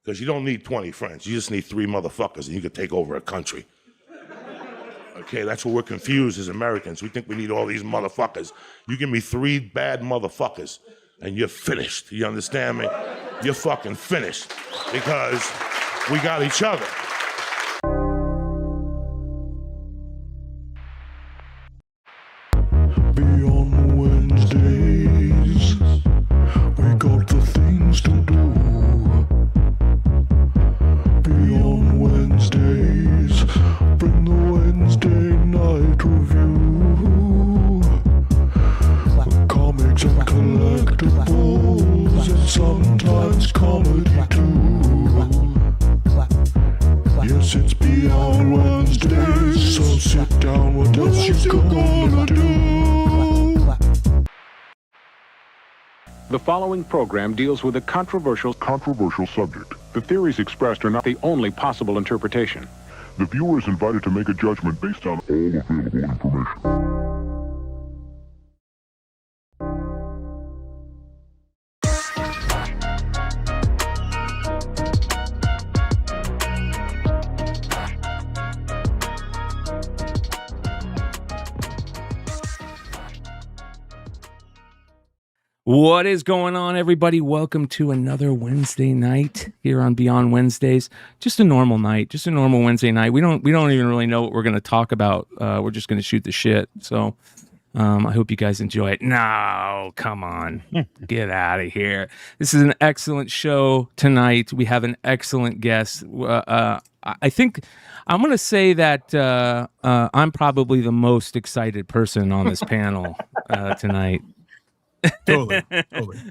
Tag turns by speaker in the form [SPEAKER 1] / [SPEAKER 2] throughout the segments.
[SPEAKER 1] Because you don't need 20 friends. You just need 3 motherfuckers, and you can take over a country. Okay, that's what we're confused as Americans. We think we need all these motherfuckers. You give me 3 bad motherfuckers, and you're finished. You understand me? You're fucking finished because we got each other.
[SPEAKER 2] Beyond Wednesdays, we got the things to do. Beyond Wednesdays, bring the Wednesday night review. Comics and collectibles, and sometimes comedy too. Yes, it's Beyond Wednesdays, so sit down, what else you gonna do?
[SPEAKER 3] The following program deals with a controversial
[SPEAKER 2] Subject.
[SPEAKER 3] The theories expressed are not the only possible interpretation.
[SPEAKER 2] The viewer is invited to make a judgment based on all available information.
[SPEAKER 4] What is going on, everybody? Welcome to another Wednesday night here on Beyond Wednesdays. Just a normal night, just a normal Wednesday night. We don't even really know what we're going to talk about. We're just going to shoot the shit. So I hope you guys enjoy it. No, come on, get out of here. This is an excellent show tonight. We have an excellent guest. I think I'm going to say that I'm probably the most excited person on this panel tonight.
[SPEAKER 5] Totally.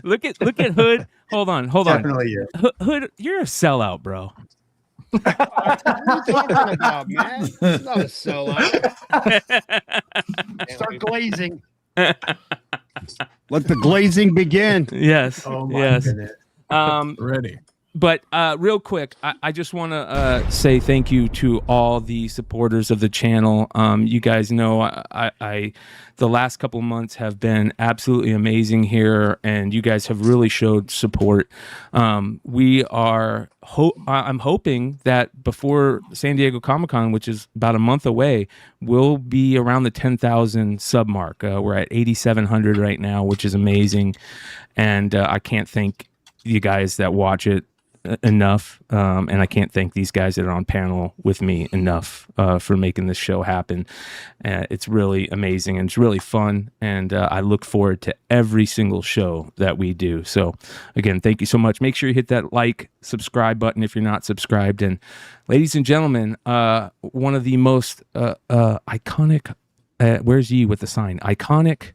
[SPEAKER 4] Look at Hood. Hold on.
[SPEAKER 5] Definitely you.
[SPEAKER 4] Hood, you're a sellout, bro.
[SPEAKER 6] What are you talking about, man? It's not a sellout. Start glazing. Let the glazing begin.
[SPEAKER 4] Yes.
[SPEAKER 5] Oh my
[SPEAKER 4] yes.
[SPEAKER 5] goodness. Ready.
[SPEAKER 4] But real quick, I just want to say thank you to all the supporters of the channel. You guys know I the last couple months have been absolutely amazing here, and you guys have really showed support. I'm hoping that before San Diego Comic-Con, which is about a month away, we'll be around the 10,000 sub mark. We're at 8,700 right now, which is amazing, and I can't thank you guys that watch it enough, and I can't thank these guys that are on panel with me enough for making this show happen. It's really amazing and it's really fun, and I look forward to every single show that we do. So again, thank you so much. Make sure you hit that like, subscribe button if you're not subscribed. And ladies and gentlemen, one of the most iconic where's Yi with the sign? Iconic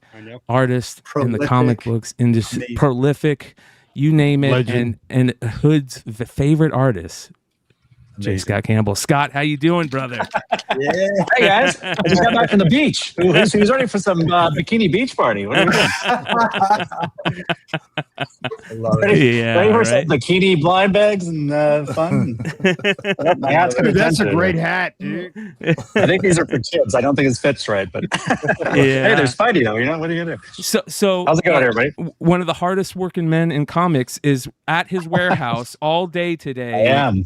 [SPEAKER 4] artist in the comic books industry, prolific, you name it,
[SPEAKER 5] Legend.
[SPEAKER 4] and Hood's favorite artist, J. Scott Campbell. Scott, how you doing, brother?
[SPEAKER 7] Yeah. Hey guys, I just got back from the beach. Who's ready for some bikini beach party? What are we doing? Ready for some bikini blind bags and fun? My hat's
[SPEAKER 6] Dude, that's a great hat, dude.
[SPEAKER 7] I think these are for kids. I don't think it fits right, but hey, there's Spidey though. You know what are you gonna do?
[SPEAKER 4] So
[SPEAKER 7] how's it going, everybody?
[SPEAKER 4] One of the hardest working men in comics is at his warehouse all day today.
[SPEAKER 7] I am.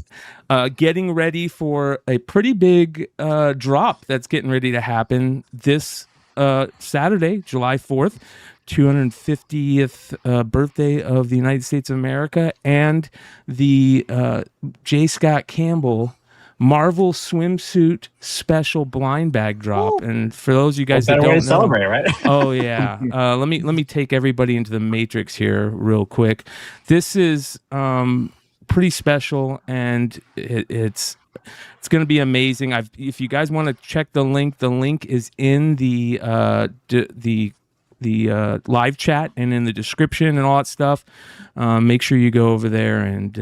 [SPEAKER 4] Getting ready for a pretty big drop that's getting ready to happen this Saturday, July 4th, 250th birthday of the United States of America, and the J. Scott Campbell Marvel Swimsuit Special Blind Bag drop. And for those of you guys that don't know,
[SPEAKER 7] celebrate, right?
[SPEAKER 4] oh yeah, let me take everybody into the matrix here real quick. This is pretty special, and it's going to be amazing. If you guys want to check the link is in the live chat and in the description and all that stuff. Make sure you go over there and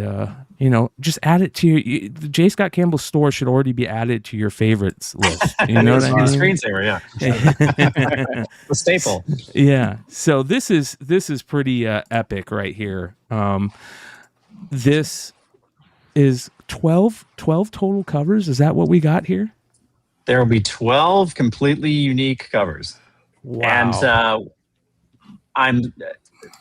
[SPEAKER 4] just add it to the J. Scott Campbell store should already be added to your favorites list. You know what I mean?
[SPEAKER 7] Screensaver, yeah. The staple.
[SPEAKER 4] Yeah. So this is pretty epic right here. This is 12 total covers. Is that what we got here?
[SPEAKER 7] There will be 12 completely unique covers.
[SPEAKER 4] Wow.
[SPEAKER 7] And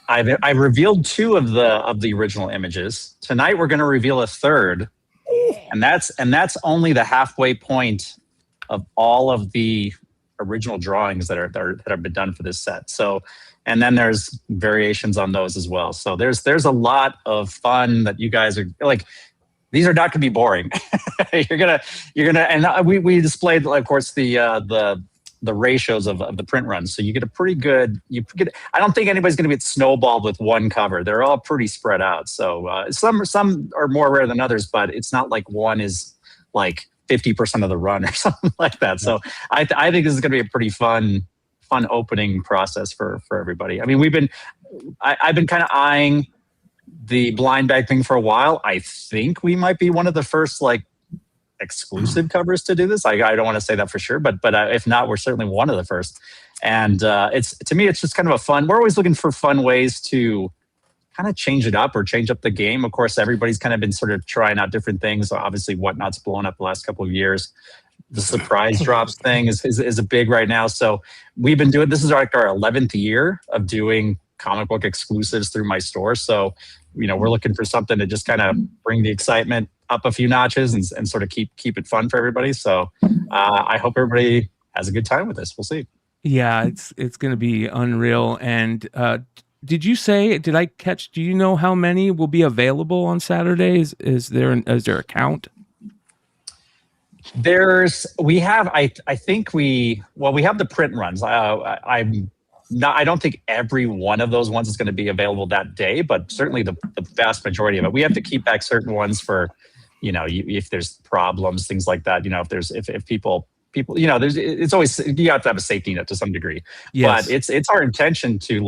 [SPEAKER 7] I revealed 2 of the original images. Tonight we're going to reveal a 3rd, and that's only the halfway point of all of the original drawings that have been done for this set. So, and then there's variations on those as well. So there's a lot of fun that you guys are like. These are not going to be boring. you're gonna, and we displayed, of course, the ratios of the print runs. So you get a pretty good. I don't think anybody's going to get snowballed with one cover. They're all pretty spread out. So some are more rare than others, but it's not like one is like 50% of the run or something like that. So I think this is going to be a pretty fun opening process for everybody. I mean, I've been kind of eyeing the blind bag thing for a while. I think we might be one of the first like exclusive covers to do this. I don't want to say that for sure, but if not, we're certainly one of the first. And to me, it's just kind of a fun. We're always looking for fun ways to kind of change it up or change up the game. Of course, everybody's kind of been sort of trying out different things. Obviously, Whatnot's blown up the last couple of years. The surprise drops thing is a big right now. So we've been doing, this is like our 11th year of doing comic book exclusives through my store. So, we're looking for something to just kind of bring the excitement up a few notches and sort of keep it fun for everybody. So I hope everybody has a good time with this. We'll see. Yeah,
[SPEAKER 4] it's going to be unreal. And did I catch, do you know how many will be available on Saturdays? Is there a count?
[SPEAKER 7] We have the print runs. I don't think every one of those ones is going to be available that day, but certainly the vast majority of it. We have to keep back certain ones for, if there's problems, things like that. If people, it's always, you have to have a safety net to some degree. Yes. But it's our intention to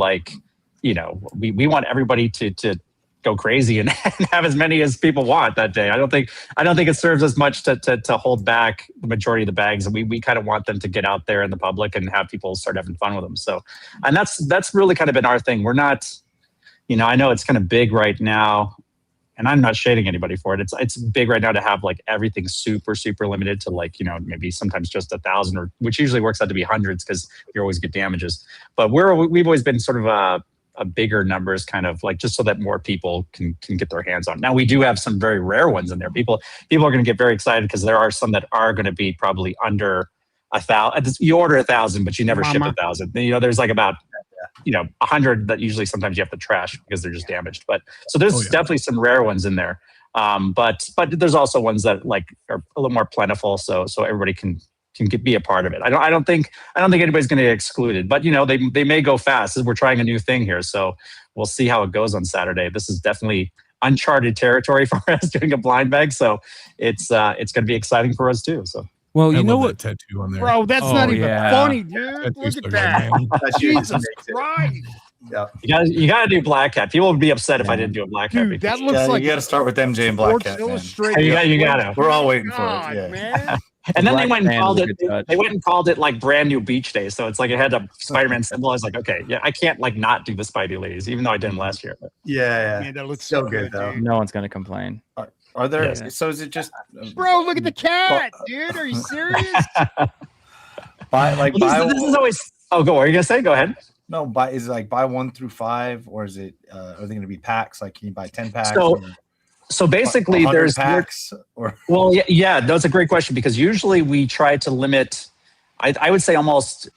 [SPEAKER 7] we want everybody to go crazy and have as many as people want that day. I don't think it serves as much to hold back the majority of the bags. And we kind of want them to get out there in the public and have people start having fun with them. So, and that's really kind of been our thing. We're not, I know it's kind of big right now, and I'm not shading anybody for it. It's big right now to have like everything super, super limited to like, maybe sometimes just 1,000 or which usually works out to be hundreds because you always get damages. But we've always been sort of a bigger numbers, kind of like just so that more people can get their hands on. Now we do have some very rare ones in there. People are going to get very excited because there are some that are going to be probably under 1,000. You order 1,000, but you never ship 1,000. There's like about 100 that usually sometimes you have to trash because they're just damaged. But so there's definitely some rare ones in there. But there's also ones that like are a little more plentiful, so everybody can be a part of it. I don't think anybody's going to get excluded, but they may go fast as we're trying a new thing here. So we'll see how it goes on Saturday. This is definitely uncharted territory for us doing a blind bag. So it's going to be exciting for us too. So.
[SPEAKER 4] Well, you know what,
[SPEAKER 5] tattoo on there,
[SPEAKER 6] bro? That's not even funny, dude. Look at that. Jesus Christ.
[SPEAKER 7] Yeah, you gotta do Black Hat. People would be upset if I didn't do a Black Hat.
[SPEAKER 6] Dude, that looks like
[SPEAKER 8] you gotta start with MJ and Black Hat.
[SPEAKER 7] You gotta.
[SPEAKER 8] We're all waiting for it. Yeah.
[SPEAKER 6] Man.
[SPEAKER 7] And then they went and called it. They went and called it like Brand New Beach Day. So it's like it had a Spider-Man symbol. I was like, okay, yeah, I can't like not do the Spidey ladies, even though I did them last year. But.
[SPEAKER 8] Yeah.
[SPEAKER 6] Man, that looks so good though.
[SPEAKER 9] No one's gonna complain.
[SPEAKER 8] Are there? Yeah. So is it just?
[SPEAKER 6] Bro, look at the cat, dude. Are you serious?
[SPEAKER 7] This is always. Oh, go. What are you gonna say? Go ahead.
[SPEAKER 8] No, is it like buy 1 through 5, or is it? Are they going to be packs? Like, can you buy 10 packs?
[SPEAKER 7] So basically, there's
[SPEAKER 8] packs.
[SPEAKER 7] Well, yeah, that's a great question because usually we try to limit. I would say almost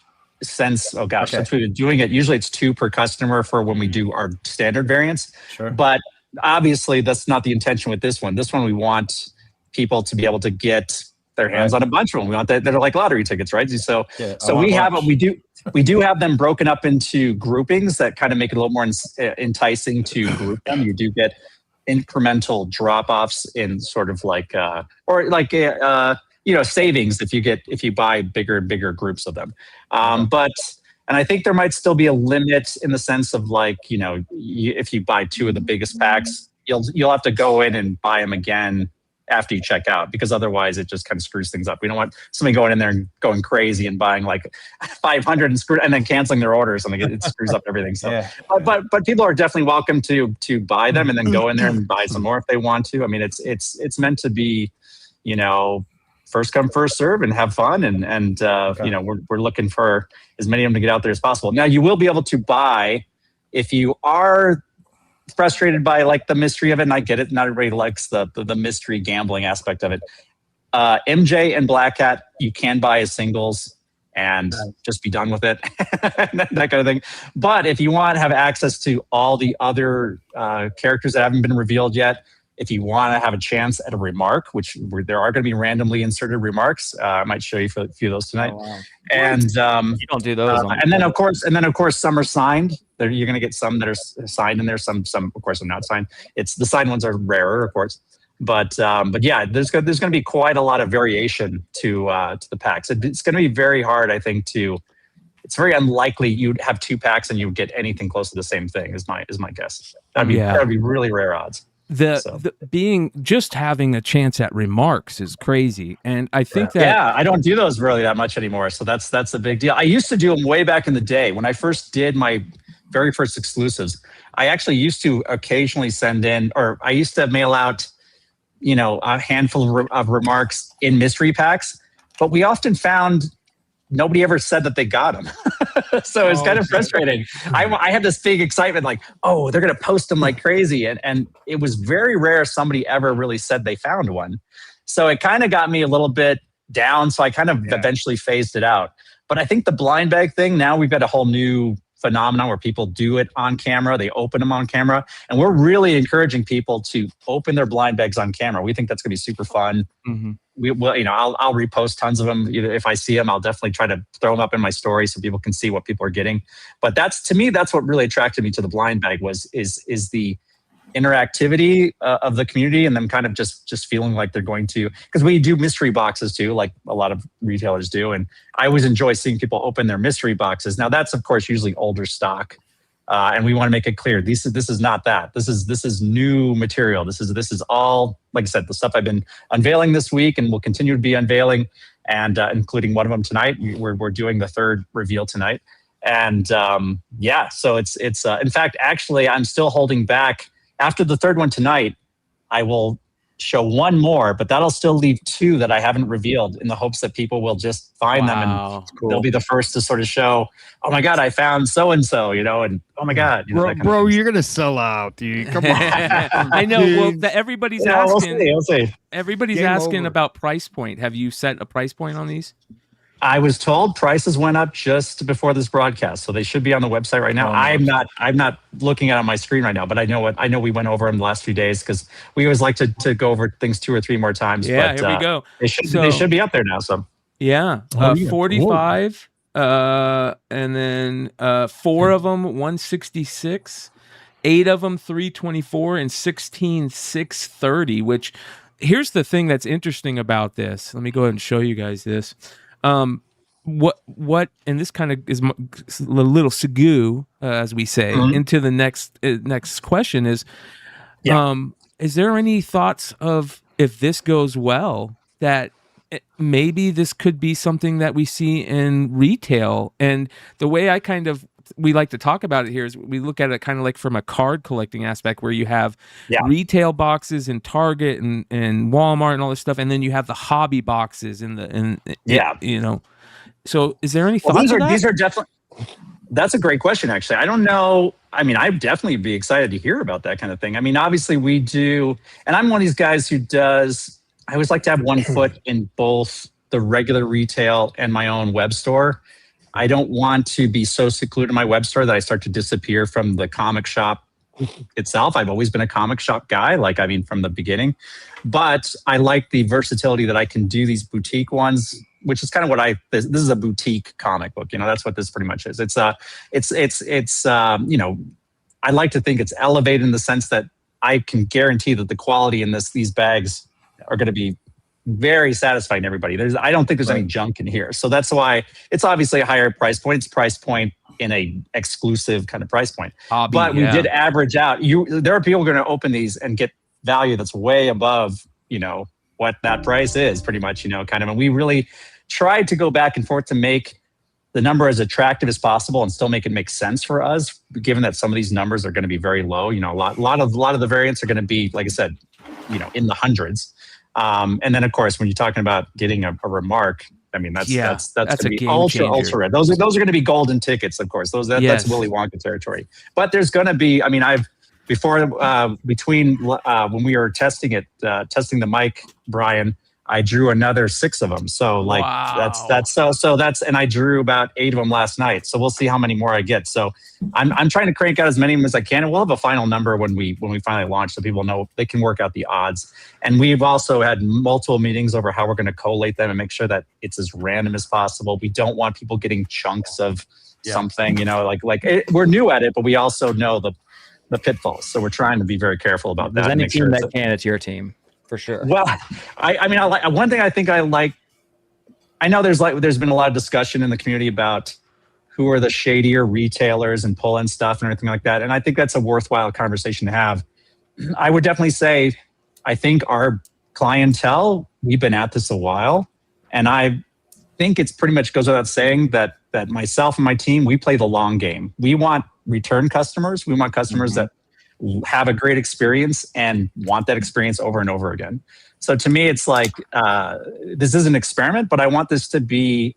[SPEAKER 7] since we've been doing it. Usually it's 2 per customer for when we do our standard variants.
[SPEAKER 8] Sure.
[SPEAKER 7] But obviously, that's not the intention with this one. This one we want people to be able to get their hands on a bunch of them. We want that are like lottery tickets, right? So we do have them broken up into groupings that kind of make it a little more enticing to group them. You do get incremental drop-offs in sort of like savings if you buy bigger and bigger groups of them. And I think there might still be a limit in the sense of like, if you buy 2 of the biggest packs, you'll have to go in and buy them again after you check out, because otherwise it just kind of screws things up. We don't want somebody going in there and going crazy and buying like 500 and then canceling their orders, and it screws up everything. So, but people are definitely welcome to buy them and then go in there and buy some more if they want to. I mean, it's meant to be, first come, first serve and have fun. And we're looking for as many of them to get out there as possible. Now you will be able to buy If you are frustrated by like the mystery of it, and I get it, not everybody likes the mystery gambling aspect of it. MJ and Black Cat you can buy as singles and just be done with it, that kind of thing. But if you want to have access to all the other characters that haven't been revealed yet, if you want to have a chance at a remark, which there are going to be randomly inserted remarks, I might show you a few of those tonight.
[SPEAKER 9] Oh, wow.
[SPEAKER 7] And
[SPEAKER 9] You don't do those.
[SPEAKER 7] and then of course some are signed. You're going to get some that are signed in there. Some of course are not signed. It's the signed ones are rarer, of course. But yeah, there's going to be quite a lot of variation to the packs. It's going to be very hard, I think. It's very unlikely you'd have 2 packs and you would get anything close to the same thing. Is my guess. That'd be really rare odds.
[SPEAKER 4] The being just having a chance at remarks is crazy, and I think that
[SPEAKER 7] I don't do those really that much anymore. So that's a big deal. I used to do them way back in the day when I first did my very first exclusives. I actually used to occasionally send in, or I used to mail out, a handful of remarks in mystery packs, but we often found nobody ever said that they got them. So it's kind of frustrating. I had this big excitement, like, oh, they're going to post them like crazy. And it was very rare somebody ever really said they found one. So it kind of got me a little bit down. So I kind of eventually phased it out. But I think the blind bag thing, now we've got a whole new phenomenon where people do it on camera. They open them on camera. And we're really encouraging people to open their blind bags on camera. We think that's going to be super fun.
[SPEAKER 4] Mhm.
[SPEAKER 7] I'll repost tons of them. If I see them, I'll definitely try to throw them up in my story so people can see what people are getting. But to me, that's what really attracted me to the blind bag is the interactivity of the community, and them kind of just feeling like they're going to, because we do mystery boxes too, like a lot of retailers do. And I always enjoy seeing people open their mystery boxes. Now that's of course usually older stock. And we want to make it clear, this is not that. This is new material. This is all, like I said, the stuff I've been unveiling this week and will continue to be unveiling, and including one of them tonight. We're doing the 3rd reveal tonight, and so it's in fact, actually, I'm still holding back. After the 3rd one tonight, I will show one more, but that'll still leave 2 that I haven't revealed, in the hopes that people will just find them, and they'll be the first to sort of show, oh my God, I found so-and-so, and oh my God.
[SPEAKER 6] Bro, you're going to sell out, dude. Come on.
[SPEAKER 4] I know. Well, everybody's asking.
[SPEAKER 7] We'll see.
[SPEAKER 4] Everybody's
[SPEAKER 6] Game
[SPEAKER 4] asking
[SPEAKER 6] over.
[SPEAKER 4] about price point. Have you set a price point on these?
[SPEAKER 7] I was told prices went up just before this broadcast, so they should be on the website right now. I'm not looking at it on my screen right now, but I know we went over them the last few days, because we always like to go over things 2 or 3 more times.
[SPEAKER 4] Yeah,
[SPEAKER 7] but,
[SPEAKER 4] here we go.
[SPEAKER 7] They should be up there now. So
[SPEAKER 4] yeah, 45, and then 4 of them 166, 8 of them 324, and 16 630. Which, here's the thing that's interesting about this. Let me go ahead and show you guys this. What and this kind of is a little segue, as we say, into the next question is there any thoughts of, if this goes well, that maybe this could be something that we see in retail? And the way we like to talk about it here is we look at it kind of like from a card collecting aspect, where you have retail boxes in Target and Walmart and all this stuff, and then you have the hobby boxes So is there any thoughts on that?
[SPEAKER 7] These are definitely. That's a great question, actually. I don't know. I mean, I'd definitely be excited to hear about that kind of thing. I mean, obviously we do, and I'm one of these guys who does. I always like to have one foot in both the regular retail and my own web store. I don't want to be so secluded in my web store that I start to disappear from the comic shop itself. I've always been a comic shop guy, from the beginning. But I like the versatility that I can do these boutique ones, which is kind of what this is a boutique comic book. That's what this pretty much is. I like to think it's elevated in the sense that I can guarantee that the quality in these bags are going to be very satisfying to everybody. I don't think there's any junk in here. So that's why it's obviously a higher price point. It's price point in a exclusive kind of price point. But we did average out. There are people going to open these and get value that's way above, what that price is, pretty much, and we really tried to go back and forth to make the number as attractive as possible and still make it make sense for us, given that some of these numbers are going to be very low. A lot of the variants are going to be, like I said, in the hundreds. And then, of course, when you're talking about getting a remark, I mean, that's
[SPEAKER 4] Yeah,
[SPEAKER 7] that's
[SPEAKER 4] that's
[SPEAKER 7] gonna
[SPEAKER 4] a
[SPEAKER 7] be
[SPEAKER 4] game
[SPEAKER 7] ultra
[SPEAKER 4] changer.
[SPEAKER 7] rare. Those are going to be golden tickets, of course. That's
[SPEAKER 4] Yes.
[SPEAKER 7] Willy Wonka territory. But there's going to be. I mean, between when we were testing the mic, Brian, I drew another 6 of them. So like
[SPEAKER 4] Wow.
[SPEAKER 7] that's and I drew about 8 of them last night. So we'll see how many more I get. So I'm trying to crank out as many of them as I can, and we'll have a final number when we finally launch, so people know they can work out the odds. And we've also had multiple meetings over how we're going to collate them and make sure that it's as random as possible. We don't want people getting chunks of something, we're new at it, but we also know the pitfalls. So we're trying to be very careful about that.
[SPEAKER 9] There's any
[SPEAKER 7] make
[SPEAKER 9] team
[SPEAKER 7] sure
[SPEAKER 9] that can, it's your team for sure.
[SPEAKER 7] Well, I mean, I like one thing. I think I like. I know there's been a lot of discussion in the community about who are the shadier retailers and pull-in stuff and everything like that, and I think that's a worthwhile conversation to have. I would definitely say, I think our clientele, we've been at this a while, and I think it's pretty much goes without saying that myself and my team, we play the long game. We want return customers. We want customers that have a great experience and want that experience over and over again. So to me, it's like, this is an experiment, but I want this to be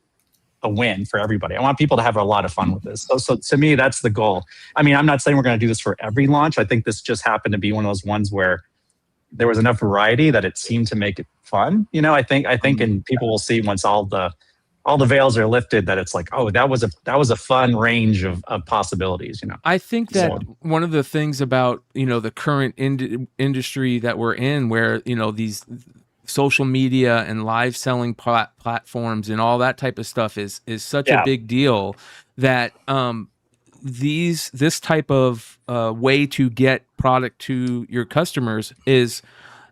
[SPEAKER 7] a win for everybody. I want people to have a lot of fun with this. So to me, that's the goal. I mean, I'm not saying we're going to do this for every launch. I think this just happened to be one of those ones where there was enough variety that it seemed to make it fun. I think, and people will see once all the veils are lifted that it's like, oh, that was a fun range of possibilities.
[SPEAKER 4] I think that one of the things about the current industry that we're in, where these social media and live selling platforms and all that type of stuff is such a big deal, that this type of way to get product to your customers is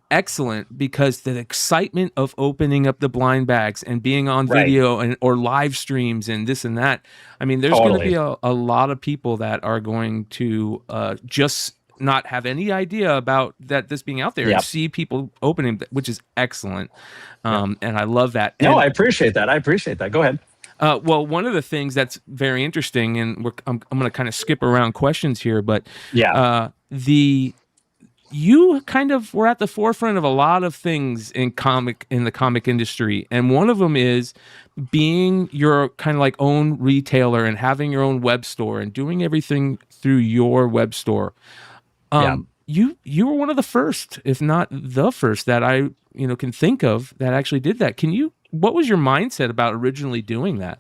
[SPEAKER 4] excellent, because the excitement of opening up the blind bags and being on video or live streams and this and that. I mean, there's going to be a lot of people that are going to just not have any idea about this being out there and see people opening, which is excellent. And I love that.
[SPEAKER 7] No, I appreciate that. Go ahead.
[SPEAKER 4] Well, one of the things that's very interesting, and I'm going to kind of skip around questions here, but you kind of were at the forefront of a lot of things in the comic industry, and one of them is being your kind of like own retailer and having your own web store and doing everything through your web store. You were one of the first, if not the first, that I can think of that actually did that. What was your mindset about originally doing that?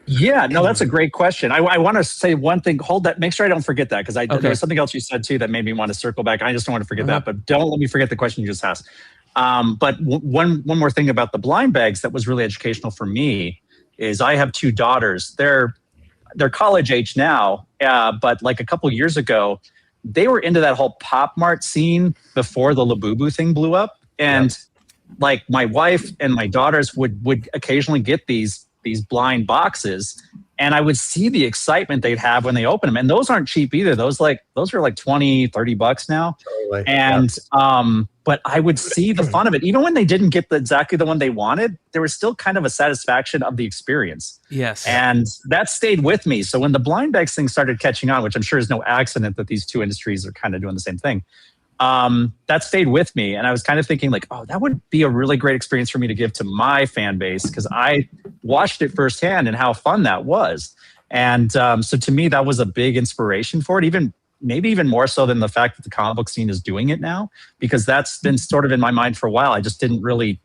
[SPEAKER 7] Yeah, no, that's a great question. I want to say one thing. Hold that. Make sure I don't forget that, because there was something else you said too that made me want to circle back. I just don't want to forget that, but don't let me forget the question you just asked. But one more thing about the blind bags that was really educational for me is I have 2 daughters. They're college age now, but like a couple years ago, they were into that whole Pop Mart scene before the Labubu thing blew up, and like my wife and my daughters would occasionally get these blind boxes, and I would see the excitement they'd have when they open them. And those aren't cheap either. Those are like $20-$30 now. Totally. And but I would see the fun of it. Even when they didn't get exactly the one they wanted, there was still kind of a satisfaction of the experience.
[SPEAKER 4] Yes.
[SPEAKER 7] And that stayed with me. So when the blind bags thing started catching on, which I'm sure is no accident that these 2 industries are kind of doing the same thing, that stayed with me. And I was kind of thinking like, oh, that would be a really great experience for me to give to my fan base, because I watched it firsthand and how fun that was. And so to me, that was a big inspiration for it, maybe even more so than the fact that the comic book scene is doing it now, because that's been sort of in my mind for a while. I just didn't really,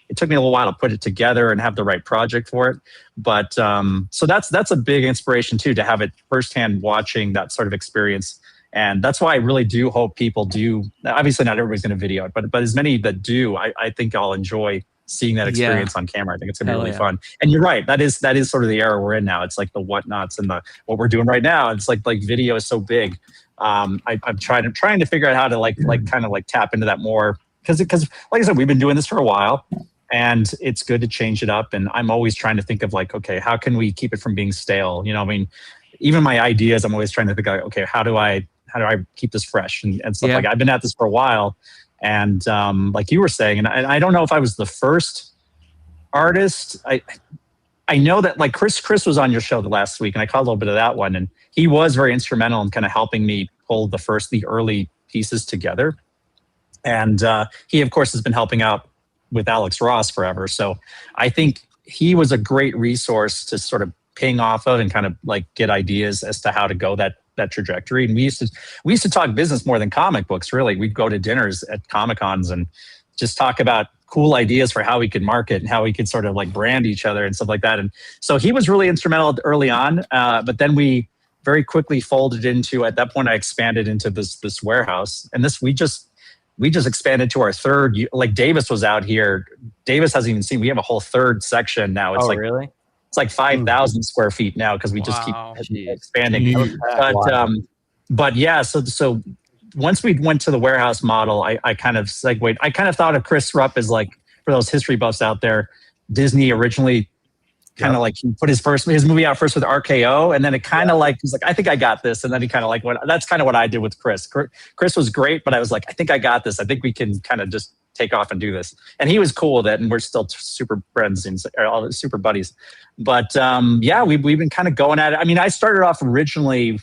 [SPEAKER 7] it took me a little while to put it together and have the right project for it. But so that's a big inspiration too, to have it firsthand watching that sort of experience. And that's why I really do hope people do. Obviously, not everybody's going to video it, but as many that do, I think I'll enjoy seeing that experience on camera. I think it's going to be really fun. And you're right. That is sort of the era we're in now. It's like the whatnots and what we're doing right now. It's like video is so big. I'm trying to figure out how to tap into that more, because like I said, we've been doing this for a while, and it's good to change it up. And I'm always trying to think of like, okay, how can we keep it from being stale? I mean, even my ideas, I'm always trying to think like, okay, how do I keep this fresh and stuff like that. I've been at this for a while, and like you were saying, and I don't know if I was the first artist. I know that like Chris was on your show the last week, and I caught a little bit of that one, and he was very instrumental in kind of helping me pull the early pieces together. And he, of course, has been helping out with Alex Ross forever. So I think he was a great resource to sort of ping off of and kind of like get ideas as to how to go that trajectory. And we used to talk business more than comic books. Really, we'd go to dinners at Comic Cons and just talk about cool ideas for how we could market and how we could sort of like brand each other and stuff like that. And so he was really instrumental early on. But then we very quickly folded into, at that point, I expanded into this warehouse, and we just expanded to our third. Like Davis was out here. Davis hasn't even seen. We have a whole third section now. It's
[SPEAKER 9] really?
[SPEAKER 7] It's like 5,000 square feet now because we just keep expanding. But yeah, so once we went to the warehouse model, I kind of segued. I kind of thought of Chris Rupp as like, for those history buffs out there, Disney originally kind of like he put his movie out first with RKO, and then it kind of like he's like, I think I got this, and then he kind of like went. That's kind of what I did with Chris. Chris was great, but I was like, I think I got this. I think we can kind of just take off and do this. And he was cool with it, and we're still super friends and all super buddies. But yeah, we've been kind of going at it. I mean, I started off originally.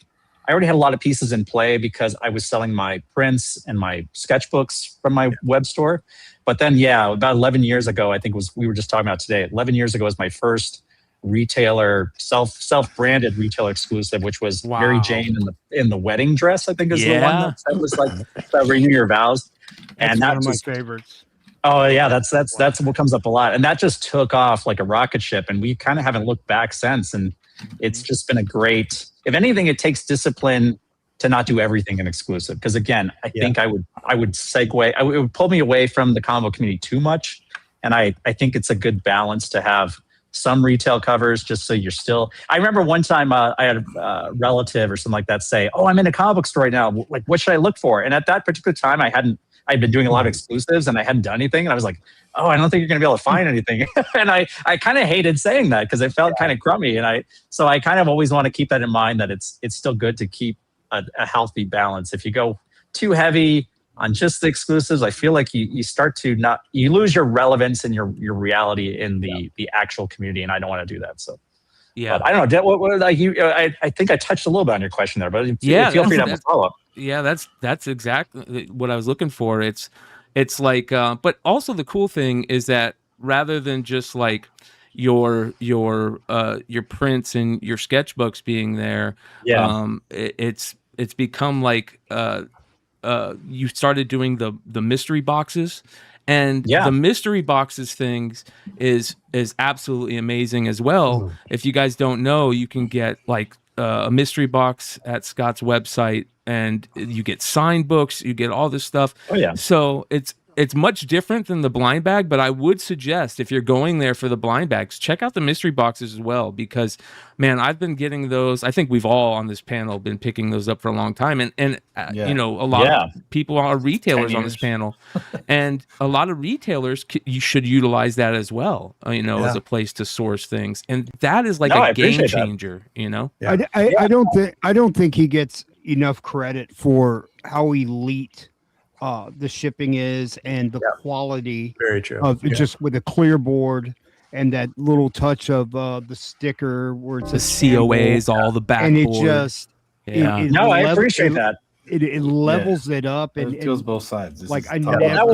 [SPEAKER 7] I already had a lot of pieces in play because I was selling my prints and my sketchbooks from my web store. But then, yeah, about 11 years ago, I think we were just talking about today. 11 years ago was my first retailer, self-branded retailer exclusive, which was Mary Jane in the wedding dress. I think is the one that was like renew your vows.
[SPEAKER 6] That's
[SPEAKER 7] and
[SPEAKER 6] one of my favorites.
[SPEAKER 7] Oh yeah, that's what comes up a lot, and that just took off like a rocket ship, and we kind of haven't looked back since. And it's just been a great. If anything, it takes discipline to not do everything in exclusive. Because again, I think I would segue. It would pull me away from the combo community too much, and I think it's a good balance to have some retail covers just so you're still. I remember one time I had a relative or something like that say, "Oh, I'm in a comic book store right now. Like, what should I look for?" And at that particular time, I'd been doing a lot of exclusives and I hadn't done anything. And I was like, oh, I don't think you're going to be able to find anything. And I kind of hated saying that because it felt kind of crummy. And so I kind of always want to keep that in mind, that it's still good to keep a healthy balance. If you go too heavy on just the exclusives, I feel like you start to you lose your relevance and your reality in the actual community. And I don't want to do that. So. Yeah, but I don't know. What like you? I think I touched a little bit on your question there, but feel free to have a follow up.
[SPEAKER 4] Yeah, that's exactly what I was looking for. It's like, but also the cool thing is that rather than just like your prints and your sketchbooks being there, it's become like you started doing the mystery boxes. And the mystery boxes things is absolutely amazing as well. If you guys don't know, you can get like a mystery box at Scott's website, and you get signed books, you get all this stuff. Oh yeah. So it's much different than the blind bag, but I would suggest if you're going there for the blind bags, check out the mystery boxes as well, because man, I've been getting those. I think we've all on this panel been picking those up for a long time, and you know, a lot of people are retailers on this panel, and a lot of retailers you should utilize that as well, you know, as a place to source things, and that is like a game changer, you know.
[SPEAKER 6] I don't think he gets enough credit for how elite the shipping is and the quality of just with a clear board and that little touch of the sticker where it's
[SPEAKER 4] the COAs, all the backboard.
[SPEAKER 6] And it just
[SPEAKER 7] I appreciate that.
[SPEAKER 6] It levels it up and
[SPEAKER 8] it feels both sides.
[SPEAKER 6] Like I
[SPEAKER 7] never, that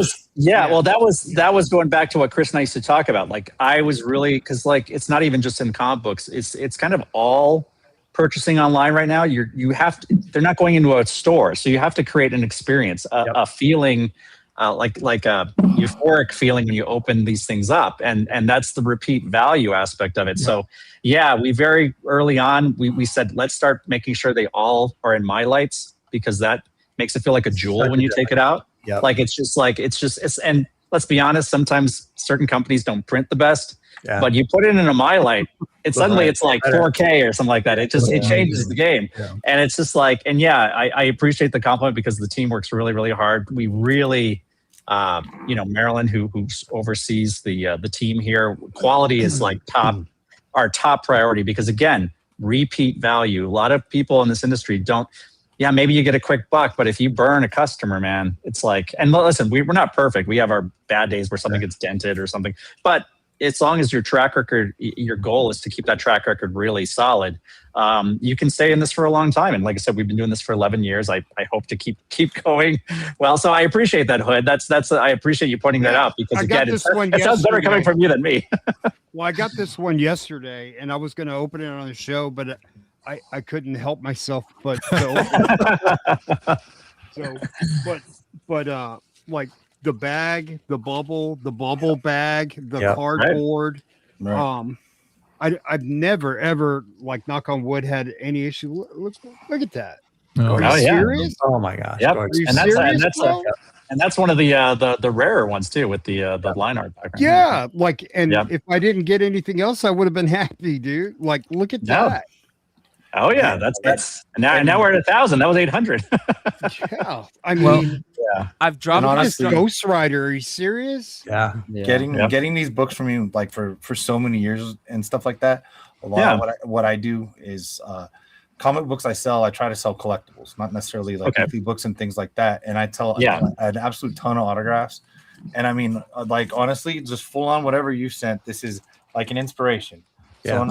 [SPEAKER 7] was going back to what Chris and I used to talk about. Like I was really, because like it's not even just in comic books. It's kind of all purchasing online right now. They're not going into a store, so you have to create an experience, a feeling, like a euphoric feeling when you open these things up, and that's the repeat value aspect of it. So we very early on we said let's start making sure they all are in my lights, because that makes it feel like a jewel when you take it out. Like and let's be honest, sometimes certain companies don't print the best. But you put it in a my light, it's like 4K or something like that. It changes the game. And it's just like, and I appreciate the compliment, because the team works really, really hard. We really, Marilyn, who oversees the team here, quality is like our top priority, because again, repeat value. A lot of people in this industry don't. Yeah, maybe you get a quick buck, but if you burn a customer, man, it's like. And listen, we're not perfect. We have our bad days where something gets dented or something, but as long as your track record, your goal is to keep that track record really solid, you can stay in this for a long time. And like I said, we've been doing this for 11 years. I hope to keep going. Well, so I appreciate that, Hood. I appreciate you pointing that out, because again, it sounds better coming from you than me.
[SPEAKER 6] Well, I got this one yesterday, and I was going to open it on the show, but I couldn't help myself but to open it. So, like the bag, the bubble bag, the cardboard.
[SPEAKER 8] Right.
[SPEAKER 6] I've never ever, like, knock on wood, had any issue. Look at that.
[SPEAKER 5] Oh,
[SPEAKER 6] Are you serious?
[SPEAKER 10] Oh my gosh.
[SPEAKER 7] Yep.
[SPEAKER 6] Are you
[SPEAKER 7] And
[SPEAKER 6] serious,
[SPEAKER 7] that's and that's one of the rarer ones too, with the line art background.
[SPEAKER 6] Yeah, like, and if I didn't get anything else, I would have been happy, dude. Like, look at that.
[SPEAKER 7] Oh yeah, that's now we're at 1,000. That was 800.
[SPEAKER 6] Yeah, I mean,
[SPEAKER 4] I've dropped
[SPEAKER 8] honestly,
[SPEAKER 6] Ghost Rider. Are you serious?
[SPEAKER 10] Yeah.
[SPEAKER 8] Getting these books from you, like for so many years and stuff like that. A lot of what I do is comic books I sell. I try to sell collectibles, not necessarily like weekly books and things like that. And I had an absolute ton of autographs. And I mean, like, honestly, just full on whatever you sent. This is like an inspiration. So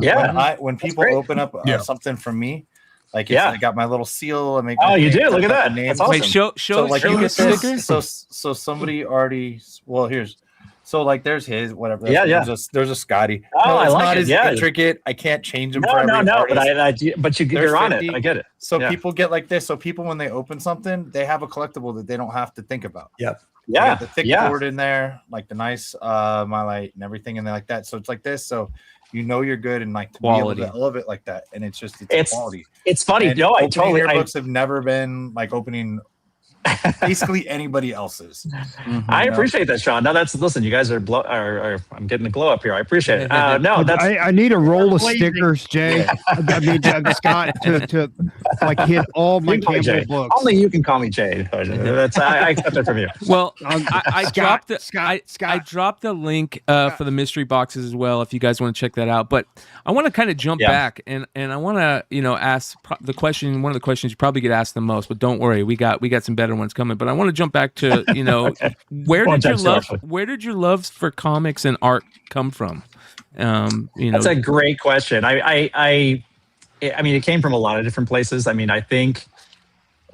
[SPEAKER 8] when people open up something from me, like, I got my little seal. I make.
[SPEAKER 7] Oh, you do? Look at that. That's awesome.
[SPEAKER 4] Wait, show
[SPEAKER 8] like,
[SPEAKER 4] show
[SPEAKER 8] you
[SPEAKER 4] the
[SPEAKER 8] get
[SPEAKER 4] stickers.
[SPEAKER 8] So somebody already. Well, here's. So like, there's his whatever. There's a Scotty.
[SPEAKER 7] Oh,
[SPEAKER 8] no,
[SPEAKER 7] I
[SPEAKER 8] it's
[SPEAKER 7] like
[SPEAKER 8] not
[SPEAKER 7] it.
[SPEAKER 8] as intricate. I can't change them.
[SPEAKER 7] No, but you're on
[SPEAKER 8] 50.
[SPEAKER 7] it. I get it.
[SPEAKER 8] So people get like this. So people, when they open something, they have a collectible that they don't have to think about.
[SPEAKER 10] Yep.
[SPEAKER 7] Yeah.
[SPEAKER 8] The thick board in there, like the nice my light and everything in there like that. So it's like this. So you know you're good, and like to
[SPEAKER 4] quality.
[SPEAKER 8] be able to elevate like that, and it's quality.
[SPEAKER 7] It's funny.
[SPEAKER 8] And
[SPEAKER 7] I totally.
[SPEAKER 8] Books have never been like opening basically anybody else's.
[SPEAKER 7] I appreciate that, Sean. No, listen. You guys are I'm getting the glow up here. I appreciate it. No, that's.
[SPEAKER 6] I need a roll of stickers, Jay. I mean, Scott, to like hit all my Campbell books.
[SPEAKER 7] Only you can call me Jay. That's I accept it from you.
[SPEAKER 4] Well, I dropped the link for the mystery boxes as well, if you guys want to check that out. But I want to kind of jump back and I want to ask one of the questions you probably get asked the most. But don't worry, we got some better ones coming. But I want to jump back to where did your love for comics and art come from?
[SPEAKER 7] That's a great question. I mean, it came from a lot of different places. I mean, I think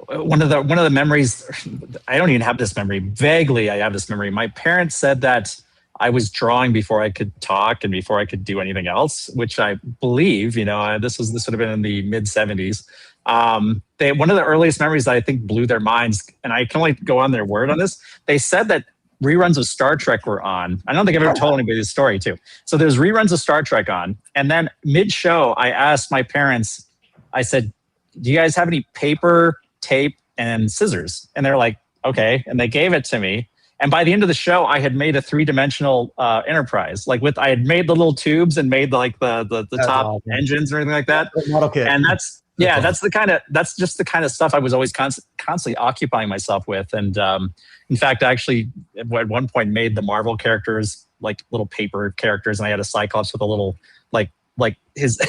[SPEAKER 7] one of the memories, I don't even have this memory. Vaguely, I have this memory. My parents said that I was drawing before I could talk and before I could do anything else, which I believe. This would have been in the mid 70s. One of the earliest memories that I think blew their minds, and I can only go on their word on this. They said that reruns of Star Trek were on. I don't think I've ever told anybody this story too. So there's reruns of Star Trek on, and then mid-show, I asked my parents. I said, "Do you guys have any paper, tape, and scissors?" And they're like, "Okay," and they gave it to me. And by the end of the show, I had made a 3-dimensional Enterprise. Like I had made the little tubes and made like the top engines or anything like that.
[SPEAKER 10] Model kit.
[SPEAKER 7] And that's just the kind of stuff I was always constantly occupying myself with. And in fact, I actually at one point made the Marvel characters like little paper characters, and I had a Cyclops with a little like his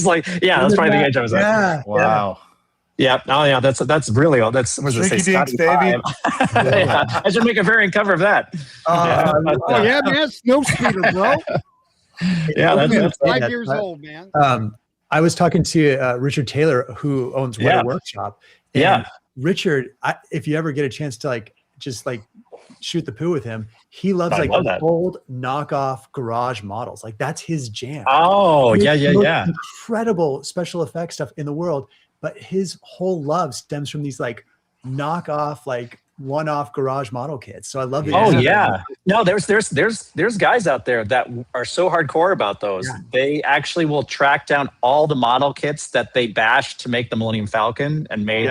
[SPEAKER 7] like that's probably the age I was at.
[SPEAKER 8] Wow.
[SPEAKER 7] Yeah. Oh yeah. That's really all. That's what does it say?
[SPEAKER 8] Dinks, baby.
[SPEAKER 7] I should make a variant cover of that.
[SPEAKER 6] Yeah, man, Snow Speeder, bro.
[SPEAKER 7] That's
[SPEAKER 6] 5 years old, man.
[SPEAKER 10] I was talking to Richard Taylor, who owns Weather Workshop. And Richard, if you ever get a chance to just shoot the poo with him, he loves old knockoff garage models. Like, that's his jam.
[SPEAKER 7] Oh, yeah.
[SPEAKER 10] Incredible special effects stuff in the world. But his whole love stems from these knockoff, one-off garage model kits. So I love it.
[SPEAKER 7] Oh yeah. No, there's guys out there that are so hardcore about those. Yeah. They actually will track down all the model kits that they bashed to make the Millennium Falcon and made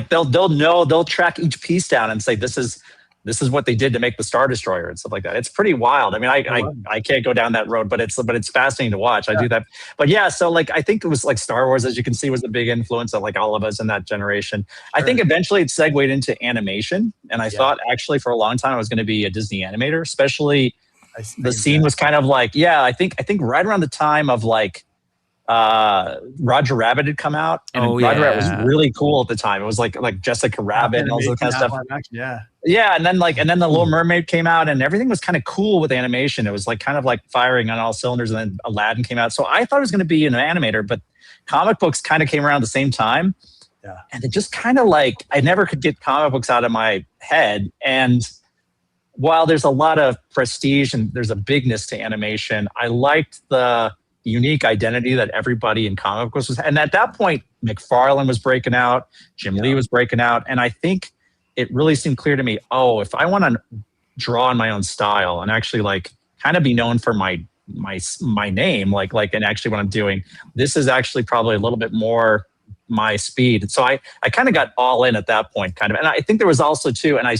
[SPEAKER 7] they'll track each piece down and say this is what they did to make the Star Destroyer and stuff like that. It's pretty wild. I mean, I can't go down that road, but it's fascinating to watch. I do that. But yeah, so I think it was Star Wars, as you can see, was a big influence of all of us in that generation. I think eventually it segued into animation. And I thought actually for a long time I was going to be a Disney animator, especially the scene was kind of I think right around the time of Roger Rabbit had come out, and Roger Rabbit was really cool at the time. It was like Jessica Rabbit and all that kind of stuff. Yeah, and then the Little Mermaid came out, and everything was kind of cool with animation. It was like kind of like firing on all cylinders, and then Aladdin came out. So I thought it was going to be an animator, but comic books kind of came around at the same time.
[SPEAKER 10] Yeah.
[SPEAKER 7] And it just kind of like, I never could get comic books out of my head. And while there's a lot of prestige and there's a bigness to animation, I liked the unique identity that everybody in comic books was. And at that point, McFarlane was breaking out, Jim Lee was breaking out. And I think it really seemed clear to me, oh, if I want to draw in my own style and actually like kind of be known for my name, like and actually what I'm doing, this is actually probably a little bit more my speed. So I kind of got all in at that point, kind of. And I think there was also too, and I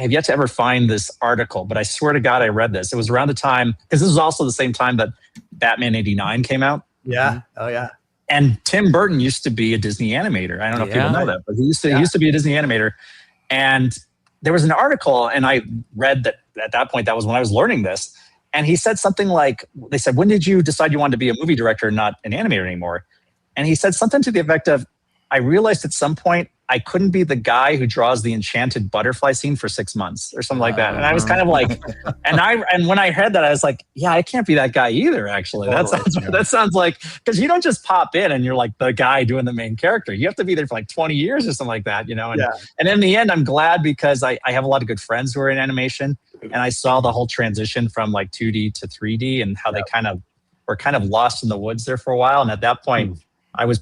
[SPEAKER 7] have yet to ever find this article, but I swear to God I read this. It was around the time, because this was also the same time that Batman '89 came out.
[SPEAKER 10] Yeah. Oh yeah.
[SPEAKER 7] And Tim Burton used to be a Disney animator. I don't know if people know that, but he used to be a Disney animator. And there was an article, and I read that at that point, that was when I was learning this. And he said something like, they said, when did you decide you wanted to be a movie director and not an animator anymore? And he said something to the effect of, I realized at some point I couldn't be the guy who draws the enchanted butterfly scene for 6 months or something like that. And I was kind of like, and when I heard that, I was like, yeah, I can't be that guy either, actually. That sounds like, because you don't just pop in and you're like the guy doing the main character. You have to be there for like 20 years or something like that, you know? And in the end, I'm glad because I have a lot of good friends who are in animation, and I saw the whole transition from like 2D to 3D and how they were kind of lost in the woods there for a while. And at that point, I was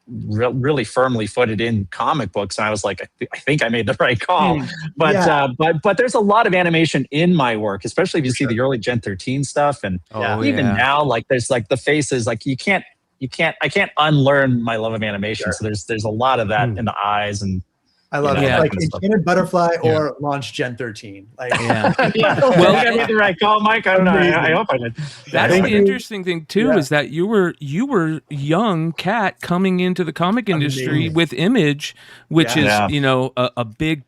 [SPEAKER 7] really firmly footed in comic books, and I was like, I think I made the right call. But there's a lot of animation in my work, especially if you see the early Gen 13 stuff, and even now, like there's like the faces, like I can't unlearn my love of animation. So there's a lot of that in the eyes, and
[SPEAKER 10] I love it. Like Enchanted Butterfly or launch Gen 13 like
[SPEAKER 7] well, I made the right call, Mike. I don't know. I hope I did.
[SPEAKER 4] That's the interesting thing too, is that you were young cat coming into the comic industry with Image, which is a big.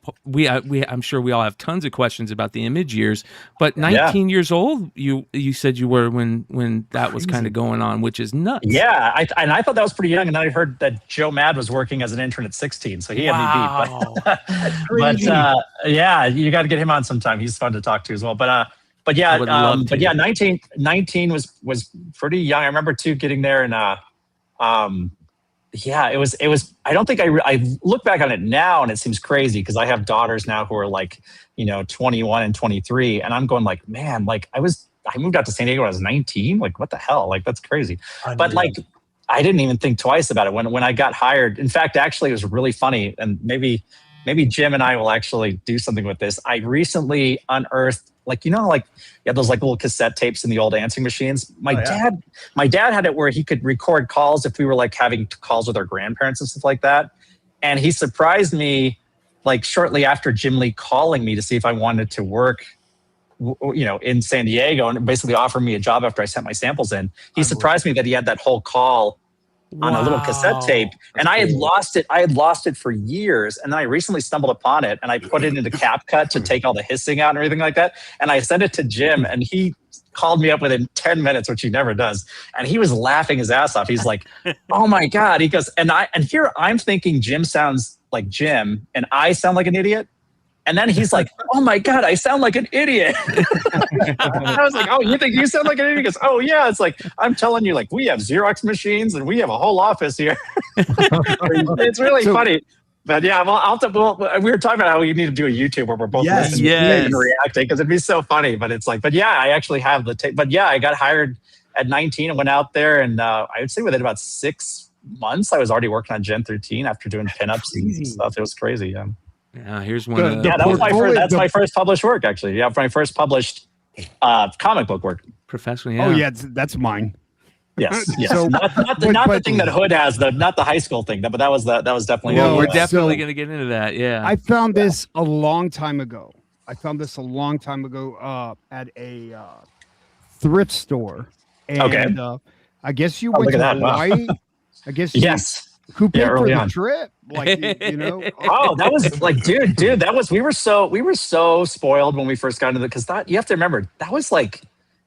[SPEAKER 4] I'm sure we all have tons of questions about the Image years, but 19 years old, you said you were when that was kind of going on, which is nuts.
[SPEAKER 7] Yeah, I thought that was pretty young, and then I heard that Joe Mad was working as an intern at 16, so he had me beat. But you got to get him on sometime. He's fun to talk to as well. But 19 was pretty young. I remember too getting there, and it was. I don't think I look back on it now, and it seems crazy because I have daughters now who are like 21 and 23, and I'm going like, man, like I moved out to San Diego when I was 19. Like what the hell? Like that's crazy. But like, I didn't even think twice about it when I got hired. In fact, actually, it was really funny, and maybe Jim and I will actually do something with this. I recently unearthed, like you have those like little cassette tapes in the old answering machines. My dad had it where he could record calls if we were like having calls with our grandparents and stuff like that. And he surprised me like shortly after Jim Lee calling me to see if I wanted to work in San Diego, and basically offered me a job after I sent my samples in. He surprised me that he had that whole call on a little cassette tape. And I had lost it. I had lost it for years. And then I recently stumbled upon it, and I put it into CapCut to take all the hissing out and everything like that. And I sent it to Jim, and he called me up within 10 minutes, which he never does. And he was laughing his ass off. He's like, oh my God. He goes, and here I'm thinking Jim sounds like Jim and I sound like an idiot. And then he's like, oh my God, I sound like an idiot. I was like, oh, you think you sound like an idiot? He goes, oh yeah. It's like, I'm telling you, like we have Xerox machines and we have a whole office here. It's really funny. But yeah, we were talking about how we need to do a YouTube where we're both listening and reacting, because it'd be so funny. But it's like, I actually have the tape. But yeah, I got hired at 19 and went out there, and I would say within about 6 months, I was already working on Gen 13 after doing pinups and stuff. It was crazy.
[SPEAKER 4] Yeah, here's one.
[SPEAKER 7] That was my first published work, actually. Yeah, my first published comic book work.
[SPEAKER 4] Professionally,
[SPEAKER 6] yeah. Oh yeah, that's mine.
[SPEAKER 7] Yes. So, not the thing that Hood has, not the high school thing, but that was definitely.
[SPEAKER 4] Well, we're definitely going to get into that. Yeah.
[SPEAKER 6] I found this a long time ago. At a thrift store, and I guess you went to Hawaii. I guess
[SPEAKER 7] yes.
[SPEAKER 6] Who paid for the trip? Like,
[SPEAKER 7] Oh, that was like, dude, we were so spoiled when we first got into it, because you have to remember, that was like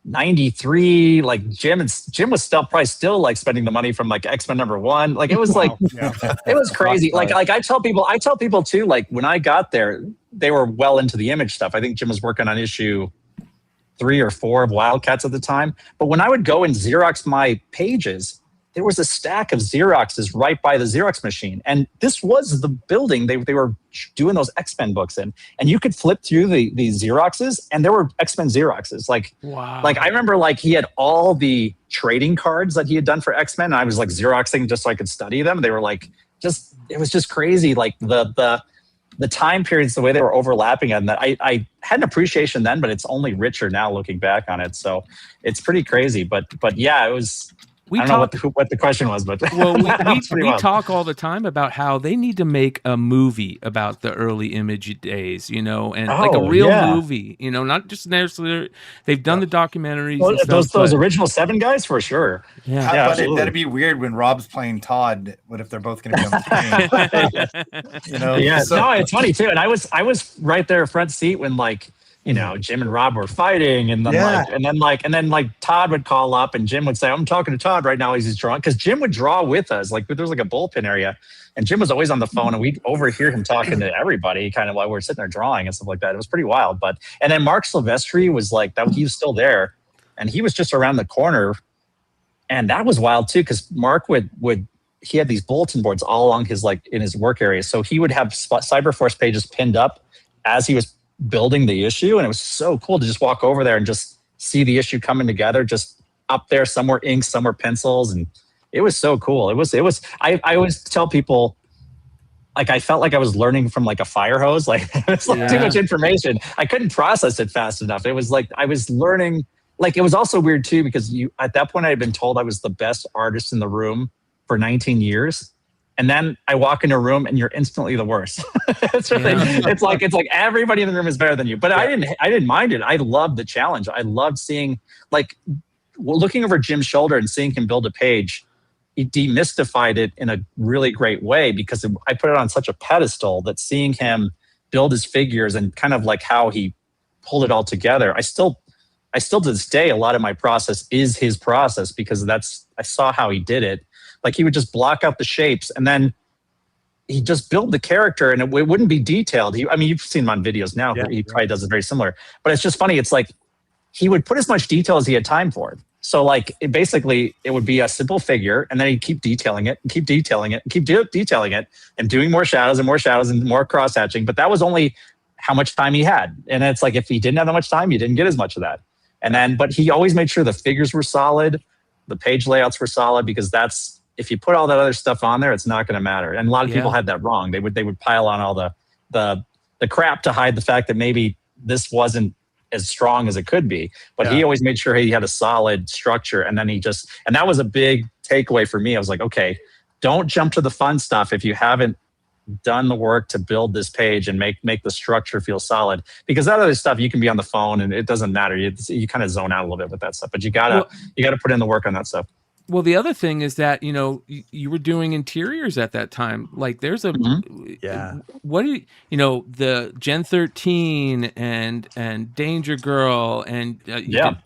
[SPEAKER 7] 93. Like Jim was probably still like spending the money from like X-Men #1. Like it was like, it was crazy. Like I tell people too, like when I got there, they were well into the Image stuff. I think Jim was working on issue 3 or 4 of Wildcats at the time. But when I would go and Xerox my pages, there was a stack of Xeroxes right by the Xerox machine. And this was the building they were doing those X-Men books in. And you could flip through the Xeroxes, and there were X-Men Xeroxes. Like,
[SPEAKER 4] wow.
[SPEAKER 7] Like I remember like he had all the trading cards that he had done for X-Men. And I was like Xeroxing just so I could study them. They were like, it was just crazy. Like the time periods, the way they were overlapping, and that I had an appreciation then, but it's only richer now looking back on it. So it's pretty crazy. But yeah, it was. I don't know what the question was, but
[SPEAKER 4] well, we talk all the time about how they need to make a movie about the early Image days, and like a real movie, not just necessarily. They've done the documentaries.
[SPEAKER 7] Well, those original 7 guys for sure.
[SPEAKER 8] Yeah, but that'd be weird when Rob's playing Todd. What if they're both going to be on the screen?
[SPEAKER 7] Yeah, so. No, it's funny too. And I was right there front seat when Jim and Rob were fighting, and then Todd would call up, and Jim would say, "I'm talking to Todd right now. He's drawing." Because Jim would draw with us. Like there was like a bullpen area, and Jim was always on the phone, and we'd overhear him talking to everybody, kind of while we were sitting there drawing and stuff like that. It was pretty wild. And then Mark Silvestri was like that. He was still there, and he was just around the corner, and that was wild too. Because Mark he had these bulletin boards all along his in his work area, so he would have Cyberforce pages pinned up as he was building the issue, and it was so cool to just walk over there and just see the issue coming together, just up there. Some were inks, some were pencils, and it was so cool. It was I always tell people, like, I felt like I was learning from like a fire hose. Like it's like too much information. I couldn't process it fast enough. It was like I was learning. Like it was also weird too, because at that point I had been told I was the best artist in the room for 19 years. And then I walk into a room and you're instantly the worst. It's like everybody in the room is better than you. But I didn't mind it. I loved the challenge. I loved seeing, looking over Jim's shoulder and seeing him build a page. He demystified it in a really great way, because I put it on such a pedestal that seeing him build his figures and kind of like how he pulled it all together. I still to this day, a lot of my process is his process, because I saw how he did it. Like he would just block out the shapes, and then he just build the character, and it wouldn't be detailed. You've seen him on videos now. Yeah, he probably does it very similar. But it's just funny. It's like he would put as much detail as he had time for. So it would be a simple figure, and then he'd keep detailing it, and keep detailing it, and keep detailing it, and doing more shadows and more cross hatching. But that was only how much time he had. And it's like if he didn't have that much time, you didn't get as much of that. But he always made sure the figures were solid, the page layouts were solid, because if you put all that other stuff on there, it's not going to matter. And a lot of people had that wrong. They would pile on all the crap to hide the fact that maybe this wasn't as strong as it could be. But he always made sure he had a solid structure. And then and that was a big takeaway for me. I was like, okay, don't jump to the fun stuff if you haven't done the work to build this page and make the structure feel solid. Because that other stuff, you can be on the phone and it doesn't matter. You kind of zone out a little bit with that stuff. But you gotta put in the work on that stuff.
[SPEAKER 4] Well, the other thing is that, you were doing interiors at that time. Like there's what do the Gen 13 and Danger Girl and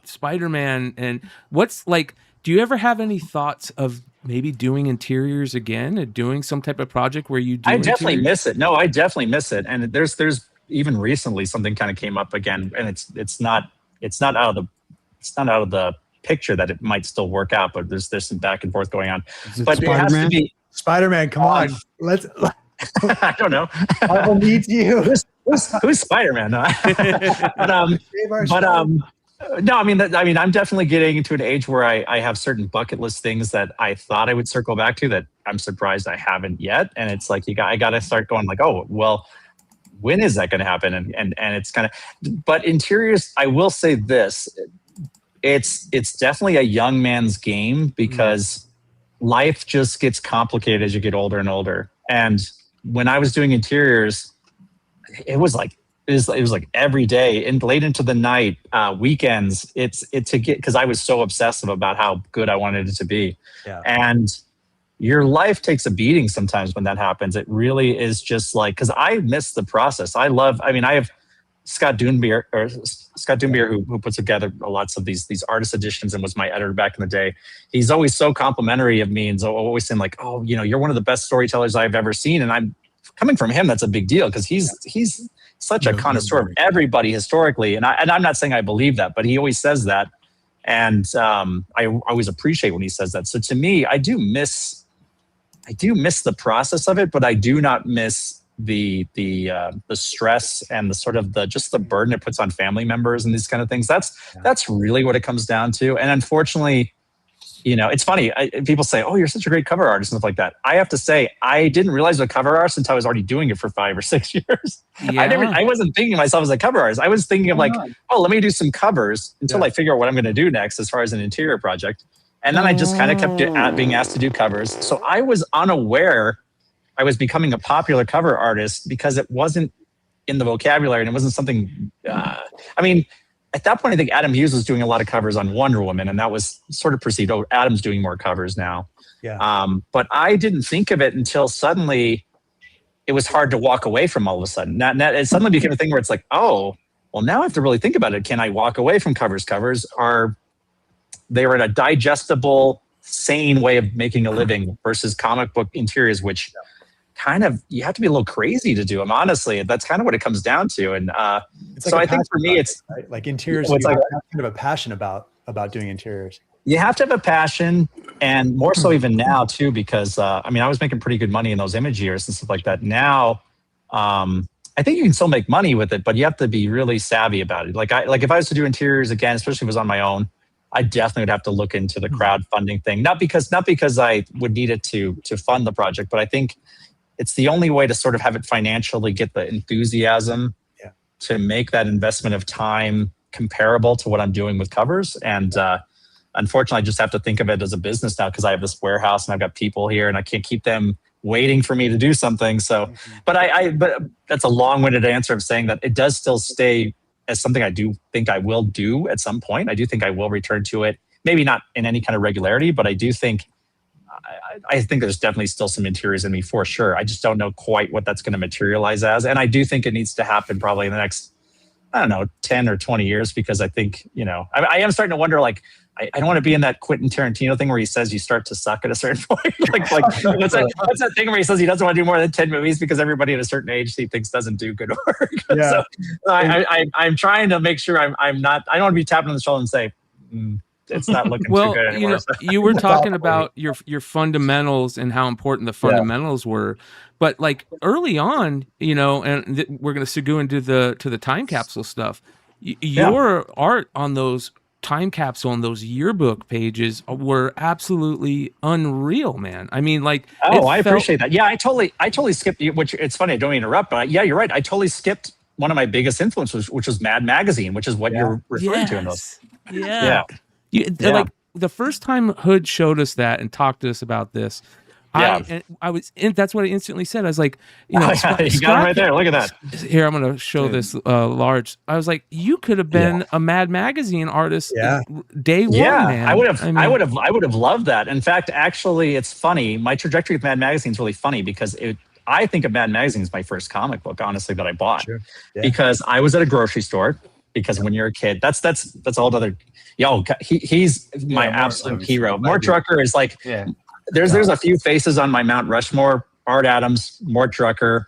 [SPEAKER 4] Spider-Man, and do you ever have any thoughts of maybe doing interiors again and doing some type of project where you do?
[SPEAKER 7] I definitely miss it. No, I definitely miss it. And there's even recently something kind of came up again, and it's not out of the picture that it might still work out, but there's some back and forth going on. But it has to be
[SPEAKER 10] Spider-Man. Come on, let's.
[SPEAKER 7] I don't know.
[SPEAKER 10] Marvel needs you.
[SPEAKER 7] Who's Spider-Man? No, I'm definitely getting into an age where I have certain bucket list things that I thought I would circle back to that I'm surprised I haven't yet. And it's like I got to start going like, oh well, when is that going to happen? And it's kind of. But interiors, I will say this. It's definitely a young man's game, because life just gets complicated as you get older and older. And when I was doing interiors, it was like every day and late into the night, weekends. Because I was so obsessive about how good I wanted it to be. Yeah. And your life takes a beating sometimes when that happens. It really is just like, because I miss the process. I have Scott Doonbeer who puts together lots of these artist editions and was my editor back in the day. He's always so complimentary of me and so always saying like, oh, you're one of the best storytellers I've ever seen. And coming from him, that's a big deal because he's such a connoisseur of everybody historically. And I'm not saying I believe that, but he always says that. And I always appreciate when he says that. So to me, I do miss the process of it, but I do not miss the stress and the sort of just the burden it puts on family members and these kind of things. That's really what it comes down to. And unfortunately, it's funny. People say, "Oh, you're such a great cover artist," and stuff like that. I have to say, I didn't realize a cover artist until I was already doing it for 5 or 6 years.
[SPEAKER 4] Yeah.
[SPEAKER 7] I wasn't thinking of myself as a cover artist. I was thinking of let me do some covers until I figure out what I'm going to do next as far as an interior project. And then I just kind of kept being asked to do covers. So I was unaware I was becoming a popular cover artist because it wasn't in the vocabulary and it wasn't something. At that point, I think Adam Hughes was doing a lot of covers on Wonder Woman, and that was sort of perceived, oh, Adam's doing more covers now.
[SPEAKER 10] Yeah.
[SPEAKER 7] But I didn't think of it until suddenly it was hard to walk away from all of a sudden. It suddenly became a thing where it's like, oh, well, now I have to really think about it. Can I walk away from covers? Covers they were in a digestible, sane way of making a living versus comic book interiors, which kind of, you have to be a little crazy to do them. Honestly, that's kind of what it comes down to. And so I think for me, it's
[SPEAKER 10] right? Like interiors. You have kind of a passion about doing interiors. You
[SPEAKER 7] have to have a passion, and more so even now too, because I was making pretty good money in those image years and stuff like that. Now, I think you can still make money with it, but you have to be really savvy about it. Like if I was to do interiors again, especially if it was on my own, I definitely would have to look into the crowdfunding thing. Not because I would need it to fund the project, but I think it's the only way to sort of have it financially get the enthusiasm to make that investment of time comparable to what I'm doing with covers. And unfortunately, I just have to think of it as a business now because I have this warehouse and I've got people here and I can't keep them waiting for me to do something. So, but that's a long-winded answer of saying that it does still stay as something I do think I will do at some point. I do think I will return to it. Maybe not in any kind of regularity, but I do think I think there's definitely still some interiors in me for sure. I just don't know quite what that's going to materialize as. And I do think it needs to happen probably in the next, 10 or 20 years, because I think, I am starting to wonder, like, I don't want to be in that Quentin Tarantino thing where he says you start to suck at a certain point. what's that thing where he says he doesn't want to do more than 10 movies because everybody at a certain age he thinks doesn't do good work.
[SPEAKER 10] Yeah.
[SPEAKER 7] So I'm trying to make sure I'm not, I don't want to be tapping on the shoulder and say, it's not looking too good anymore.
[SPEAKER 4] You were talking about your fundamentals and how important the fundamentals were, but like early on, and we're going to go into the time capsule stuff. Your art on those time capsule and those yearbook pages were absolutely unreal, man. I mean, like,
[SPEAKER 7] I appreciate that. Yeah, I totally skipped. Which it's funny. I don't mean to interrupt, but you're right. I totally skipped one of my biggest influences, which was Mad Magazine, which is what you're referring to in those.
[SPEAKER 4] Like the first time Hood showed us that and talked to us about this, that's what I instantly said. I was like,
[SPEAKER 7] you got it right there. Look at that.
[SPEAKER 4] Here, I'm going to show this large. I was like, you could have been a Mad Magazine artist day one.
[SPEAKER 7] Yeah,
[SPEAKER 4] man.
[SPEAKER 7] I would have loved that. In fact, actually, it's funny. My trajectory with Mad Magazine is really funny because I think of Mad Magazine as my first comic book, honestly, that I bought.
[SPEAKER 10] Sure. Yeah.
[SPEAKER 7] Because I was at a grocery store. Because when you're a kid, that's all other. He's my absolute hero. Mort Drucker is like. Yeah. There's a few faces on my Mount Rushmore. Art Adams, Mort Drucker,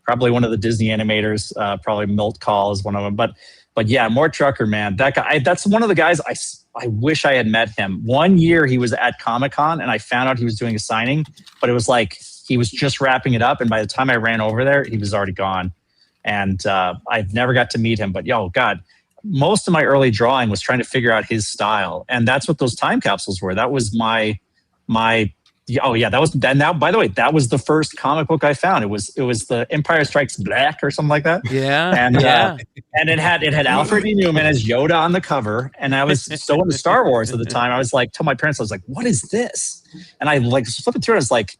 [SPEAKER 7] probably one of the Disney animators. Probably Milt Kahl is one of them. But yeah, Mort Drucker, man, that guy. That's one of the guys I wish I had met him. One year he was at Comic-Con and I found out he was doing a signing, but it was like he was just wrapping it up, and by the time I ran over there, he was already gone. And I've never got to meet him. But God, most of my early drawing was trying to figure out his style, and that's what those time capsules were. That was that was. And now, by the way, that was the first comic book I found. It was the Empire Strikes Back or something like that.
[SPEAKER 4] Yeah.
[SPEAKER 7] And and it had Alfred E. Newman as Yoda on the cover. And I was so into Star Wars at the time. I was like, told my parents, I was like, what is this? And I like flipped it through. I was like,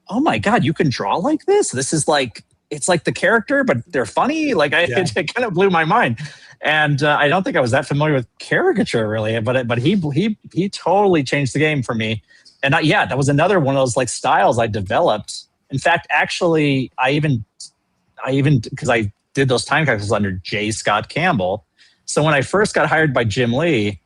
[SPEAKER 7] oh my God, you can draw like this? This is like, it's like the character, but they're funny. Like it kind of blew my mind. And I don't think I was that familiar with caricature really, but he totally changed the game for me. And that was another one of those like styles I developed. In fact, actually, I even because I did those time capsules under J. Scott Campbell. So when I first got hired by Jim Lee,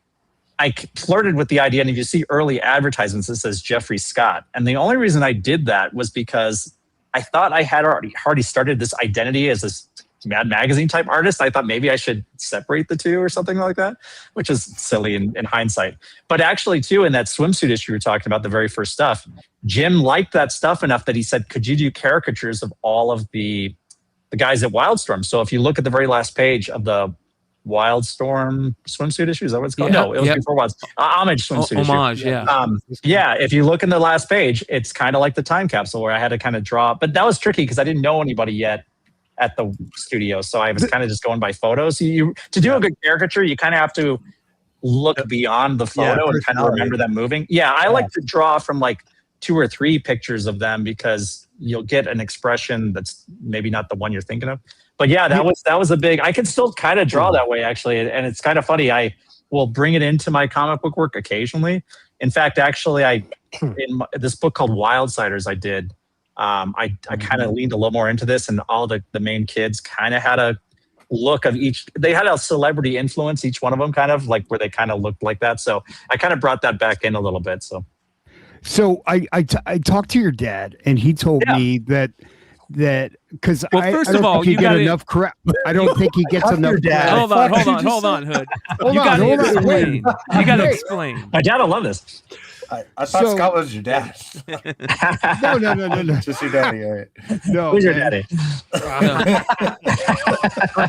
[SPEAKER 7] I flirted with the idea. And if you see early advertisements, it says Jeffrey Scott. And the only reason I did that was because I thought I had already started this identity as this Mad Magazine type artist. I thought maybe I should separate the two or something like that, which is silly in hindsight. But actually, too, in that swimsuit issue we were talking about, the very first stuff, Jim liked that stuff enough that he said, could you do caricatures of all of the guys at Wildstorm? So if you look at the very last page of the Wildstorm swimsuit issue, is that what it's called? No, it was before Wildstorm. Homage swimsuit issue.
[SPEAKER 4] Homage, yeah.
[SPEAKER 7] If you look in the last page, it's kind of like the time capsule where I had to kind of draw. But that was tricky because I didn't know anybody yet at the studio, so I was kind of just going by photos. To do a good caricature, you kind of have to look beyond the photo and kind of remember them moving. I like to draw from like 2 or 3 pictures of them because you'll get an expression that's maybe not the one you're thinking of. But that was a big. I can still kind of draw that way actually, and it's kind of funny. I will bring it into my comic book work occasionally. In fact, actually, in this book called Wildsiders, I did. I kind of leaned a little more into this, and all the main kids kind of had a look of each. They had a celebrity influence, each one of them, kind of like where they kind of looked like that. So I kind of brought that back in a little bit.
[SPEAKER 6] So I talked to your dad, and he told me that because
[SPEAKER 4] first of all,
[SPEAKER 6] you get enough crap. I don't think he gets enough credit.
[SPEAKER 4] Hold on, Hood. You got to explain.
[SPEAKER 7] My dad will love this.
[SPEAKER 8] I thought Scott was your dad.
[SPEAKER 6] No.
[SPEAKER 8] Just your daddy, all right.
[SPEAKER 6] No,
[SPEAKER 7] who's your daddy?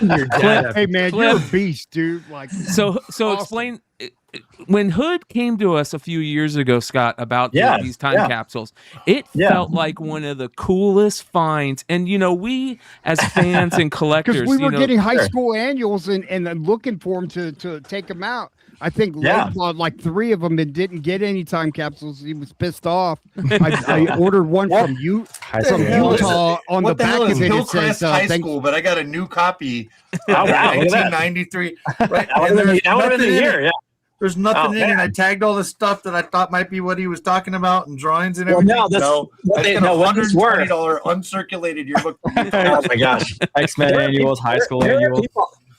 [SPEAKER 6] Your dad. Hey man, you're a beast, dude. Like
[SPEAKER 4] so awesome. Explain when Hood came to us a few years ago, Scott, about these time capsules. It felt like one of the coolest finds, and we as fans and collectors,
[SPEAKER 6] because we were getting high school annuals and looking for them to take them out. I think bought like 3 of them and didn't get any time capsules. He was pissed off. I ordered one from Utah. On the back of it, it says
[SPEAKER 8] high school, but I got a new copy.
[SPEAKER 7] Oh, wow,
[SPEAKER 8] 1993. Right,
[SPEAKER 7] that would have been the year.
[SPEAKER 8] There's nothing in it. I tagged all the stuff that I thought might be what he was talking about and drawings and everything.
[SPEAKER 7] I spent
[SPEAKER 8] $120 uncirculated yearbook.
[SPEAKER 7] Oh my gosh!
[SPEAKER 9] X-Men annuals, high school annuals.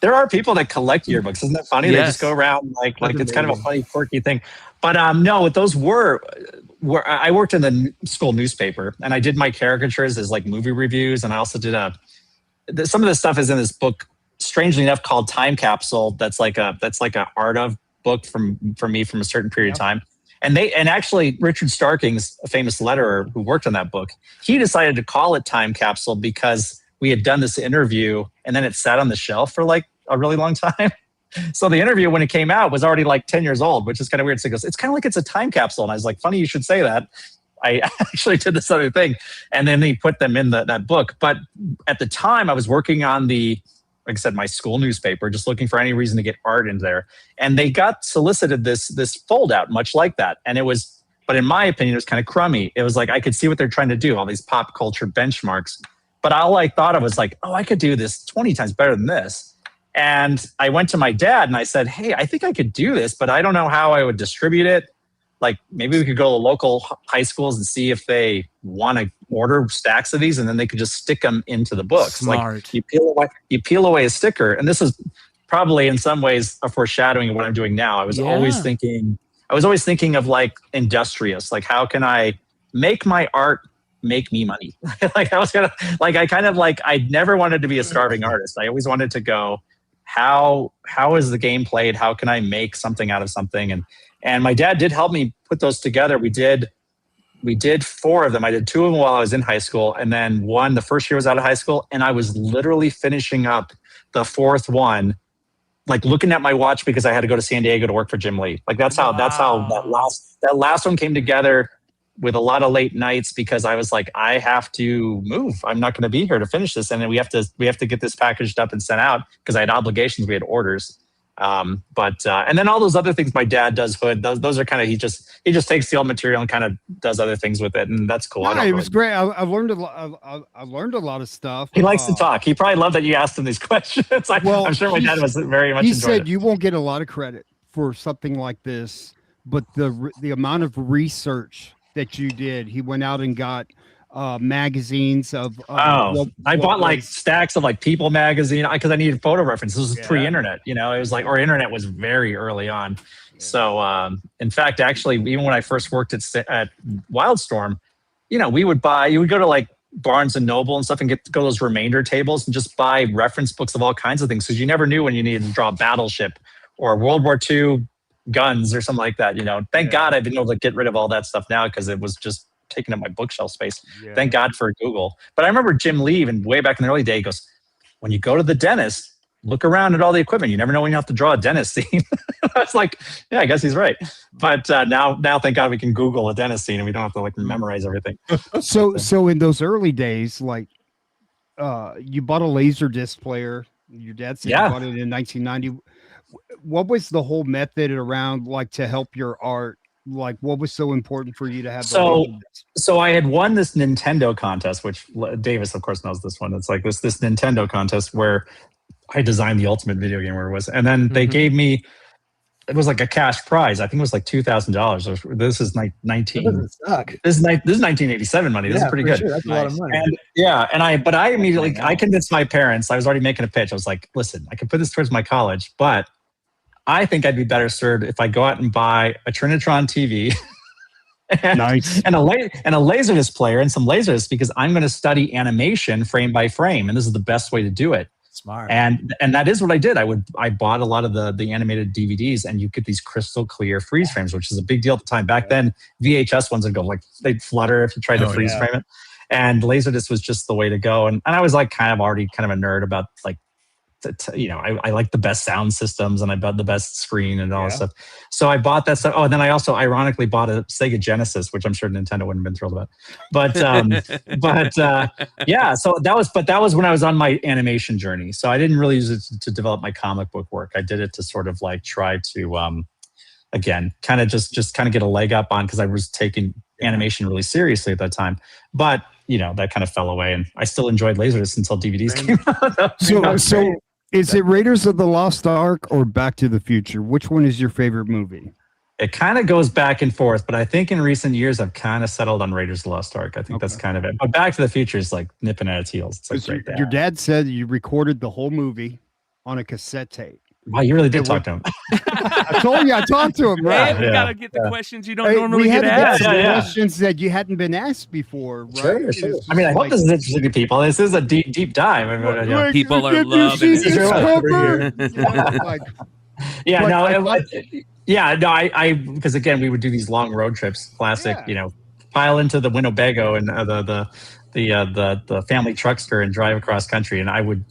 [SPEAKER 7] There are people that collect yearbooks. Isn't that funny?
[SPEAKER 4] Yes.
[SPEAKER 7] They just go around like it's kind of a funny, quirky thing. But no, what those were I worked in the school newspaper, and I did my caricatures as like movie reviews, and I also did some of the stuff is in this book, strangely enough, called Time Capsule. That's like a art of book from me from a certain period of time. And actually Richard Starking's a famous letterer who worked on that book, he decided to call it Time Capsule because we had done this interview and then it sat on the shelf for like a really long time. So the interview, when it came out, was already like 10 years old, which is kind of weird. So he goes, it's kind of like it's a time capsule. And I was like, funny you should say that. I actually did this other thing. And then he put them in that book. But at the time I was working on like I said, my school newspaper, just looking for any reason to get art in there. And they got solicited this fold out, much like that. And but in my opinion, it was kind of crummy. It was like, I could see what they're trying to do, all these pop culture benchmarks. But all I thought of was like, I could do this 20 times better than this. And I went to my dad and I said, hey, I think I could do this, but I don't know how I would distribute it. Like maybe we could go to local high schools and see if they want to order stacks of these and then they could just stick them into the books.
[SPEAKER 4] Smart.
[SPEAKER 7] Like you peel away a sticker. And this is probably in some ways a foreshadowing of what I'm doing now. I was always thinking of like industrious, like how can I make my art make me money? I never wanted to be a starving artist. I always wanted to go, how is the game played? How can I make something out of something? And my dad did help me put those together. We did 4 of them. I did 2 of them while I was in high school, and then one the first year I was out of high school, and I was literally finishing up the 4th one, like looking at my watch because I had to go to San Diego to work for Jim Lee. Like that's how that last one came together, with a lot of late nights, because I was like, I have to move. I'm not going to be here to finish this, and then we have to get this packaged up and sent out because I had obligations. We had orders. And then all those other things my dad does, Hood, those are kind of, he just takes the old material and kind of does other things with it, and that's cool.
[SPEAKER 6] No, it was great. I learned a lot. I learned a lot of stuff.
[SPEAKER 7] He likes to talk. He probably loved that you asked him these questions. I'm sure my dad was very much.
[SPEAKER 6] He said you won't get a lot of credit for something like this, but the amount of research that you did, he went out and got magazines of
[SPEAKER 7] I bought like stacks of like People magazine because I needed photo references. This was pre-internet, it was like, or internet was very early on. So in fact, actually, even when I first worked at Wildstorm, you would go to like Barnes and Noble and stuff and go to those remainder tables and just buy reference books of all kinds of things because you never knew when you needed to draw a battleship or World War II guns or something like that. Thank God I've been able to get rid of all that stuff now because it was just taking up my bookshelf space. Yeah. Thank God for Google. But I remember Jim Lee, even way back in the early day, he goes, when you go to the dentist, look around at all the equipment. You never know when you have to draw a dentist scene. I was like, yeah, I guess he's right. But now, thank God we can Google a dentist scene and we don't have to like memorize everything.
[SPEAKER 6] So in those early days, like you bought a Laserdisc player. Your dad said you bought it in 1990. What was the whole method around like to help your art? Like what was so important for you to have?
[SPEAKER 7] So I had won this Nintendo contest, which Davis, of course, knows this one. It's like this Nintendo contest where I designed the ultimate video game where it was. And then they gave me, it was like a cash prize. I think it was like $2,000. This is like 19.
[SPEAKER 10] That doesn't suck.
[SPEAKER 7] This is 1987 money. This is pretty good.
[SPEAKER 10] Sure. That's a lot of money.
[SPEAKER 7] And I immediately, I convinced my parents, I was already making a pitch. I was like, listen, I can put this towards my college, but I think I'd be better served if I go out and buy a Trinitron TV and a Laserdisc player and some Laserdiscs because I'm going to study animation frame by frame. And this is the best way to do it.
[SPEAKER 10] Smart.
[SPEAKER 7] And that is what I did. I bought a lot of the animated DVDs and you get these crystal clear freeze frames, which is a big deal at the time. Back then, VHS ones would go like, they'd flutter if you tried to freeze frame it. And Laserdisc was just the way to go. And I was like already kind of a nerd about like, I like the best sound systems and I bought the best screen and all that stuff. So I bought that stuff. Oh, and then I also ironically bought a Sega Genesis, which I'm sure Nintendo wouldn't have been thrilled about. But so that was when I was on my animation journey. So I didn't really use it to develop my comic book work. I did it to sort of like try to again, kind of just kind of get a leg up on because I was taking animation really seriously at that time. But that kind of fell away and I still enjoyed Laserdisc until DVDs came out.
[SPEAKER 6] So is it Raiders of the Lost Ark or Back to the Future? Which one is your favorite movie?
[SPEAKER 7] It kind of goes back and forth, but I think in recent years I've kind of settled on Raiders of the Lost Ark. I think that's kind of it. But Back to the Future is like nipping at its heels. It's like right there.
[SPEAKER 6] Your dad said you recorded the whole movie on a cassette tape.
[SPEAKER 7] Wow, you really did talk to him.
[SPEAKER 6] I told you, I talked to him. Right?
[SPEAKER 4] We gotta get the questions you don't normally get asked.
[SPEAKER 6] Questions that you hadn't been asked before, right?
[SPEAKER 7] Sure. I mean, I hope this is interesting to people. This is a deep dive.
[SPEAKER 4] People are loving it.
[SPEAKER 7] I because again, we would do these long road trips. Classic, pile into the Winnebago and the family truckster and drive across country. And I would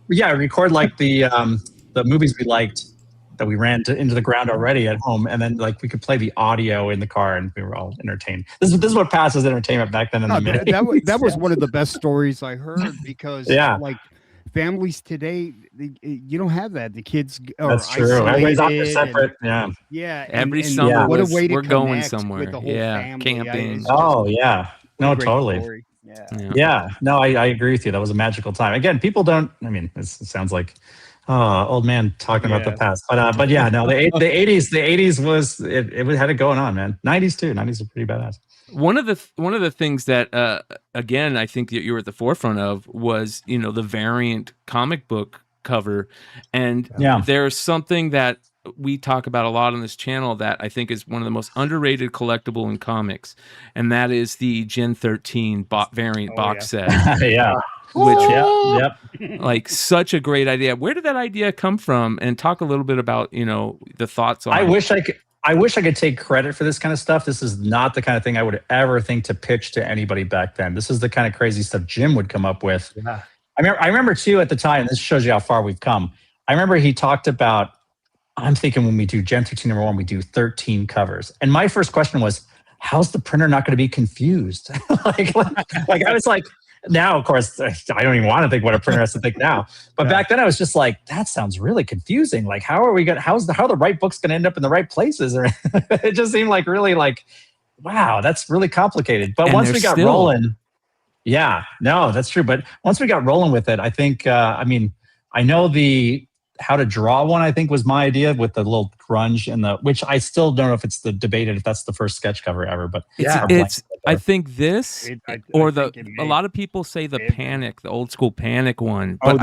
[SPEAKER 7] record like the movies we liked that we ran into the ground already at home, and then like we could play the audio in the car, and we were all entertained. This is what passed as entertainment back then.
[SPEAKER 6] That was one of the best stories I heard because like families today, you don't have that. The kids are
[SPEAKER 7] that's true. Everybody's out there separate.
[SPEAKER 4] Every summer
[SPEAKER 6] what a way to
[SPEAKER 4] we're going
[SPEAKER 6] connect
[SPEAKER 4] somewhere.
[SPEAKER 6] With the whole family.
[SPEAKER 4] Camping.
[SPEAKER 7] No, totally.
[SPEAKER 6] Story.
[SPEAKER 7] No, I agree with you. That was a magical time. Again, people don't. I mean, it sounds like old man talking about the past, but yeah, no, the 80s was it had it going on, man. 90s too. 90s are pretty badass.
[SPEAKER 4] One of the things that again I think that you were at the forefront of was the variant comic book cover, and there's something that we talk about a lot on this channel that I think is one of the most underrated collectible in comics, and that is the Gen 13 variant box set. Which, like, such a great idea. Where did that idea come from? And talk a little bit about the thoughts on.
[SPEAKER 7] I wish I could take credit for this kind of stuff. This is not the kind of thing I would ever think to pitch to anybody back then. This is the kind of crazy stuff Jim would come up with. Yeah. I remember too at the time. This shows you how far we've come. I remember he talked about. I'm thinking when we do Gen 13 #1, we do 13 covers. And my first question was, how's the printer not going to be confused? like I was like, now, of course, I don't even want to think what a printer has to think now. But back then I was just like, that sounds really confusing. Like, how are the right book's going to end up in the right places? Or it just seemed like really like, wow, that's really complicated. But once we got rolling, that's true. But once we got rolling with it, I think, I know how to draw one, I think was my idea with the little grunge and which I still don't know if it's debated if that's the first sketch cover ever, but
[SPEAKER 4] I think this a lot of people say the Panic, the old school Panic one, but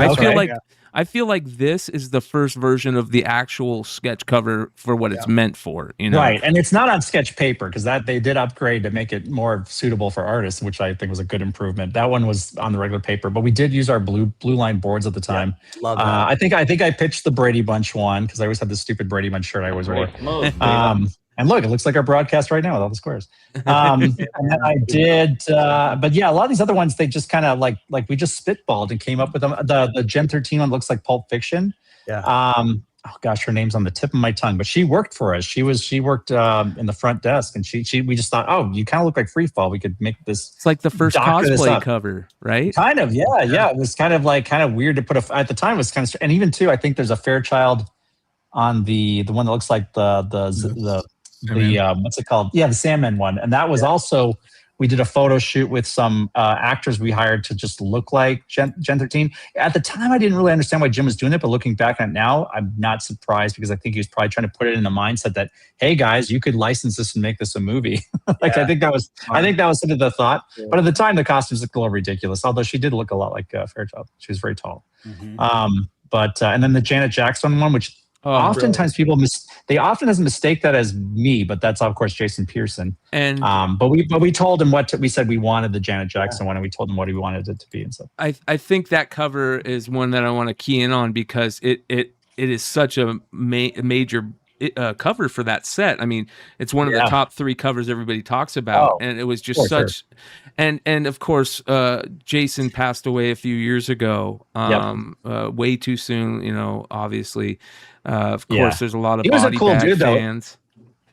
[SPEAKER 4] I feel like this is the first version of the actual sketch cover for what it's meant for, you know.
[SPEAKER 7] Right, and it's not on sketch paper because that they did upgrade to make it more suitable for artists, which I think was a good improvement. That one was on the regular paper, but we did use our blue line boards at the time.
[SPEAKER 10] Love that.
[SPEAKER 7] I think I pitched the Brady Bunch one because I always had this stupid Brady Bunch shirt I always wore. And look, it looks like our broadcast right now with all the squares. And then I did, but yeah, a lot of these other ones, they just kind of like we just spitballed and came up with them. The Gen 13 one looks like Pulp Fiction.
[SPEAKER 10] Yeah.
[SPEAKER 7] Oh gosh, her name's on the tip of my tongue, but she worked for us. She worked in the front desk, and we just thought, oh, you kind of look like Free Fall. We could make this.
[SPEAKER 4] It's like the first cosplay cover, right?
[SPEAKER 7] Kind of, yeah. It was kind of weird to put at the time. It was kind of, and even too, I think there's a Fairchild on the one that looks like the what's it called? Yeah, the Sandman one. And that was also, we did a photo shoot with some actors we hired to just look like Gen 13. At the time, I didn't really understand why Jim was doing it, but looking back on it now, I'm not surprised because I think he was probably trying to put it in the mindset that, hey guys, you could license this and make this a movie. I think that was sort of the thought. Yeah. But at the time, the costumes looked a little ridiculous, although she did look a lot like Fairchild. She was very tall. Mm-hmm. And then the Janet Jackson one, which oftentimes people they often doesn't mistake that as me, but that's of course Jason Pearson. And but we told him we said we wanted the Janet Jackson one, and we told him what we wanted it to be and stuff.
[SPEAKER 4] I think that cover is one that I want to key in on because it is such a major cover for that set. I mean, it's one of the top 3 covers everybody talks about, and it was just such. Sure. And of course, Jason passed away a few years ago, way too soon. You know, obviously. Of course, there's a lot of body bag fans.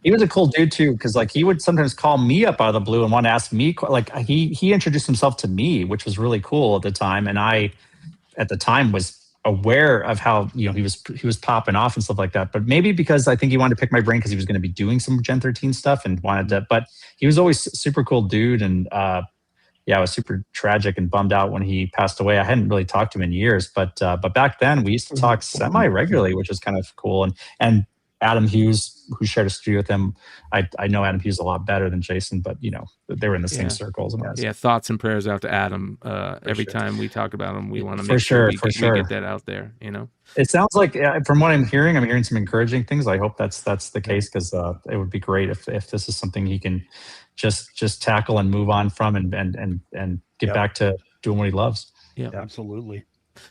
[SPEAKER 7] He was a cool dude too, because like he would sometimes call me up out of the blue and want to ask me. Like he introduced himself to me, which was really cool at the time, and I, at the time, was aware of how he was popping off and stuff like that. But maybe because I think he wanted to pick my brain because he was going to be doing some Gen 13 stuff and wanted to. But he was always super cool dude, and I was super tragic and bummed out when he passed away. I hadn't really talked to him in years, but back then we used to talk semi-regularly, which was kind of cool. And Adam Hughes, who shared a studio with him, I know Adam Hughes a lot better than Jason, but they were in the same circles. And
[SPEAKER 4] thoughts and prayers out to Adam. Every time we talk about him, we want to make sure we get that out there. You know,
[SPEAKER 7] it sounds like from what I'm hearing some encouraging things. I hope that's the case, because it would be great if this is something he can just tackle and move on from and get back to doing what he loves.
[SPEAKER 6] Yeah, absolutely.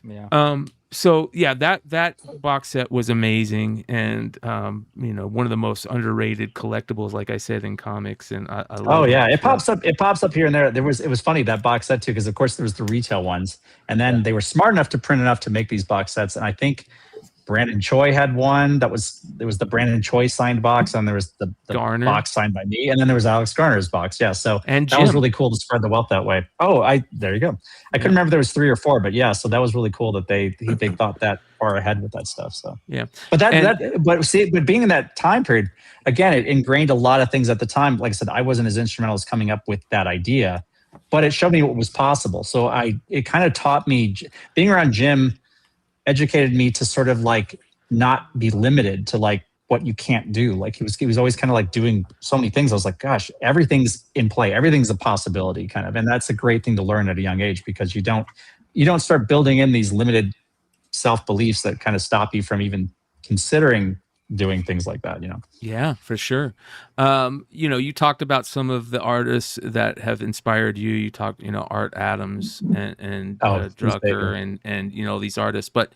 [SPEAKER 4] Yeah. So yeah, that box set was amazing, and one of the most underrated collectibles, like I said, in comics. And I love
[SPEAKER 7] it pops up here and there. It was funny, that box set too, because of course there was the retail ones, and then they were smart enough to print enough to make these box sets. And I think Brandon Choi had one there was the Brandon Choi signed box, and there was the box signed by me, and then there was Alex Garner's box. Yeah, so that was really cool to spread the wealth that way. There you go. I couldn't remember if there was 3 or 4, but yeah, so that was really cool that they thought that far ahead with that stuff. So
[SPEAKER 4] yeah,
[SPEAKER 7] but being in that time period, again, it ingrained a lot of things at the time. Like I said, I wasn't as instrumental as coming up with that idea, but it showed me what was possible. So it kind of taught me, being around Jim educated me to sort of like not be limited to like what you can't do. Like he was always kind of like doing so many things. I was like, gosh, everything's in play. Everything's a possibility kind of. And that's a great thing to learn at a young age, because you don't start building in these limited self-beliefs that kind of stop you from even considering doing things like that,
[SPEAKER 4] Yeah, for sure. You talked about some of the artists that have inspired you. You talked, Art Adams and Drucker and these artists, but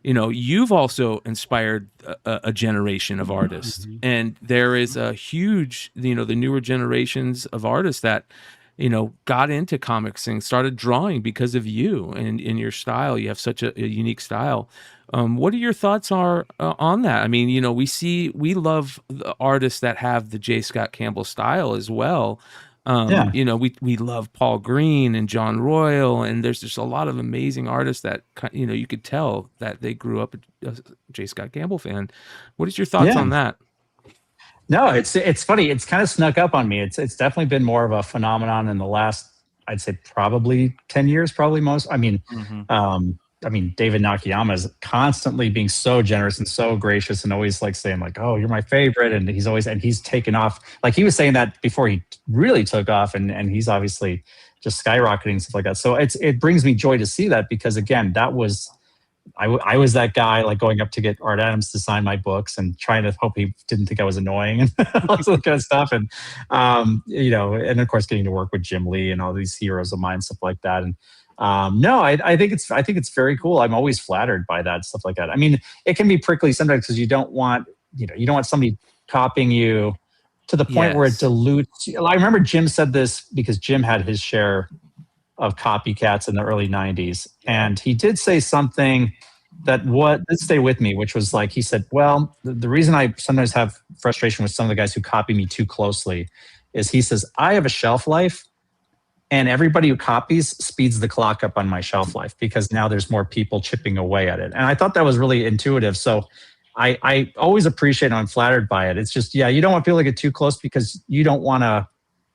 [SPEAKER 4] you've also inspired a generation of artists, and there is a huge, the newer generations of artists that got into comics and started drawing because of you and in your style. You have such a unique style. What are your thoughts on that? I mean, we love the artists that have the J. Scott Campbell style as well. We love Paul Green and John Royal, and there's just a lot of amazing artists that you could tell that they grew up a J. Scott Campbell fan. What is your thoughts on that?
[SPEAKER 7] No, it's funny. It's kind of snuck up on me. It's definitely been more of a phenomenon in the last, I'd say, probably 10 years, probably most. I mean, I mean, David Nakayama is constantly being so generous and so gracious and always like saying like, oh, you're my favorite. And he's taken off. Like he was saying that before he really took off, and he's obviously just skyrocketing and stuff like that. So it brings me joy to see that, because again, that was, I was that guy like going up to get Art Adams to sign my books and trying to hope he didn't think I was annoying and all that kind of stuff. And, and of course getting to work with Jim Lee and all these heroes of mine and stuff like that. And no, I think it's very cool. I'm always flattered by that, stuff like that. I mean, it can be prickly sometimes because you don't want somebody copying you to the point where it dilutes. I remember Jim said this because Jim had his share of copycats in the early 90s. And he did say something that did stay with me, which was like, he said, well, the reason I sometimes have frustration with some of the guys who copy me too closely is, he says, I have a shelf life, and everybody who copies speeds the clock up on my shelf life, because now there's more people chipping away at it. And I thought that was really intuitive. So I always appreciate and I'm flattered by it. It's just, you don't want people to get too close, because you don't want to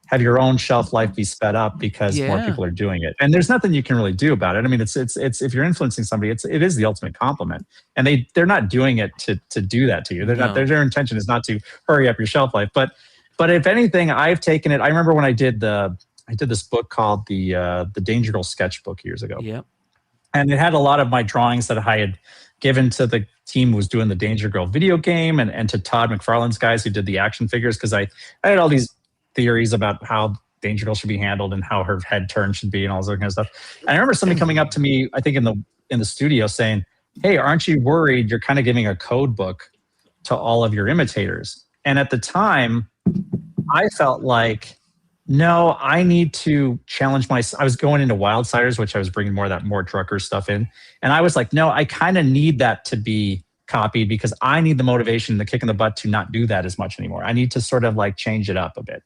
[SPEAKER 7] have your own shelf life be sped up because more people are doing it. And there's nothing you can really do about it. I mean, it's if you're influencing somebody, it is the ultimate compliment. And they're not doing it to do that to you. They're not, their intention is not to hurry up your shelf life. But if anything, I've taken it. I remember when I did this book called the Danger Girl sketchbook years ago.
[SPEAKER 4] Yep.
[SPEAKER 7] And it had a lot of my drawings that I had given to the team who was doing the Danger Girl video game, and to Todd McFarlane's guys who did the action figures, because I had all these theories about how Danger Girl should be handled and how her head turn should be and all this other kind of stuff. And I remember somebody coming up to me, I think in the studio, saying, hey, aren't you worried you're kind of giving a code book to all of your imitators? And at the time, I felt like, no, I need to challenge I was going into Wildsiders, which I was bringing more Drucker stuff in. And I was like, no, I kind of need that to be copied, because I need the motivation, the kick in the butt to not do that as much anymore. I need to sort of like change it up a bit.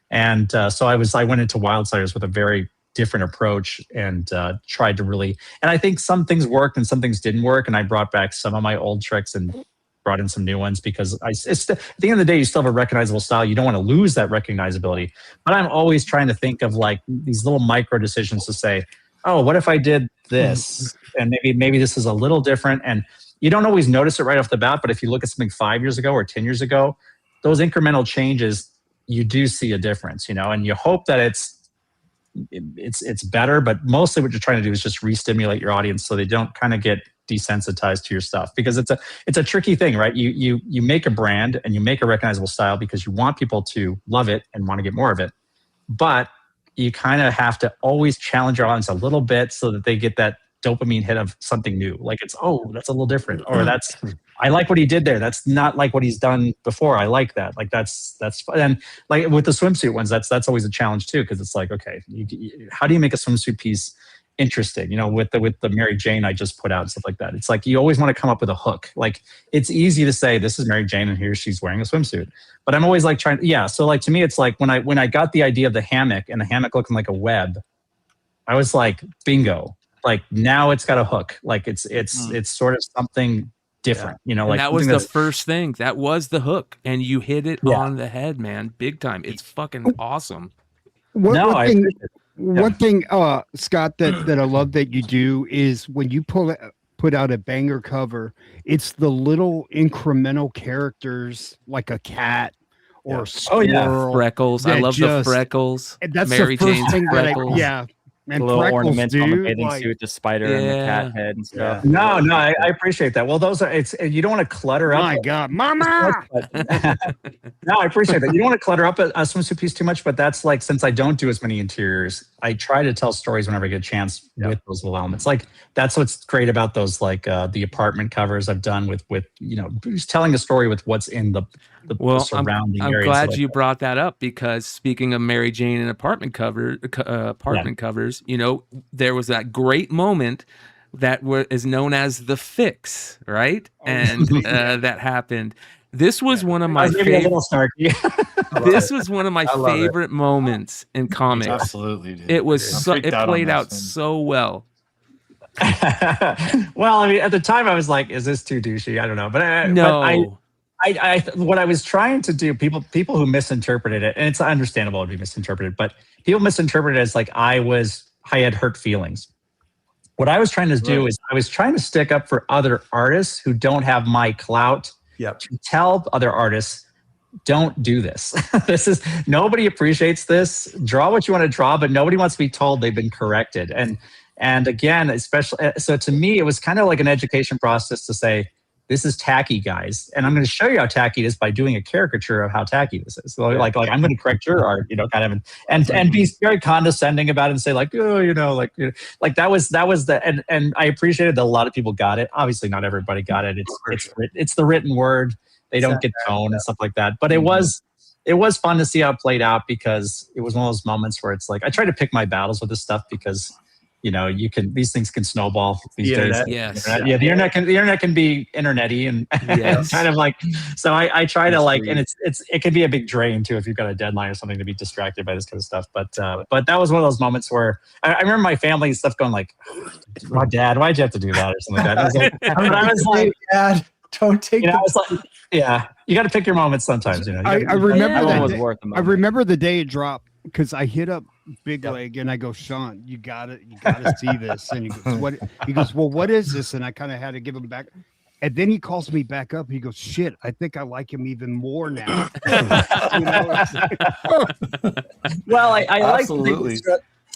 [SPEAKER 7] And so I went into Wildsiders with a very different approach and tried to really, and I think some things worked and some things didn't work. And I brought back some of my old tricks and brought in some new ones, because at the end of the day, you still have a recognizable style. You don't want to lose that recognizability. But I'm always trying to think of like these little micro decisions to say, oh, what if I did this? And maybe this is a little different. And you don't always notice it right off the bat, but if you look at something 5 years ago or 10 years ago, those incremental changes, you do see a difference, and you hope that it's better. But mostly what you're trying to do is just re-stimulate your audience so they don't kind of get desensitized to your stuff, because it's a tricky thing, right? You make a brand and you make a recognizable style because you want people to love it and want to get more of it, but you kind of have to always challenge your audience a little bit so that they get that dopamine hit of something new. Like that's a little different, or I like what he did there. That's not like what he's done before. I like that. Like that's fun. And like with the swimsuit ones, that's always a challenge too, because it's like, okay, how do you make a swimsuit piece interesting? With the Mary Jane I just put out and stuff like that. It's like you always want to come up with a hook. Like it's easy to say this is Mary Jane and here she's wearing a swimsuit, but I'm always like trying. Yeah. So like to me, it's like when I got the idea of the hammock and the hammock looking like a web, I was like, bingo. Like now it's got a hook. Like it's sort of something different, like
[SPEAKER 4] and that was the first thing. That was the hook, and you hit it on the head, man, big time. It's fucking awesome.
[SPEAKER 6] One thing, Scott, that I love that you do is when you put out a banger cover, it's the little incremental characters like a cat or a squirrel.
[SPEAKER 4] Freckles. I love the freckles.
[SPEAKER 6] That's
[SPEAKER 4] Mary
[SPEAKER 6] the first
[SPEAKER 4] Jane's
[SPEAKER 6] thing
[SPEAKER 4] freckles.
[SPEAKER 9] And the little ornaments on the bathing suit, the spider and the cat head and stuff.
[SPEAKER 7] No, I appreciate that. Well, those are you don't want to clutter up.
[SPEAKER 6] My God, Mama!
[SPEAKER 7] No, I appreciate that. You don't want to clutter up a swimsuit piece too much, but that's like, since I don't do as many interiors, I try to tell stories whenever I get a chance with those little elements. Like that's what's great about those, like the apartment covers I've done with just telling a story with what's in the surrounding
[SPEAKER 4] I'm
[SPEAKER 7] areas.
[SPEAKER 4] glad you brought that up, because speaking of Mary Jane and apartment covers, there was that great moment that is known as the fix, right? And that happened. This was one of my favorite. This was one of my favorite moments in comics.
[SPEAKER 8] Absolutely, dude.
[SPEAKER 4] It was it played out so well.
[SPEAKER 7] Well, I mean, at the time I was like, "Is this too douchey?" I don't know, but I what I was trying to do, people who misinterpreted it, and it's understandable to be misinterpreted, but people misinterpreted it as like I had hurt feelings. what I was trying to do is I was trying to stick up for other artists who don't have my clout to tell other artists, don't do this. Nobody appreciates this. Draw what you want to draw, but nobody wants to be told they've been corrected. And again, especially, so to me, it was kind of like an education process to say, this is tacky, guys. And I'm going to show you how tacky it is by doing a caricature of how tacky this is. So like I'm going to correct your art, kind of, and be very condescending about it and say like, oh, like that was the, and I appreciated that a lot of people got it. Obviously not everybody got it. It's the written word. They don't get tone and stuff like that. But it was fun to see how it played out, because it was one of those moments where it's like, I try to pick my battles with this stuff because, these things can snowball these days.
[SPEAKER 4] Yes.
[SPEAKER 7] The internet can be internety and kind of like, so I try to like, and it can be a big drain too if you've got a deadline or something to be distracted by this kind of stuff. But that was one of those moments where I remember my family and stuff going like, my dad, why'd you have to do that or something like that? I was like,
[SPEAKER 10] Dad, don't take.
[SPEAKER 7] I was like, yeah, you got to pick your moments sometimes.
[SPEAKER 6] I remember the day it dropped, because I hit up Big Leg and I go, Sean, you gotta see this. And he goes, what? He goes, well, what is this? And I kind of had to give him back. And then he calls me back up. He goes, shit, I think I like him even more now.
[SPEAKER 7] Well, I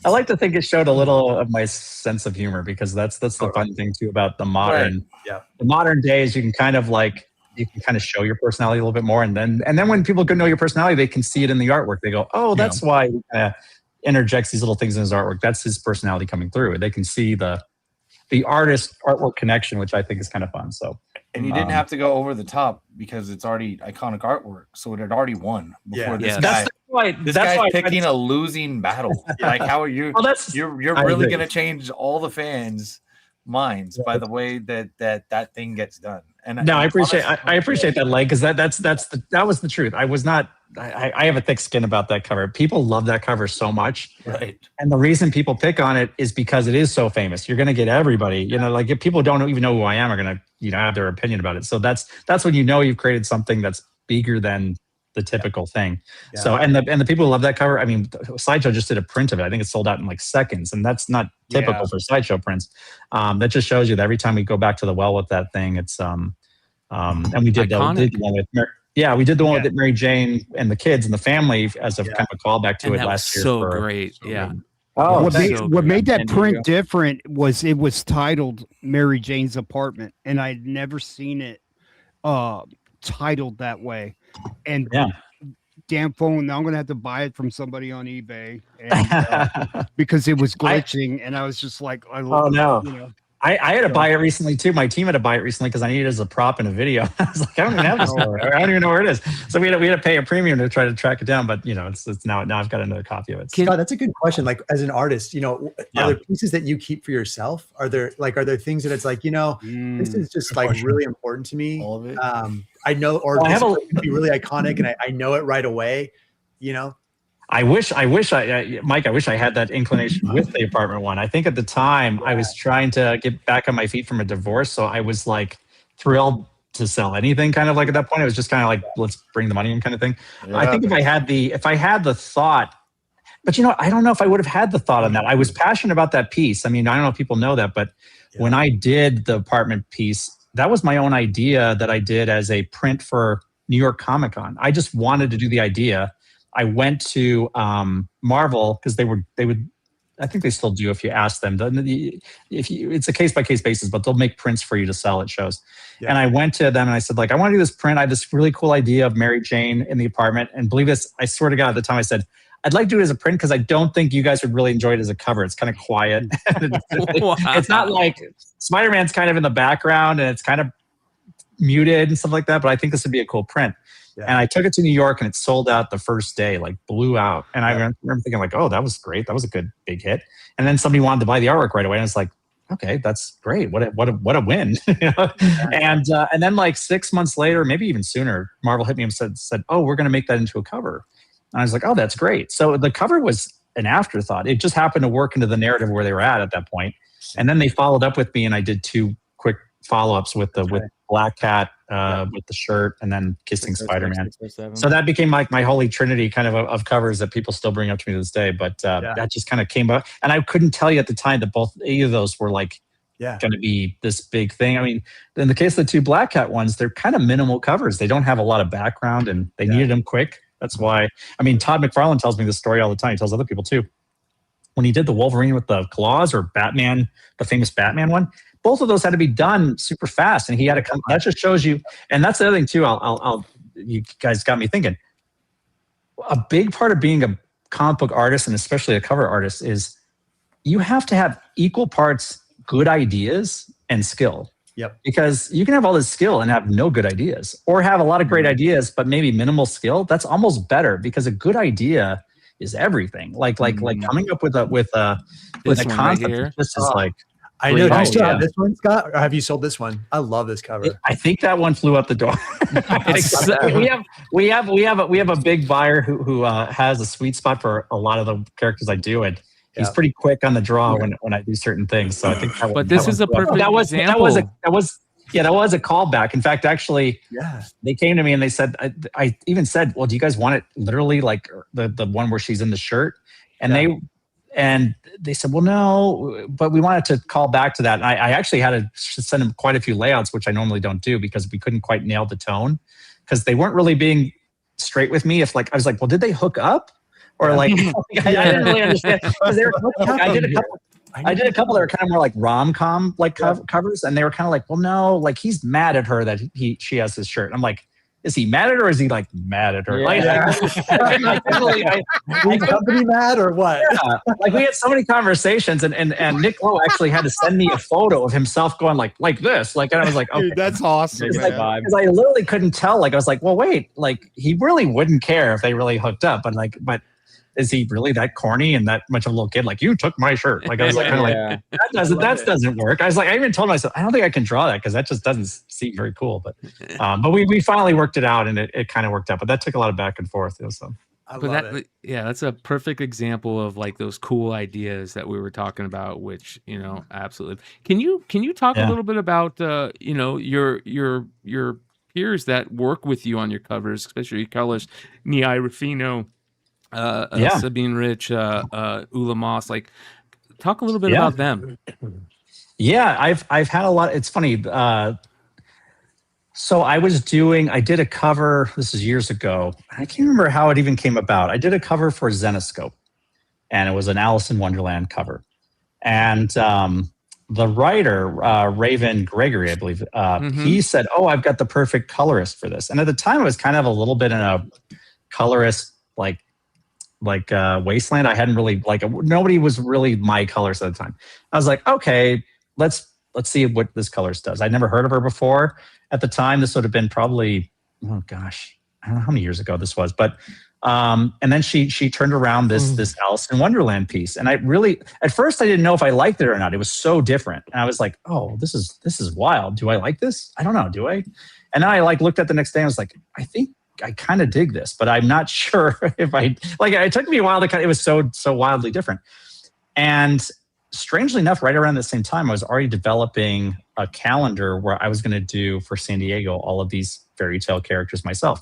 [SPEAKER 7] like to think it showed a little of my sense of humor, because that's the fun thing too about the modern, the modern days. You can kind of show your personality a little bit more, and then when people can know your personality, they can see it in the artwork. They go, oh, that's why he interjects these little things in his artwork. That's his personality coming through. They can see the artist artwork connection, which I think is kind of fun. So,
[SPEAKER 8] and you didn't have to go over the top because it's already iconic artwork, so it had already won before this guy. This guy's picking a losing battle. Like, how are you? Well, you're really going to change all the fans' minds by the way that thing gets done. And
[SPEAKER 7] I appreciate that, Leg, because that was the truth. I have a thick skin about that cover. People love that cover so much,
[SPEAKER 8] right?
[SPEAKER 7] And the reason people pick on it is because it is so famous. You're going to get everybody, like if people don't even know who I am, are going to have their opinion about it. So that's when you've created something that's bigger than the typical thing. Yeah. So and the people who love that cover, I mean, Sideshow just did a print of it. I think it sold out in like seconds, and that's not typical for Sideshow prints. That just shows you that every time we go back to the well with that thing, it's and we did the one with we did the one with Mary Jane and the kids and the family as a kind of a callback to it last year.
[SPEAKER 4] So great, yeah.
[SPEAKER 6] Oh, what made that print different was it was titled Mary Jane's Apartment, and I'd never seen it titled that way. And damn phone, now I'm gonna have to buy it from somebody on eBay, and, because it was glitching, and I was just like, I had to buy it recently too. My team had to buy it recently because I needed it as a prop in a video. I was like, I don't even have this. I don't even know where it is. So we had to pay a premium to try to track it down. But it's now I've got another copy of it.
[SPEAKER 10] Scott, that's a good question. Like, as an artist, are there pieces that you keep for yourself? Are there things that it's like, this is just like really important to me? All of it. I know, or this could be really iconic, and I know it right away.
[SPEAKER 7] I wish Mike, I wish I had that inclination with the apartment one. I think at the time I was trying to get back on my feet from a divorce. So I was like thrilled to sell anything kind of like at that point. It was just kind of like, let's bring the money in kind of thing. Yeah. I think if I had the thought, but I don't know if I would have had the thought on that. I was passionate about that piece. I mean, I don't know if people know that, but when I did the apartment piece, that was my own idea that I did as a print for New York Comic Con. I just wanted to do the idea. I went to Marvel because they would. I think they still do if you ask them. It's a case by case basis, but they'll make prints for you to sell at shows. Yeah. And I went to them and I said, like, I want to do this print. I have this really cool idea of Mary Jane in the apartment. And believe this, I swear to God, at the time I said, I'd like to do it as a print because I don't think you guys would really enjoy it as a cover. It's kind of quiet. It's not like Spider-Man's kind of in the background and it's kind of muted and stuff like that. But I think this would be a cool print. Yeah. And I took it to New York and it sold out the first day, like blew out. And I remember thinking like, oh, that was great. That was a good big hit. And then somebody wanted to buy the artwork right away. And it's like, okay, that's great. What a win. And then like 6 months later, maybe even sooner, Marvel hit me and said, oh, we're going to make that into a cover. And I was like, oh, that's great. So the cover was an afterthought. It just happened to work into the narrative where they were at that point. And then they followed up with me and I did 2 quick follow-ups with Black Cat, with the shirt, and then Kissing Spider-Man. So that became like my holy trinity kind of covers that people still bring up to me to this day. But that just kind of came up, and I couldn't tell you at the time that either of those were like going to be this big thing. I mean, in the case of the two Black Cat ones, they're kind of minimal covers. They don't have a lot of background, and they needed them quick. That's why. I mean, Todd McFarlane tells me this story all the time. He tells other people too. When he did the Wolverine with the claws, or Batman, the famous Batman one, both of those had to be done super fast, and he had to come. That just shows you. And that's the other thing too. You guys got me thinking. A big part of being a comic book artist, and especially a cover artist, is you have to have equal parts good ideas and skill.
[SPEAKER 10] Yep.
[SPEAKER 7] Because you can have all this skill and have no good ideas, or have a lot of great ideas but maybe minimal skill. That's almost better, because a good idea is everything. Like coming up with a concept.
[SPEAKER 4] Right,
[SPEAKER 7] this is like.
[SPEAKER 10] I know. Do you still have this one, Scott, or have you sold this one? I love this cover.
[SPEAKER 7] I think that one flew out the door. we have a big buyer who has a sweet spot for a lot of the characters I do, and he's pretty quick on the draw when I do certain things. So I think that.
[SPEAKER 4] But this is a perfect example.
[SPEAKER 7] That was a callback. In fact, actually, they came to me and they said, I even said, well, do you guys want it literally like the one where she's in the shirt? And they said, well, no, but we wanted to call back to that. And I actually had to send them quite a few layouts, which I normally don't do, because we couldn't quite nail the tone, because they weren't really being straight with me. If I was like, well, did they hook up? Or like, I didn't really understand. I did a couple that were kind of more like rom-com like covers, and they were kind of like, well, no, like he's mad at her that she has his shirt. And I'm like, is he mad at her, or is he like mad at her?
[SPEAKER 10] Company mad or what?
[SPEAKER 7] Yeah. Like we had so many conversations, and Nick Lowe actually had to send me a photo of himself going like this. Like, and I was like, okay.
[SPEAKER 6] Dude, that's awesome.
[SPEAKER 7] Because I literally couldn't tell. Like I was like, well, wait, like he really wouldn't care if they really hooked up. But is he really that corny and that much of a little kid? Like, you took my shirt. Like I was like, that doesn't work. I was like, I even told myself, I don't think I can draw that, because that just doesn't seem very cool. But we finally worked it out, and it kind of worked out. But that took a lot of back and forth. So.
[SPEAKER 4] That's a perfect example of like those cool ideas that we were talking about, which, absolutely. Can you talk a little bit about your peers that work with you on your covers, especially your colors, Nia Rufino, Sabine Rich, Ula Moss? Like, talk a little bit about them.
[SPEAKER 7] Yeah, I've had a lot. It's funny. So I did a cover, this is years ago. I can't remember how it even came about. I did a cover for Zenoscope, and it was an Alice in Wonderland cover. And the writer, Raven Gregory, I believe, he said, oh, I've got the perfect colorist for this. And at the time, I was kind of a little bit in a colorist, like wasteland. I hadn't really, nobody was really my colorist at the time. I was like, okay, let's see what this colorist does. I'd never heard of her before. At the time, this would have been probably, oh gosh, I don't know how many years ago this was, but and then she turned around this Alice in Wonderland piece, and I really, at first I didn't know if I liked it or not. It was so different, and I was like, oh, this is wild. Do I like this? I don't know. Do I? And then I looked at the next day and I was like, I think I kind of dig this, but I'm not sure if I like. It took me a while to it was so wildly different, and strangely enough, right around the same time, I was already developing a calendar where I was going to do for San Diego all of these fairy tale characters myself.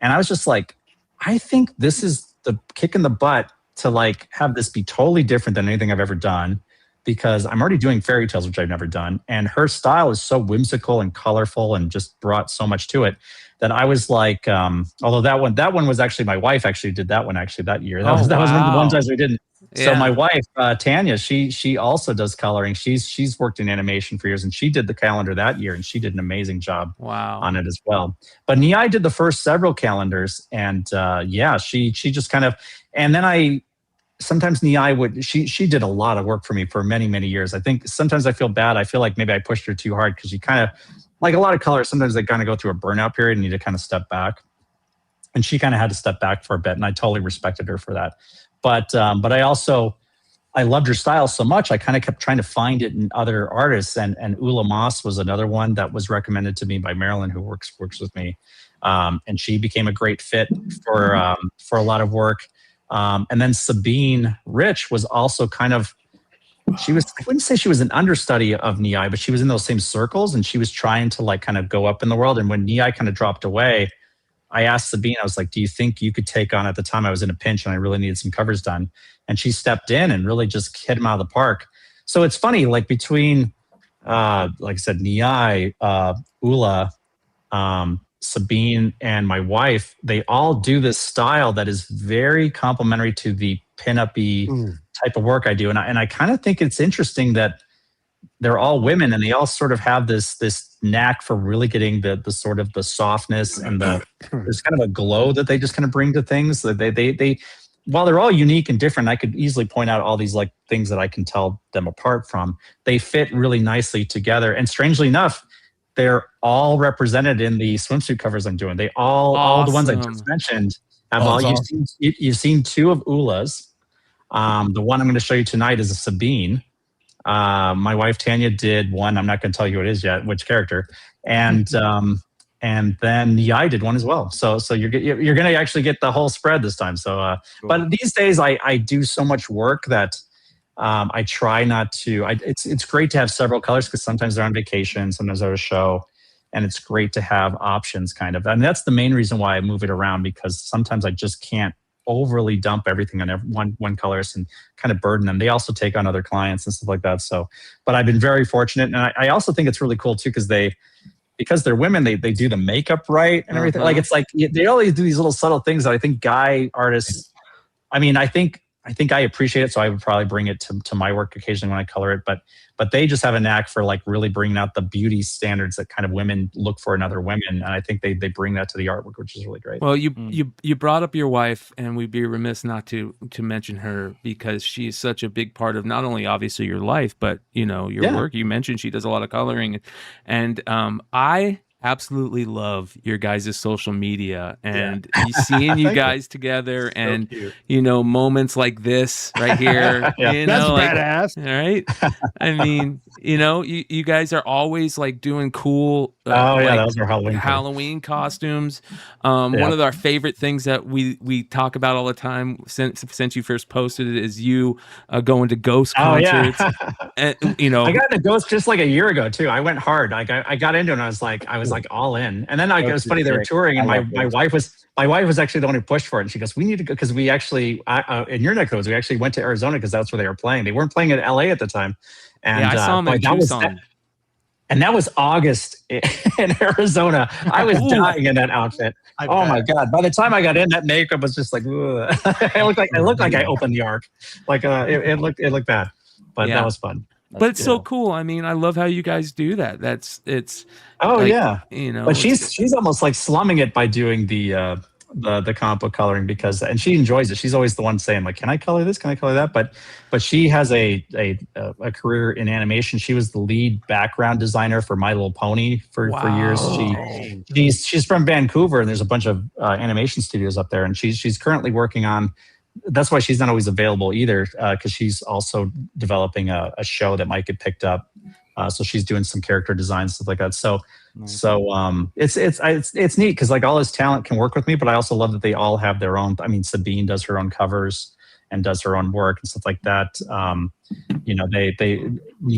[SPEAKER 7] And I was just like, I think this is the kick in the butt to have this be totally different than anything I've ever done, because I'm already doing fairy tales, which I've never done. And her style is so whimsical and colorful and just brought so much to it that I was like, although that one was actually, my wife actually did that one that year. That was one of the ones we didn't. Yeah. So my wife, Tanya, she also does coloring. She's worked in animation for years, and she did the calendar that year, and she did an amazing job on it as well. But Nia did the first several calendars, and she just kind of, and then sometimes Nia she did a lot of work for me for many, many years. I think sometimes I feel bad. I feel like maybe I pushed her too hard, because she kind of, like a lot of colors, sometimes they kind of go through a burnout period and need to kind of step back. And she kind of had to step back for a bit, and I totally respected her for that. But I loved her style so much, I kind of kept trying to find it in other artists. And Ula Moss was another one that was recommended to me by Marilyn, who works with me. And she became a great fit for a lot of work. And then Sabine Rich was also kind of, I wouldn't say she was an understudy of Ni, but she was in those same circles, and she was trying to like kind of go up in the world. And when Ni kind of dropped away, I asked Sabine, I was like, do you think you could take on, at the time I was in a pinch and I really needed some covers done. And she stepped in and really just hit him out of the park. So it's funny, like between, like I said, Ni, Ula, Sabine, and my wife, they all do this style that is very complementary to the pin-up-y type of work I do. And I kind of think it's interesting that they're all women and they all sort of have this knack for really getting the sort of the softness and there's kind of a glow that they just kind of bring to things. They while they're all unique and different, I could easily point out all these like things that I can tell them apart from. They fit really nicely together. And strangely enough, they're all represented in the swimsuit covers I'm doing. They all the ones I just mentioned have all you've seen two of Ula's. The one I'm going to show you tonight is a Sabine. My wife Tanya did one. I'm not going to tell you what it is yet, which character, and then Ni did one as well. So you're going to actually get the whole spread this time. So, cool. But these days I do so much work that I try not to. It's great to have several colors because sometimes they're on vacation, sometimes they're at a show, and it's great to have options. Kind of, and that's the main reason why I move it around, because sometimes I just can't overly dump everything on one colorist and kind of burden them. They also take on other clients and stuff like that. So, but I've been very fortunate, and I also think it's really cool too because they're women, they do the makeup right and everything. Like it's like they always do these little subtle things that I think guy artists. I mean, I think I appreciate it, so I would probably bring it to my work occasionally when I color it. But they just have a knack for like really bringing out the beauty standards that kind of women look for in other women, and I think they bring that to the artwork, which is really great.
[SPEAKER 4] Well, you brought up your wife, and we'd be remiss not to mention her because she's such a big part of not only obviously your life, but your work. You mentioned she does a lot of coloring, and I absolutely love your guys' social media and seeing you guys together and moments like this right here.
[SPEAKER 6] That's badass.
[SPEAKER 4] All right. I mean, you guys are always like doing cool
[SPEAKER 7] those are
[SPEAKER 4] Halloween costumes. One of our favorite things that we talk about all the time since you first posted it is you going to ghost concerts. And,
[SPEAKER 7] I got into ghost just like a year ago too. I went hard. Like I got into it and I was like all in. And then it was funny, they were touring and my wife was actually the one who pushed for it. And she goes, we need to go, because we actually in your neck of the woods, we actually went to Arizona because that's where they were playing. They weren't playing at LA at the time. And
[SPEAKER 4] I saw them in Tucson.
[SPEAKER 7] And that was August in Arizona. I was dying in that outfit. Oh my God. By the time I got in, that makeup was just like, I looked like I opened the ark. Like it looked bad. But that was fun.
[SPEAKER 4] But it's so cool. I mean, I love how you guys do that.
[SPEAKER 7] But she's almost like slumming it by doing the comic book coloring and she enjoys it. She's always the one saying like, can I color this? Can I color that? But she has a career in animation. She was the lead background designer for My Little Pony for years. She's from Vancouver and there's a bunch of animation studios up there. And she's currently working on, that's why she's not always available either, because she's also developing a show that might get picked up. So she's doing some character design, stuff like that. So it's neat because like all this talent can work with me, but I also love that they all have their own. I mean, Sabine does her own covers and does her own work and stuff like that. The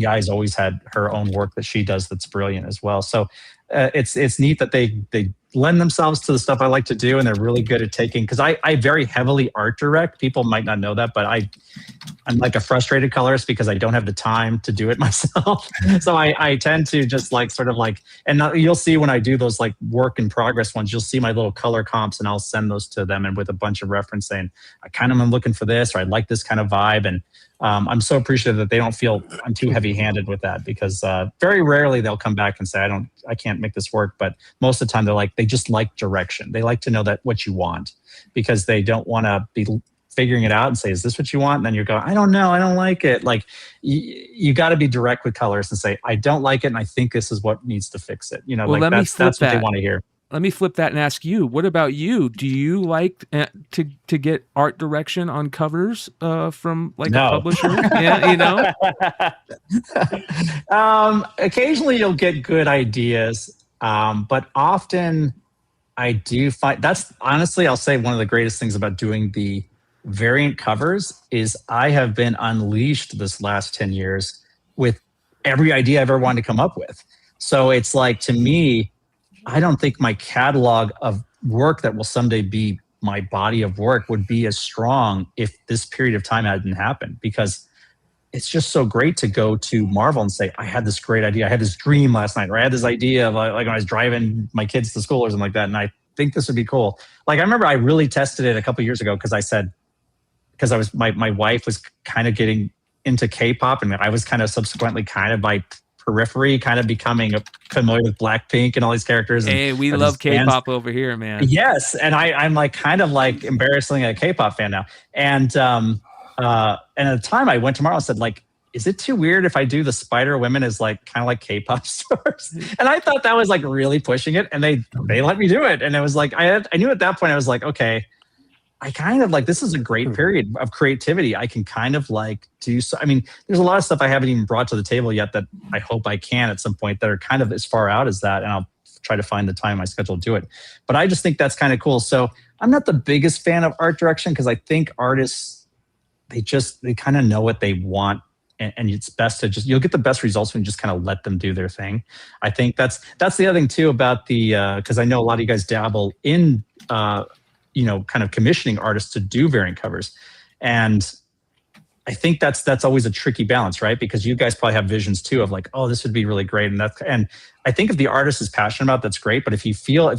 [SPEAKER 7] guys always had her own work that she does that's brilliant as well. So it's neat that they lend themselves to the stuff I like to do, and they're really good at taking, because I very heavily art direct. People might not know that, but I'm like a frustrated colorist because I don't have the time to do it myself. So I tend to just like sort of like, and you'll see when I do those like work in progress ones, you'll see my little color comps and I'll send those to them and with a bunch of reference saying, I kind of am looking for this, or I like this kind of vibe. And I'm so appreciative that they don't feel I'm too heavy-handed with that, because very rarely they'll come back and say, I can't make this work. But most of the time they just like direction. They like to know that what you want, because they don't want to be figuring it out and say, is this what you want? And then you're going, I don't know. I don't like it. Like you got to be direct with colors and say, I don't like it. And I think this is what needs to fix it. That's what they want to hear.
[SPEAKER 4] Let me flip that and ask you, what about you? Do you like to get art direction on covers from like a publisher? Yeah,
[SPEAKER 7] occasionally you'll get good ideas, but often I do find that's honestly, I'll say one of the greatest things about doing the variant covers is I have been unleashed this last 10 years with every idea I've ever wanted to come up with. So it's like, to me, I don't think my catalog of work that will someday be my body of work would be as strong if this period of time hadn't happened, because it's just so great to go to Marvel and say, I had this great idea. I had this dream last night, or I had this idea of like when I was driving my kids to school or something like that. And I think this would be cool. Like, I remember I really tested it a couple of years ago because I was my wife was kind of getting into K-pop, and I was kind of subsequently kind of by periphery kind of becoming familiar with Blackpink and all these characters.
[SPEAKER 4] Hey, we love K-pop over here, man.
[SPEAKER 7] Yes, and I'm like kind of like embarrassingly a K-pop fan now. And at the time I went to Marvel and said, like, is it too weird if I do the Spider Women as like kind of like K-pop stars? And I thought that was like really pushing it, and they let me do it. And it was like I knew at that point I was like, okay, I kind of like, this is a great period of creativity. I can kind of like do so. I mean, there's a lot of stuff I haven't even brought to the table yet that I hope I can at some point that are kind of as far out as that. And I'll try to find the time in my schedule to do it. But I just think that's kind of cool. So I'm not the biggest fan of art direction because I think artists, they kind of know what they want. And it's best to you'll get the best results when you just kind of let them do their thing. I think that's the other thing too about because I know a lot of you guys dabble in, kind of commissioning artists to do variant covers. And I think that's always a tricky balance, right? Because you guys probably have visions too of like, oh, this would be really great. And I think if the artist is passionate about it, that's great. But if you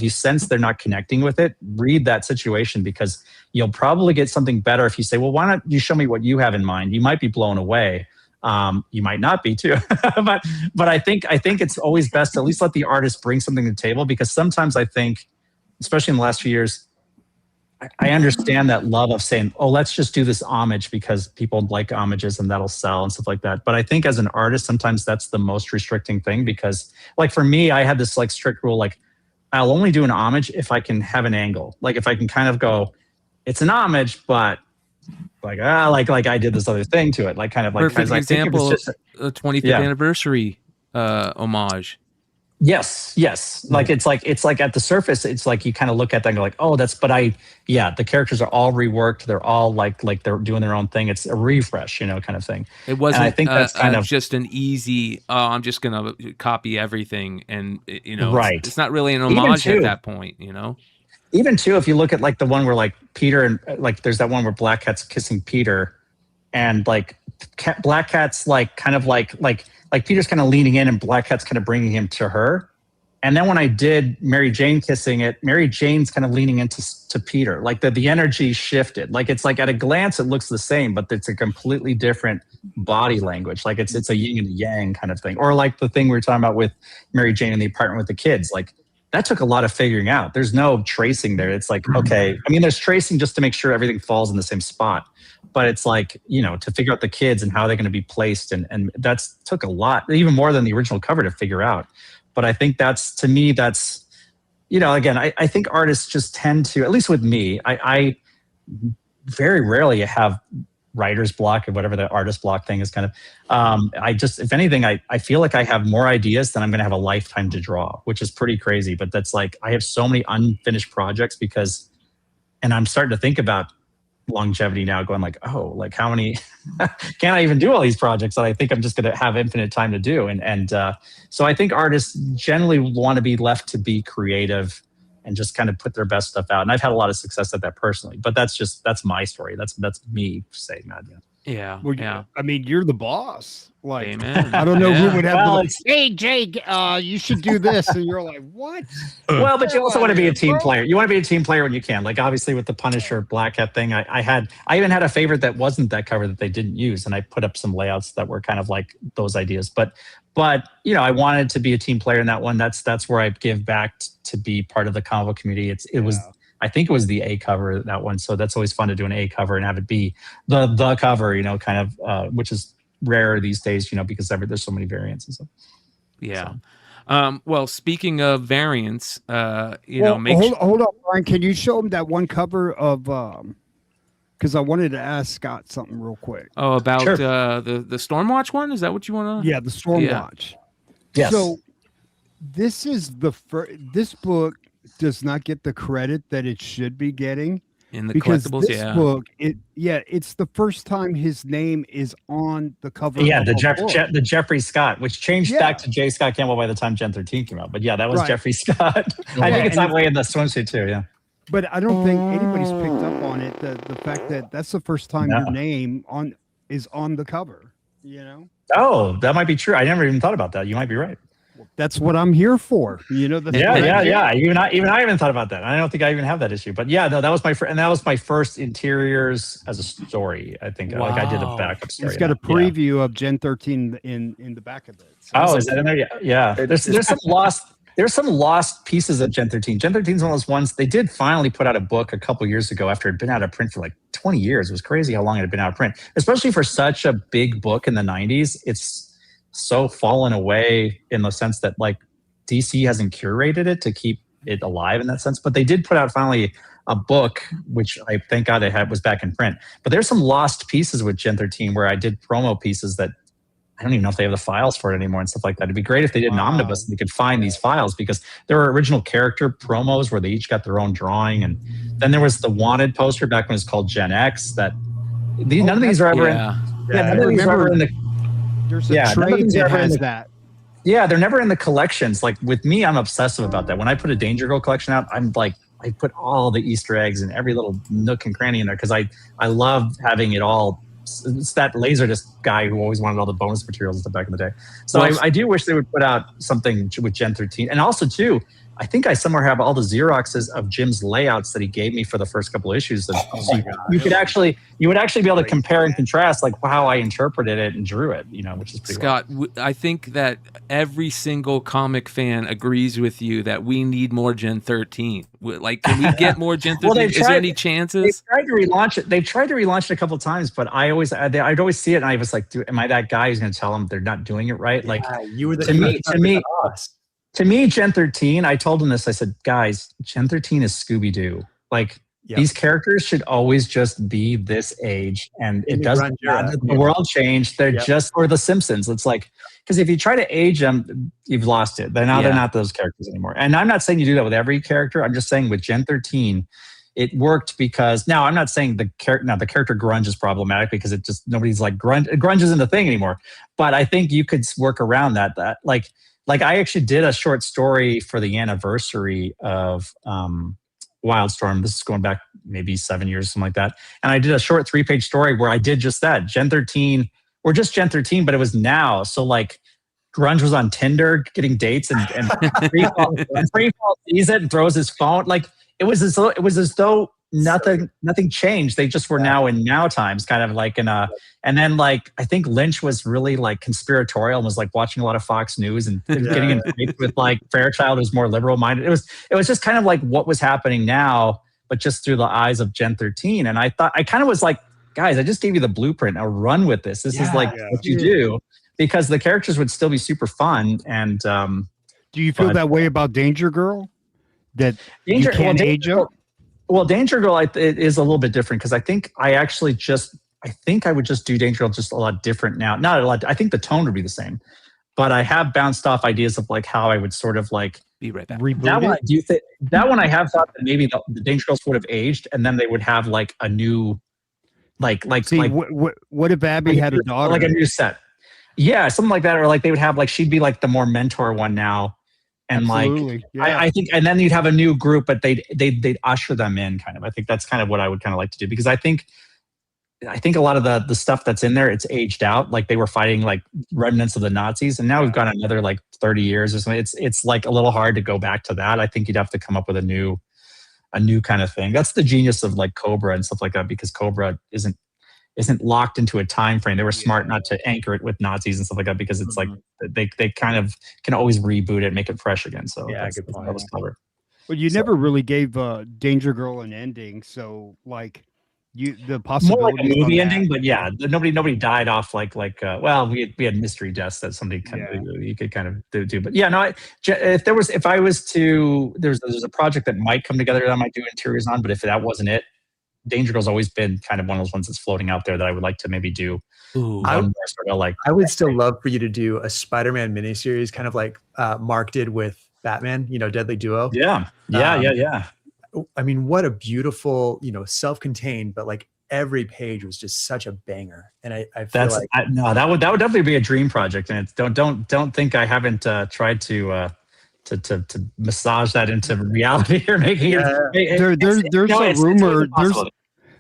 [SPEAKER 7] sense they're not connecting with it, read that situation, because you'll probably get something better if you say, well, why not you show me what you have in mind? You might be blown away. You might not be too, but I think it's always best to at least let the artist bring something to the table, because sometimes I think, especially in the last few years, I understand that love of saying, oh, let's just do this homage because people like homages and that'll sell and stuff like that. But I think as an artist, sometimes that's the most restricting thing, because like for me, I had this like strict rule, like I'll only do an homage if I can have an angle. Like if I can kind of go, it's an homage, but like I did this other thing to it, like kind of like
[SPEAKER 4] perfect example of a 25th anniversary homage.
[SPEAKER 7] Yes. Like it's like at the surface, it's like you kind of look at that and go like, oh, the characters are all reworked. They're all like they're doing their own thing. It's a refresh, kind of thing.
[SPEAKER 4] It wasn't.
[SPEAKER 7] And I think that's kind of
[SPEAKER 4] just an easy. Oh, I'm just gonna copy everything, and
[SPEAKER 7] right.
[SPEAKER 4] It's not really an homage at that point,
[SPEAKER 7] Even too, if you look at like the one where like Peter and like there's that one where Black Cat's kissing Peter, and like Black Cat's like kind of like Peter's kind of leaning in and Black Cat's kind of bringing him to her. And then when I did Mary Jane kissing it, Mary Jane's kind of leaning into Peter. Like the energy shifted. Like it's like at a glance it looks the same, but it's a completely different body language. Like it's a yin and a yang kind of thing. Or like the thing we were talking about with Mary Jane in the apartment with the kids. Like that took a lot of figuring out. There's no tracing there. It's like, okay, I mean, there's tracing just to make sure everything falls in the same spot. But it's like, to figure out the kids and how they're going to be placed. And that's took a lot, even more than the original cover to figure out. But I think to me, again, I think artists just tend to, at least with me, I very rarely have writer's block or whatever the artist block thing is kind of. If anything, I feel like I have more ideas than I'm going to have a lifetime to draw, which is pretty crazy. But that's like, I have so many unfinished projects and I'm starting to think about longevity now, going like, oh, like how many can't I even do all these projects that I think I'm just going to have infinite time to do? And so I think artists generally want to be left to be creative and just kind of put their best stuff out. And I've had a lot of success at that personally, but that's my story. That's me saying that.
[SPEAKER 4] Yeah.
[SPEAKER 6] Well,
[SPEAKER 4] yeah.
[SPEAKER 6] I mean, you're the boss. Like,
[SPEAKER 4] Amen.
[SPEAKER 6] I don't know who would have.
[SPEAKER 7] Well,
[SPEAKER 6] hey, Jake, you should do this, and you're like, what?
[SPEAKER 7] Well, but you also want to be a team player. You want to be a team player when you can. Like, obviously, with the Punisher Black Cat thing, I even had a favorite that wasn't that cover that they didn't use, and I put up some layouts that were kind of like those ideas. But I wanted to be a team player in that one. That's where I give back to be part of the comic book community. I think it was the A cover, that one. So that's always fun to do an A cover and have it be the cover, kind of, which is rare these days, because there's so many variants and stuff.
[SPEAKER 4] Yeah.
[SPEAKER 7] So.
[SPEAKER 4] Well, speaking of variants, hold
[SPEAKER 6] on, Brian. Can you show him that one cover of, because I wanted to ask Scott something real quick.
[SPEAKER 4] Oh, about
[SPEAKER 7] Sure.
[SPEAKER 4] the Stormwatch one? Is that what you want to?
[SPEAKER 6] Yeah, the Stormwatch.
[SPEAKER 7] Yes.
[SPEAKER 6] So this is this book does not get the credit that it should be getting.
[SPEAKER 4] In the
[SPEAKER 6] because
[SPEAKER 4] collectibles,
[SPEAKER 6] this book, it's the first time his name is on the cover.
[SPEAKER 7] Yeah,
[SPEAKER 6] of
[SPEAKER 7] the Jeffrey Scott, which changed back to J. Scott Campbell by the time Gen 13 came out. But yeah, that was Jeffrey Scott. I think it's that way in the swimsuit too. Yeah.
[SPEAKER 6] But I don't think anybody's picked up on it. The fact that that's the first time your name is on the cover. You know.
[SPEAKER 7] Oh, that might be true. I never even thought about that. You might be right.
[SPEAKER 6] That's what I'm here for. You know.
[SPEAKER 7] Yeah. Even I haven't thought about that. I don't think I even have that issue. But yeah, no, that was my first interiors as a story. I think like I did a backup story.
[SPEAKER 6] It's got a preview of Gen 13 in the back of it.
[SPEAKER 7] So is that in there? Yeah. There's some lost pieces of Gen 13. Gen 13 is one of those ones. They did finally put out a book a couple years ago after it had been out of print for like 20 years. It was crazy how long it had been out of print, especially for such a big book in the 90s. It's so fallen away in the sense that like DC hasn't curated it to keep it alive in that sense. But they did put out finally a book, which I thank God was back in print. But there's some lost pieces with Gen 13 where I did promo pieces that I don't even know if they have the files for it anymore and stuff like that. It'd be great if they did an omnibus and we could find these files, because there were original character promos where they each got their own drawing. And then there was the Wanted poster back when it was called Gen X that none of these are ever none of these are ever in the
[SPEAKER 6] there's a trade that has that.
[SPEAKER 7] Yeah, they're never in the collections. Like with me, I'm obsessive about that. When I put a Danger Girl collection out, I'm like, I put all the Easter eggs and every little nook and cranny in there because I love having it all. It's that Laserdisc guy who always wanted all the bonus materials and stuff back in the day. So I do wish they would put out something with Gen 13. And also too, I think I somewhere have all the Xeroxes of Jim's layouts that he gave me for the first couple of issues. You would actually be able to compare and contrast like how I interpreted it and drew it, which is pretty
[SPEAKER 4] Scott, I think that every single comic fan agrees with you that we need more Gen 13. Like, can we get more Gen 13? Is there any chances?
[SPEAKER 7] They've tried to relaunch it. They've tried to relaunch it a couple of times, but I'd always see it and I was like, am I that guy who's going to tell them they're not doing it right? Like,
[SPEAKER 10] you were
[SPEAKER 7] to me, Gen 13, I told them this. I said, guys, Gen 13 is Scooby-Doo. Like, these characters should always just be this age. And it doesn't matter. The world changed. They're just, or The Simpsons. It's like, because if you try to age them, you've lost it. They're not those characters anymore. And I'm not saying you do that with every character. I'm just saying with Gen 13, it worked because now I'm not saying the character grunge is problematic because it just, nobody's like grunge isn't a thing anymore. But I think you could work around that like I actually did a short story for the anniversary of Wildstorm. This is going back maybe 7 years, something like that. And I did a short 3-page story where I did just that. Gen 13, or just Gen 13, but it was now. So like grunge was on Tinder getting dates and Free-Fall sees it and throws his phone. Like it was as though nothing changed. They just were now in now times, kind of like and then like I think Lynch was really like conspiratorial and was like watching a lot of Fox News and getting in fights with like Fairchild, who's more liberal minded. It was just kind of like what was happening now, but just through the eyes of Gen 13. And I thought I kind of was like, guys, I just gave you the blueprint. Now run with this. This is like what you do, because the characters would still be super fun. And
[SPEAKER 6] do you feel that way about Danger Girl? That you can't age up?
[SPEAKER 7] Well, Danger Girl it is a little bit different because I think I would just do Danger Girl just a lot different now. Not a lot. I think the tone would be the same, but I have bounced off ideas of like how I would sort of like
[SPEAKER 4] be right back.
[SPEAKER 7] That one I have thought that maybe the Danger Girls would have aged and then they would have like a new
[SPEAKER 6] what if Abby had a daughter?
[SPEAKER 7] Like a new set. Yeah, something like that. Or like they would have like she'd be like the more mentor one now. And
[SPEAKER 6] absolutely.
[SPEAKER 7] I think, and then you'd have a new group, but they'd usher them in kind of. I think that's kind of what I would kind of like to do, because I think a lot of the stuff that's in there, it's aged out. Like they were fighting like remnants of the Nazis, and now we've got another like 30 years or something. It's like a little hard to go back to that. I think you'd have to come up with a new kind of thing. That's the genius of like Cobra and stuff like that, because Cobra isn't locked into a time frame. They were smart not to anchor it with Nazis and stuff like that, because it's like they kind of can always reboot it, make it fresh again. So
[SPEAKER 10] good point.
[SPEAKER 7] That was clever.
[SPEAKER 6] Well, you never really gave Danger Girl an ending, so like the possibility
[SPEAKER 7] more like a movie ending, but yeah, nobody died off like well, we had mystery deaths that somebody you could kind of do. But yeah, no, there's a project that might come together that I might do interiors on, but if that wasn't it, Danger Girl's always been kind of one of those ones that's floating out there that I would like to maybe do.
[SPEAKER 10] I would still love for you to do a Spider-Man miniseries, kind of like Mark did with Batman, Deadly Duo.
[SPEAKER 7] Yeah.
[SPEAKER 10] I mean, what a beautiful, self-contained, but like every page was just such a banger. And I feel
[SPEAKER 7] that would definitely be a dream project. And it's, don't think I haven't tried to massage that into reality or making it.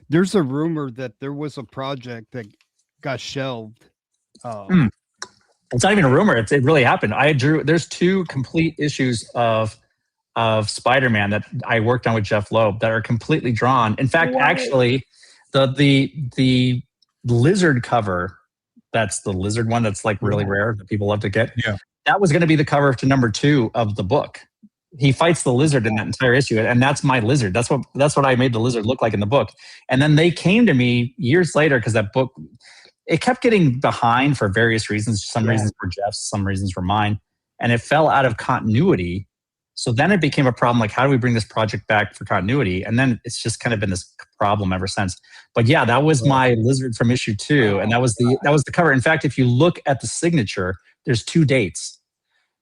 [SPEAKER 6] There's a rumor that there was a project that got shelved.
[SPEAKER 7] It's not even a rumor. It really happened. There's 2 complete issues of Spider-Man that I worked on with Jeff Loeb that are completely drawn. In fact, actually, the lizard cover, that's the lizard one that's like really rare that people love to get.
[SPEAKER 5] Yeah.
[SPEAKER 7] That was going to be the cover to number 2 of the book. He fights the lizard in that entire issue, and that's my lizard. That's what I made the lizard look like in the book. And then they came to me years later because that book, it kept getting behind for various reasons. Some reasons were Jeff's, some reasons were mine, and it fell out of continuity. So then it became a problem. Like, how do we bring this project back for continuity? And then it's just kind of been this problem ever since. But yeah, that was my lizard from issue 2, and that was the cover. In fact, if you look at the signature, there's 2 dates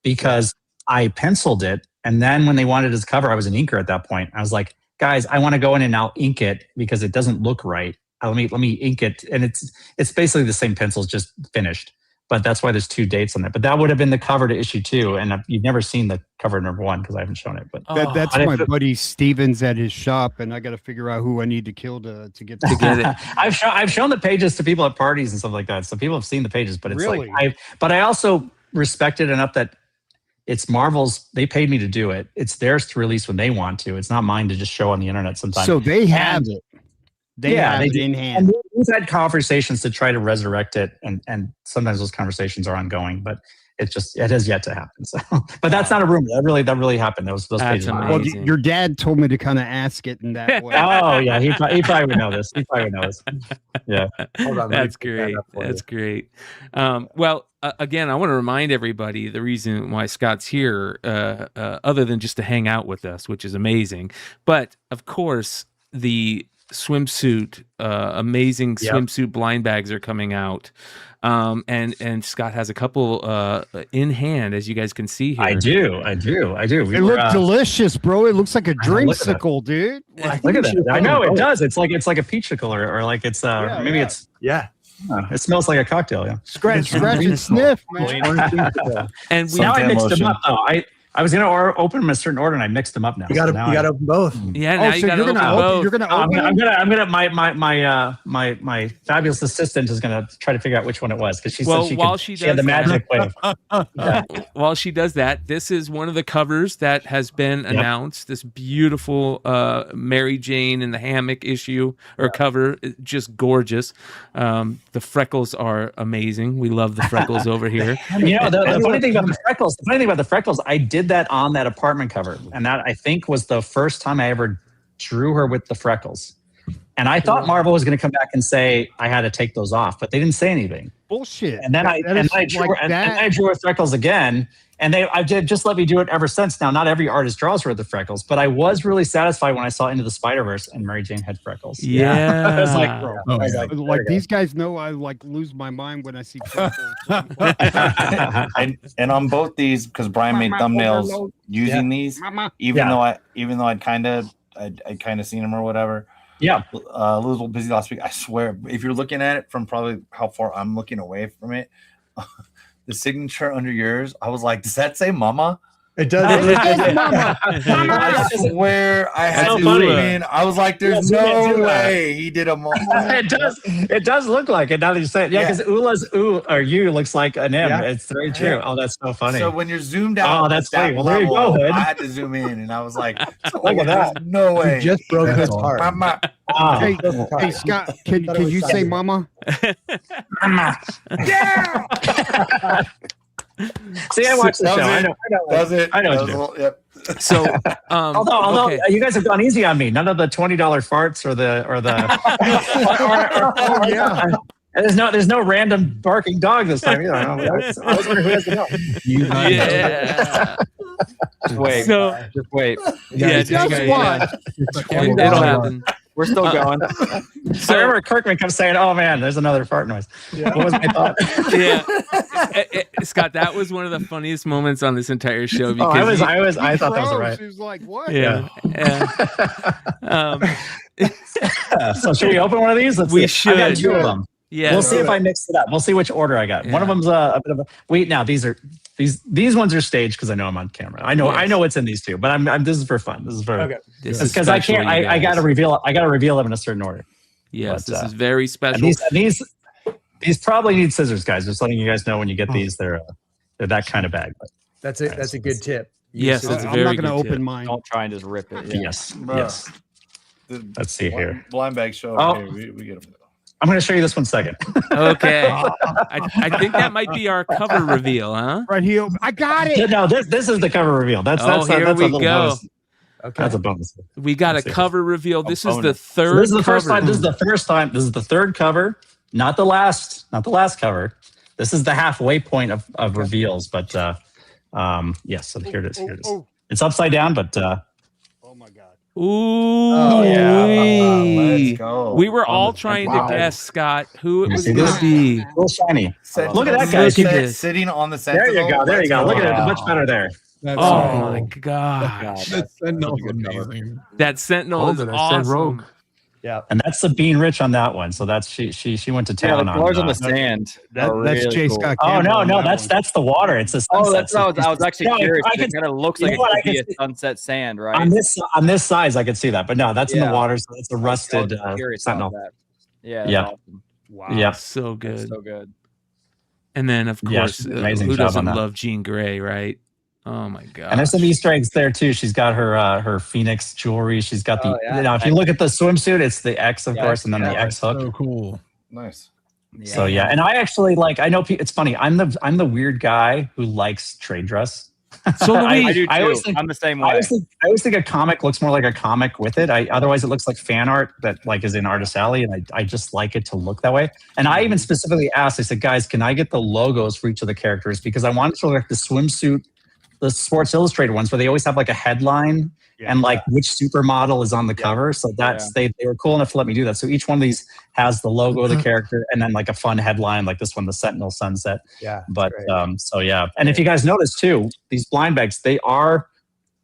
[SPEAKER 7] because I penciled it. And then when they wanted his cover, I was an inker at that point. I was like, guys, I want to go in and now ink it because it doesn't look right. Let me ink it. And it's basically the same pencils, just finished. But that's why there's 2 dates on there. But that would have been the cover to issue 2. And you've never seen the cover number 1 because I haven't shown it. But
[SPEAKER 6] that's my buddy Stevens at his shop, and I got to figure out who I need to kill to get
[SPEAKER 7] it. I've shown the pages to people at parties and stuff like that. So people have seen the pages, but it's
[SPEAKER 6] really?
[SPEAKER 7] But I also respect it enough that it's Marvel's. They paid me to do it. It's theirs to release when they want to. It's not mine to just show on the internet sometimes.
[SPEAKER 6] So they have it. They have it in hand.
[SPEAKER 7] And we've had conversations to try to resurrect it, and sometimes those conversations are ongoing, but it has yet to happen. So, but that's not a rumor. That really happened. Those pages.
[SPEAKER 6] Well, your dad told me to kind of ask it in that way.
[SPEAKER 7] Oh yeah, he probably would know this. Yeah.
[SPEAKER 10] Hold on,
[SPEAKER 4] that's great. That's great. Well, again, I want to remind everybody the reason why Scott's here, other than just to hang out with us, which is amazing, but of course the swimsuit, amazing swimsuit blind bags are coming out. And Scott has a couple in hand, as you guys can see here.
[SPEAKER 7] I do.
[SPEAKER 6] It looks delicious, bro. It looks like a dreamsicle, dude.
[SPEAKER 7] Look at that. I know it does. It's like a peachicle or like it's maybe it's it smells like a cocktail. Yeah.
[SPEAKER 6] Scratch and sniff, man.
[SPEAKER 4] And
[SPEAKER 7] now I mixed them up though. I was going to open them in a certain order, and I mixed them up now.
[SPEAKER 10] You got to open both.
[SPEAKER 4] Yeah, now you got to open both.
[SPEAKER 6] You're going to open.
[SPEAKER 7] I'm going to. My fabulous assistant is going to try to figure out which one it was because she said she had the magic way.
[SPEAKER 4] While she does that, this is one of the covers that has been announced. This beautiful Mary Jane in the hammock issue or cover, just gorgeous. The freckles are amazing. We love the freckles over here.
[SPEAKER 7] The funny thing about the freckles, I did that on that apartment cover, and that I think was the first time I ever drew her with the freckles. And I thought Marvel was going to come back and say I had to take those off, but they didn't say anything.
[SPEAKER 6] Bullshit.
[SPEAKER 7] And then I drew her freckles again, and I did just let me do it ever since. Now, not every artist draws her with the freckles, but I was really satisfied when I saw Into the Spider-Verse and Mary Jane had freckles.
[SPEAKER 4] Yeah,
[SPEAKER 7] I was like, bro,
[SPEAKER 6] like these guys know I like lose my mind when I see freckles.
[SPEAKER 8] and on both these, because Brian made thumbnails using these, even though I'd kind of seen them or whatever.
[SPEAKER 7] Yeah,
[SPEAKER 8] a little busy last week. I swear, if you're looking at it from probably how far I'm looking away from it, the signature under yours, I was like, does that say "Mama"?
[SPEAKER 10] It does.
[SPEAKER 6] Mama.
[SPEAKER 8] I swear, I had to zoom in. I was like, "There's no way he did a Mama."
[SPEAKER 7] It does look like it now that you say it. Yeah, because Ula's U looks like an M. Yeah. It's very true. Oh, that's so funny.
[SPEAKER 8] So when you're zoomed out,
[SPEAKER 7] that's funny. Well, there you go, Hood.
[SPEAKER 8] I had to zoom in, and I was like, "Look at that! No way!"
[SPEAKER 10] You just broke his heart.
[SPEAKER 8] Mama.
[SPEAKER 6] Hey, Scott, can you say "Mama"?
[SPEAKER 7] Mama. Yeah. See, I watched the show. I know.
[SPEAKER 8] Does it?
[SPEAKER 7] I know.
[SPEAKER 8] Yep.
[SPEAKER 4] So,
[SPEAKER 7] although you guys have gone easy on me, none of the $20 farts or the. There's no random barking dog this time either. I was wondering who has the dog.
[SPEAKER 4] Yeah.
[SPEAKER 9] Just wait.
[SPEAKER 4] So,
[SPEAKER 9] just wait.
[SPEAKER 4] Yeah,
[SPEAKER 6] just watch.
[SPEAKER 4] It'll happen.
[SPEAKER 9] We're still going.
[SPEAKER 7] So, I remember Kirkman kept saying, "Oh man, there's another fart noise." Yeah. What was my thought?
[SPEAKER 4] Scott, that was one of the funniest moments on this entire show. Because
[SPEAKER 7] I thought that was right.
[SPEAKER 6] He was like, "What?"
[SPEAKER 4] Yeah.
[SPEAKER 7] So should we open one of these?
[SPEAKER 4] We should.
[SPEAKER 7] I got 2 of them.
[SPEAKER 4] Yeah.
[SPEAKER 7] We'll see if I mix it up. We'll see which order I got. One of them's a bit of a wait. Now these ones are staged because I know I'm on camera. I know what's in these 2, but I'm this is for fun. This is for because I can't. I got to reveal. I got to reveal them in a certain order.
[SPEAKER 4] Yes, this is very special.
[SPEAKER 7] And these probably need scissors, guys. Just letting you guys know when you get these, they're that kind of bag. But
[SPEAKER 10] that's a good tip.
[SPEAKER 4] Yes, that's a very
[SPEAKER 6] I'm not
[SPEAKER 4] good
[SPEAKER 6] going to open
[SPEAKER 4] tip.
[SPEAKER 6] mine.
[SPEAKER 9] Don't try and just rip it. Yeah.
[SPEAKER 7] Yes. Let's see here.
[SPEAKER 8] Blind bag show.
[SPEAKER 7] Oh.
[SPEAKER 8] Here. We get them.
[SPEAKER 7] I'm going to show you this one second.
[SPEAKER 4] Okay. I think that might be our cover reveal, huh?
[SPEAKER 6] Right here. I got it.
[SPEAKER 7] No, this is the cover reveal. That's
[SPEAKER 4] here
[SPEAKER 7] that's
[SPEAKER 4] we
[SPEAKER 7] a little
[SPEAKER 4] go.
[SPEAKER 7] bonus. Okay. That's a bonus.
[SPEAKER 4] We got a cover reveal. This is the
[SPEAKER 7] So
[SPEAKER 4] third.
[SPEAKER 7] this is the first
[SPEAKER 4] cover.
[SPEAKER 7] time. This is the first time. This is the third cover, not the last cover. This is the halfway point of reveals. But yes, so here it is. Here it is. It's upside down, but
[SPEAKER 6] oh my god.
[SPEAKER 4] Ooh,
[SPEAKER 8] let's go.
[SPEAKER 4] We were all trying to guess, Scott, who it was going to be.
[SPEAKER 7] A little shiny.
[SPEAKER 8] Look
[SPEAKER 7] at that guy.
[SPEAKER 4] Look at this.
[SPEAKER 8] Sitting on the
[SPEAKER 7] There
[SPEAKER 8] Sentinel.
[SPEAKER 7] you go. There you go. Look at it. Much better there.
[SPEAKER 4] Oh my gosh.
[SPEAKER 5] That Sentinel's amazing.
[SPEAKER 4] That Sentinel is awesome.
[SPEAKER 10] Yeah.
[SPEAKER 7] And that's Sabine Rich on that one. So that's she went to
[SPEAKER 9] Yeah,
[SPEAKER 7] town
[SPEAKER 9] the
[SPEAKER 7] on
[SPEAKER 9] colors on the sand.
[SPEAKER 6] That's
[SPEAKER 9] really
[SPEAKER 6] J.
[SPEAKER 9] cool.
[SPEAKER 6] Scott
[SPEAKER 7] Oh
[SPEAKER 6] Campbell
[SPEAKER 7] no,
[SPEAKER 6] on that
[SPEAKER 7] that's the water. It's a sunset.
[SPEAKER 9] Oh, that's what I was actually
[SPEAKER 7] No,
[SPEAKER 9] curious.
[SPEAKER 7] I
[SPEAKER 9] It
[SPEAKER 7] could-
[SPEAKER 9] kind of looks
[SPEAKER 7] you
[SPEAKER 9] like
[SPEAKER 7] know
[SPEAKER 9] it
[SPEAKER 7] what, I
[SPEAKER 9] could be
[SPEAKER 7] could
[SPEAKER 9] a
[SPEAKER 7] see-
[SPEAKER 9] sunset sand, right?
[SPEAKER 7] on this size I could see that, but no, that's in the
[SPEAKER 9] Yeah.
[SPEAKER 7] water, so it's a rusted
[SPEAKER 9] I was curious
[SPEAKER 7] Sentinel.
[SPEAKER 9] about that. Yeah.
[SPEAKER 7] Yeah.
[SPEAKER 9] Awesome.
[SPEAKER 6] Wow.
[SPEAKER 7] Yeah.
[SPEAKER 4] So good.
[SPEAKER 9] That's so good.
[SPEAKER 4] And then, of
[SPEAKER 7] Yeah,
[SPEAKER 4] course,
[SPEAKER 7] she did an amazing
[SPEAKER 4] who
[SPEAKER 7] job
[SPEAKER 4] doesn't
[SPEAKER 7] on that.
[SPEAKER 4] love Jean Grey, right? Oh my god!
[SPEAKER 7] And there's some Easter eggs there too. She's got her Phoenix jewelry. She's got the
[SPEAKER 9] Oh, yeah.
[SPEAKER 7] now. If you look at the swimsuit, it's the X, of
[SPEAKER 9] Yeah,
[SPEAKER 7] course, and then the
[SPEAKER 5] Yeah,
[SPEAKER 7] X hook.
[SPEAKER 5] so cool.
[SPEAKER 8] Nice.
[SPEAKER 7] So yeah, and I actually I know it's funny. I'm the weird guy who likes trade dress.
[SPEAKER 4] So do we.
[SPEAKER 9] I do too.
[SPEAKER 7] I always think-
[SPEAKER 9] I'm the same
[SPEAKER 7] I
[SPEAKER 9] way.
[SPEAKER 7] always think a comic looks more like a comic with it. Otherwise it looks like fan art that like is in Artist Alley, and I just like it to look that way. And I even specifically asked, I said, guys, can I get the logos for each of the characters? Because I wanted to look like the swimsuit, the Sports Illustrated ones where they always have like a headline and like which supermodel is on the cover. So that's they were cool enough to let me do that. So each one of these has the logo of the character and then like a fun headline, like this one, the Sentinel Sunset.
[SPEAKER 10] Yeah.
[SPEAKER 7] But so yeah. And if you guys notice too, these blind bags, they are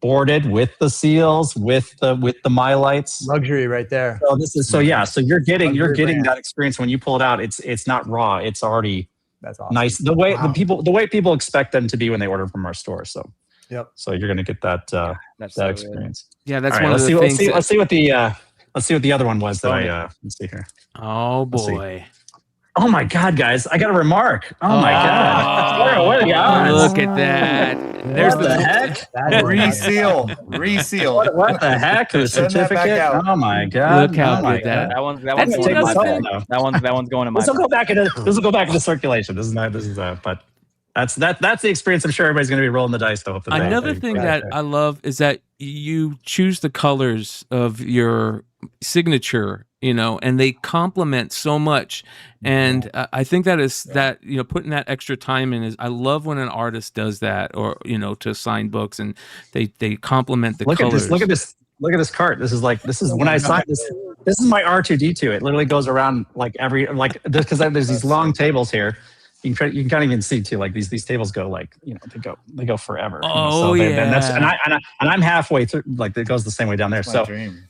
[SPEAKER 7] boarded with the seals, with the mylights.
[SPEAKER 10] Luxury right there.
[SPEAKER 7] So this is so you're getting
[SPEAKER 10] brand.
[SPEAKER 7] that experience when you pull it out. It's not raw. It's already
[SPEAKER 10] That's awesome.
[SPEAKER 7] nice. The way the way people expect them to be when they order from our store. So
[SPEAKER 10] Yep.
[SPEAKER 7] so you're gonna get that
[SPEAKER 9] That's
[SPEAKER 7] that
[SPEAKER 9] so
[SPEAKER 7] experience.
[SPEAKER 4] Yeah, that's
[SPEAKER 7] All right,
[SPEAKER 4] one of the things.
[SPEAKER 7] let's see what the other one was that let's see here.
[SPEAKER 4] Oh
[SPEAKER 7] see.
[SPEAKER 4] boy!
[SPEAKER 7] Oh my God, guys, I got a remark. Oh my God. What are the odds?
[SPEAKER 4] Look at that! There's
[SPEAKER 7] What the heck?
[SPEAKER 10] That is
[SPEAKER 8] Reseal.
[SPEAKER 7] What the heck? The
[SPEAKER 8] Send that back
[SPEAKER 7] certificate?
[SPEAKER 8] out.
[SPEAKER 7] Oh my God.
[SPEAKER 4] Look how
[SPEAKER 7] Oh my
[SPEAKER 4] good that-
[SPEAKER 7] God.
[SPEAKER 9] That one's
[SPEAKER 4] That's
[SPEAKER 9] going in my
[SPEAKER 4] nothing.
[SPEAKER 9] bag. That one's going in my
[SPEAKER 7] This will
[SPEAKER 9] bag.
[SPEAKER 7] go back into circulation. But that's the experience. I'm sure everybody's going to be rolling the dice to hope that
[SPEAKER 4] Another
[SPEAKER 7] they
[SPEAKER 4] thing
[SPEAKER 7] grab
[SPEAKER 4] that
[SPEAKER 7] it.
[SPEAKER 4] I love is that you choose the colors of your signature, and they complement so much. And I think that is that, putting that extra time in is, I love when an artist does that, or, to sign books and they complement the colors.
[SPEAKER 7] Look at this cart. This is when I signed this. This is my R2D2. It literally goes around because there's these long tables here. You can't even see too. Like these tables go they go forever.
[SPEAKER 4] Oh,
[SPEAKER 7] and I'm halfway through. Like it goes the same way down there.
[SPEAKER 8] My
[SPEAKER 7] So
[SPEAKER 8] dream.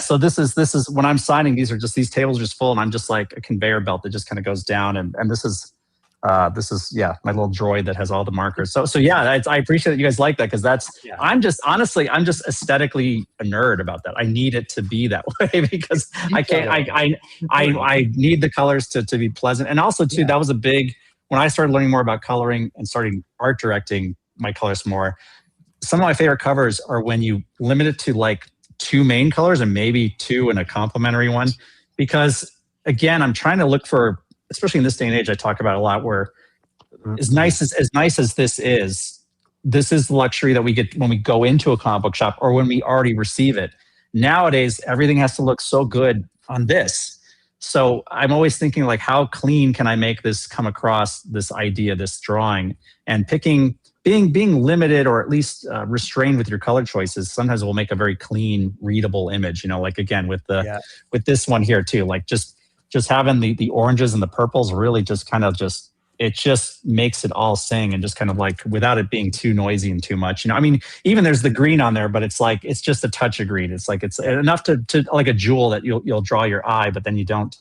[SPEAKER 7] so this is when I'm signing. These tables are just full, and I'm just like a conveyor belt that just kind of goes down. And this is my little droid that has all the markers. So I appreciate that you guys like that, because I'm just aesthetically a nerd about that. I need it to be that way because I can't. I need the colors to be pleasant, and also too that was a big when I started learning more about coloring and starting art directing my colors more. Some of my favorite covers are when you limit it to like 2 main colors and maybe 2 and a complementary one, because again, I'm trying to look for, especially in this day and age, I talk about a lot where as nice as this is the luxury that we get when we go into a comic book shop or when we already receive it. Nowadays, everything has to look so good on this. So I'm always thinking like, how clean can I make this come across, this idea, this drawing, and picking being limited or at least restrained with your color choices sometimes will make a very clean, readable image. Like again with with this one here too, like just having the oranges and the purples really just kind of it just makes it all sing, and just kind of like without it being too noisy and too much. I mean, even there's the green on there, but it's like it's just a touch of green. It's like it's enough to like a jewel that you'll draw your eye, but then you don't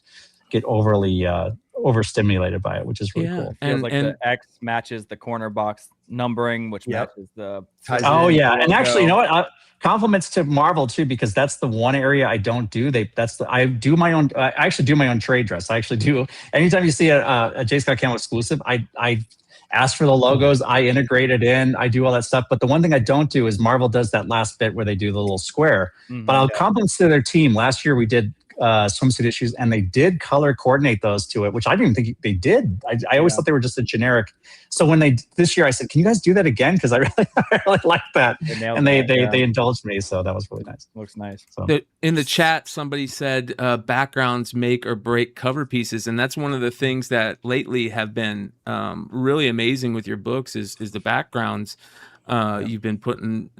[SPEAKER 7] get overly overstimulated by it, which is really cool.
[SPEAKER 9] Feels like the X matches the corner box numbering, which matches the.
[SPEAKER 7] Oh yeah, and actually, you know what? Compliments to Marvel too, because that's the one area I don't do. I do my own. I actually do my own trade dress. I actually do. Anytime you see a J. Scott Campbell exclusive, I ask for the logos. I integrate it in. I do all that stuff. But the one thing I don't do is Marvel does that last bit where they do the little square. But I'll compliments to their team. Last year we did swimsuit issues, and they did color coordinate those to it, which I didn't even think they did. I always thought they were just a generic. So when this year I said, can you guys do that again? Because I really like that. And they indulged me. So that was really nice.
[SPEAKER 9] Looks nice.
[SPEAKER 7] So.
[SPEAKER 4] In the chat, somebody said backgrounds make or break cover pieces. And that's one of the things that lately have been really amazing with your books is the backgrounds. You've been putting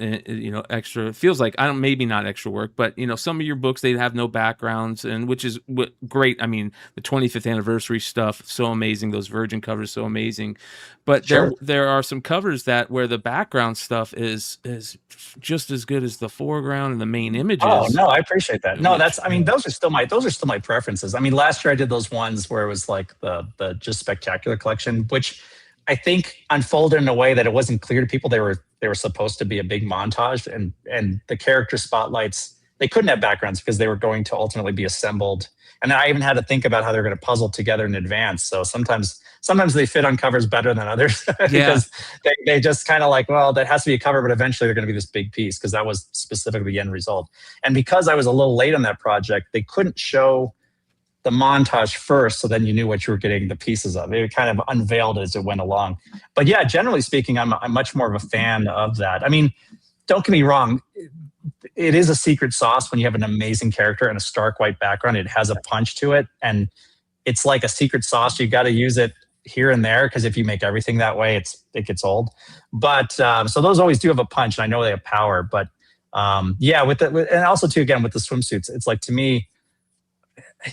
[SPEAKER 4] extra, feels like maybe not extra work, but some of your books, they have no backgrounds, and which is great. I mean, the 25th anniversary stuff, so amazing. Those Virgin covers, so amazing. But there are some covers where the background stuff is just as good as the foreground and the main images.
[SPEAKER 7] Oh no, I appreciate that. No, those are still my preferences. I mean, last year I did those ones where it was like the just spectacular collection, which I think unfolded in a way that it wasn't clear to people they were supposed to be a big montage, and the character spotlights, they couldn't have backgrounds because they were going to ultimately be assembled. And I even had to think about how they're going to puzzle together in advance. So sometimes they fit on covers better than others because they just kind of like, well, that has to be a cover, but eventually they're going to be this big piece, because that was specifically the end result. And because I was a little late on that project, they couldn't show the montage first, so then you knew what you were getting the pieces of. It kind of unveiled as it went along. But yeah, generally speaking, I'm much more of a fan of that. I mean, don't get me wrong, it is a secret sauce when you have an amazing character and a stark white background. It has a punch to it, and it's like a secret sauce. You got to use it here and there, because if you make everything that way, it gets old. But so those always do have a punch, and I know they have power. But and also too, again, with the swimsuits, it's like, to me,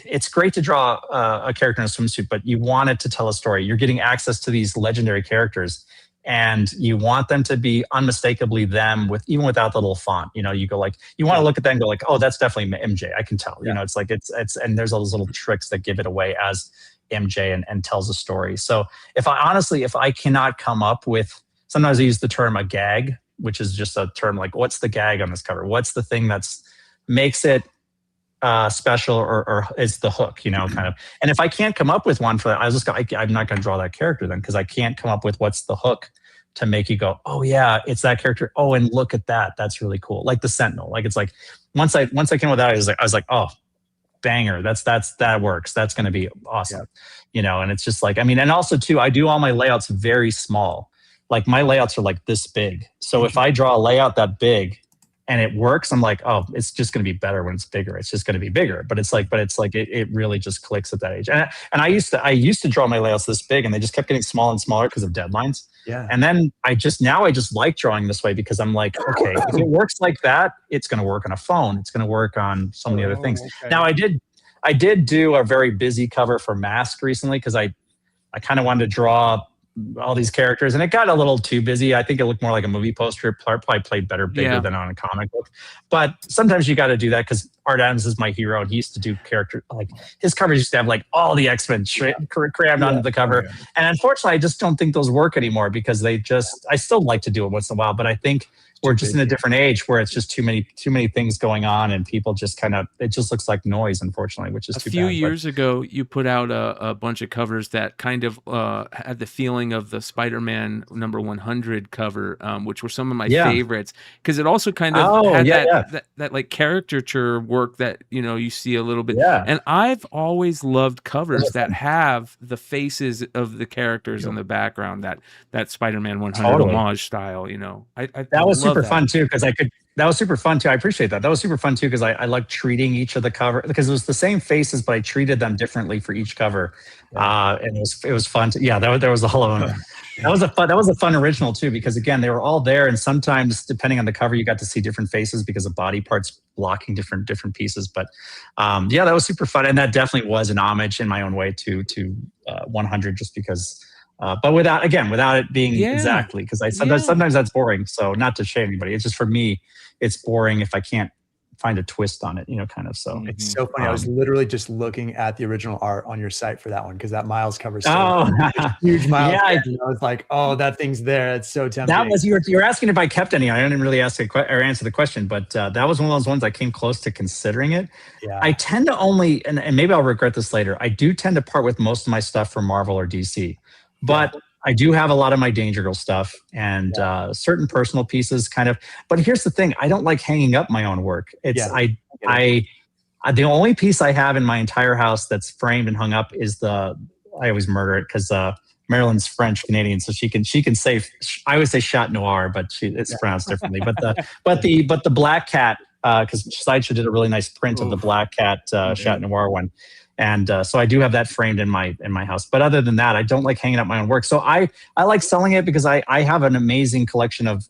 [SPEAKER 7] it's great to draw a character in a swimsuit, but you want it to tell a story. You're getting access to these legendary characters, and you want them to be unmistakably them, even without the little font. You go like, you want to look at that and go like, oh, that's definitely MJ. I can tell. It's like it's and there's all those little tricks that give it away as MJ and tells a story. So if I cannot come up with, sometimes I use the term a gag, which is just a term like, what's the gag on this cover? What's the thing that's makes it special or is the hook, kind of. And if I can't come up with one for that, I'm not going to draw that character then, because I can't come up with what's the hook to make you go, oh yeah, it's that character. Oh, and look at that. That's really cool. Like the Sentinel. Like, it's like once I came with that, I was like, oh, banger. That works. That's going to be awesome. And it's just like, I mean, and also too, I do all my layouts very small. Like my layouts are like this big. So if I draw a layout that big and it works, I'm like, oh, it's just going to be better when it's bigger. It's just going to be bigger. But it's like it really just clicks at that age. And I used to draw my layouts this big, and they just kept getting smaller and smaller because of deadlines. Yeah. And then I just like drawing this way, because I'm like, okay, if it works like that, it's going to work on a phone. It's going to work on so many other things. Okay. Now I did do a very busy cover for Mask recently, because I kind of wanted to draw all these characters, and it got a little too busy. I think it looked more like a movie poster. It probably played bigger than on a comic book. But sometimes you got to do that, because Art Adams is my hero, and he used to do character, like his covers used to have like all the X-Men crammed onto the cover. Yeah. And unfortunately, I just don't think those work anymore, because I still like to do it once in a while, but I think we're just in a different age where it's just too many things going on, and people just it just looks like noise, unfortunately, which is too bad.
[SPEAKER 4] A few years ago, you put out a bunch of covers that kind of had the feeling of the Spider-Man number 100 cover, which were some of my favorites, because it also kind of had that like caricature work that you see a little bit. Yeah. And I've always loved covers that have the faces of the characters in the background, that Spider-Man 100 homage style.
[SPEAKER 7] That was super fun too, because that was super fun too. I appreciate that. That was super fun too, because I like treating each of the cover, because it was the same faces, but I treated them differently for each cover. And it was fun to, there was a whole That was a fun original too, because again, they were all there, and sometimes depending on the cover, you got to see different faces because of body parts blocking different pieces. But yeah, that was super fun, and that definitely was an homage in my own way to 100, just because. But without it being exactly, because sometimes that's boring. So not to shame anybody, it's just for me, it's boring if I can't find a twist on it, kind of. So
[SPEAKER 10] it's so funny. I was literally just looking at the original art on your site for that one because that Miles cover, huge Miles. Yeah, I was like, oh, that thing's there. It's so tempting.
[SPEAKER 7] That was you're asking if I kept any. I didn't really answer the question, but that was one of those ones I came close to considering it. Yeah. I tend to only, and maybe I'll regret this later. I do tend to part with most of my stuff from Marvel or DC, but. Yeah. I do have a lot of my Danger Girl stuff and certain personal pieces kind of, but here's the thing. I don't like hanging up my own work. The only piece I have in my entire house that's framed and hung up is I always murder it because Marilyn's French Canadian. So she can say, I always say Chat Noir, but it's pronounced differently. But the Black Cat, because Sideshow did a really nice print of the Black Cat Chat Noir one. And so I do have that framed in my house. But other than that, I don't like hanging up my own work. So I like selling it because I have an amazing collection of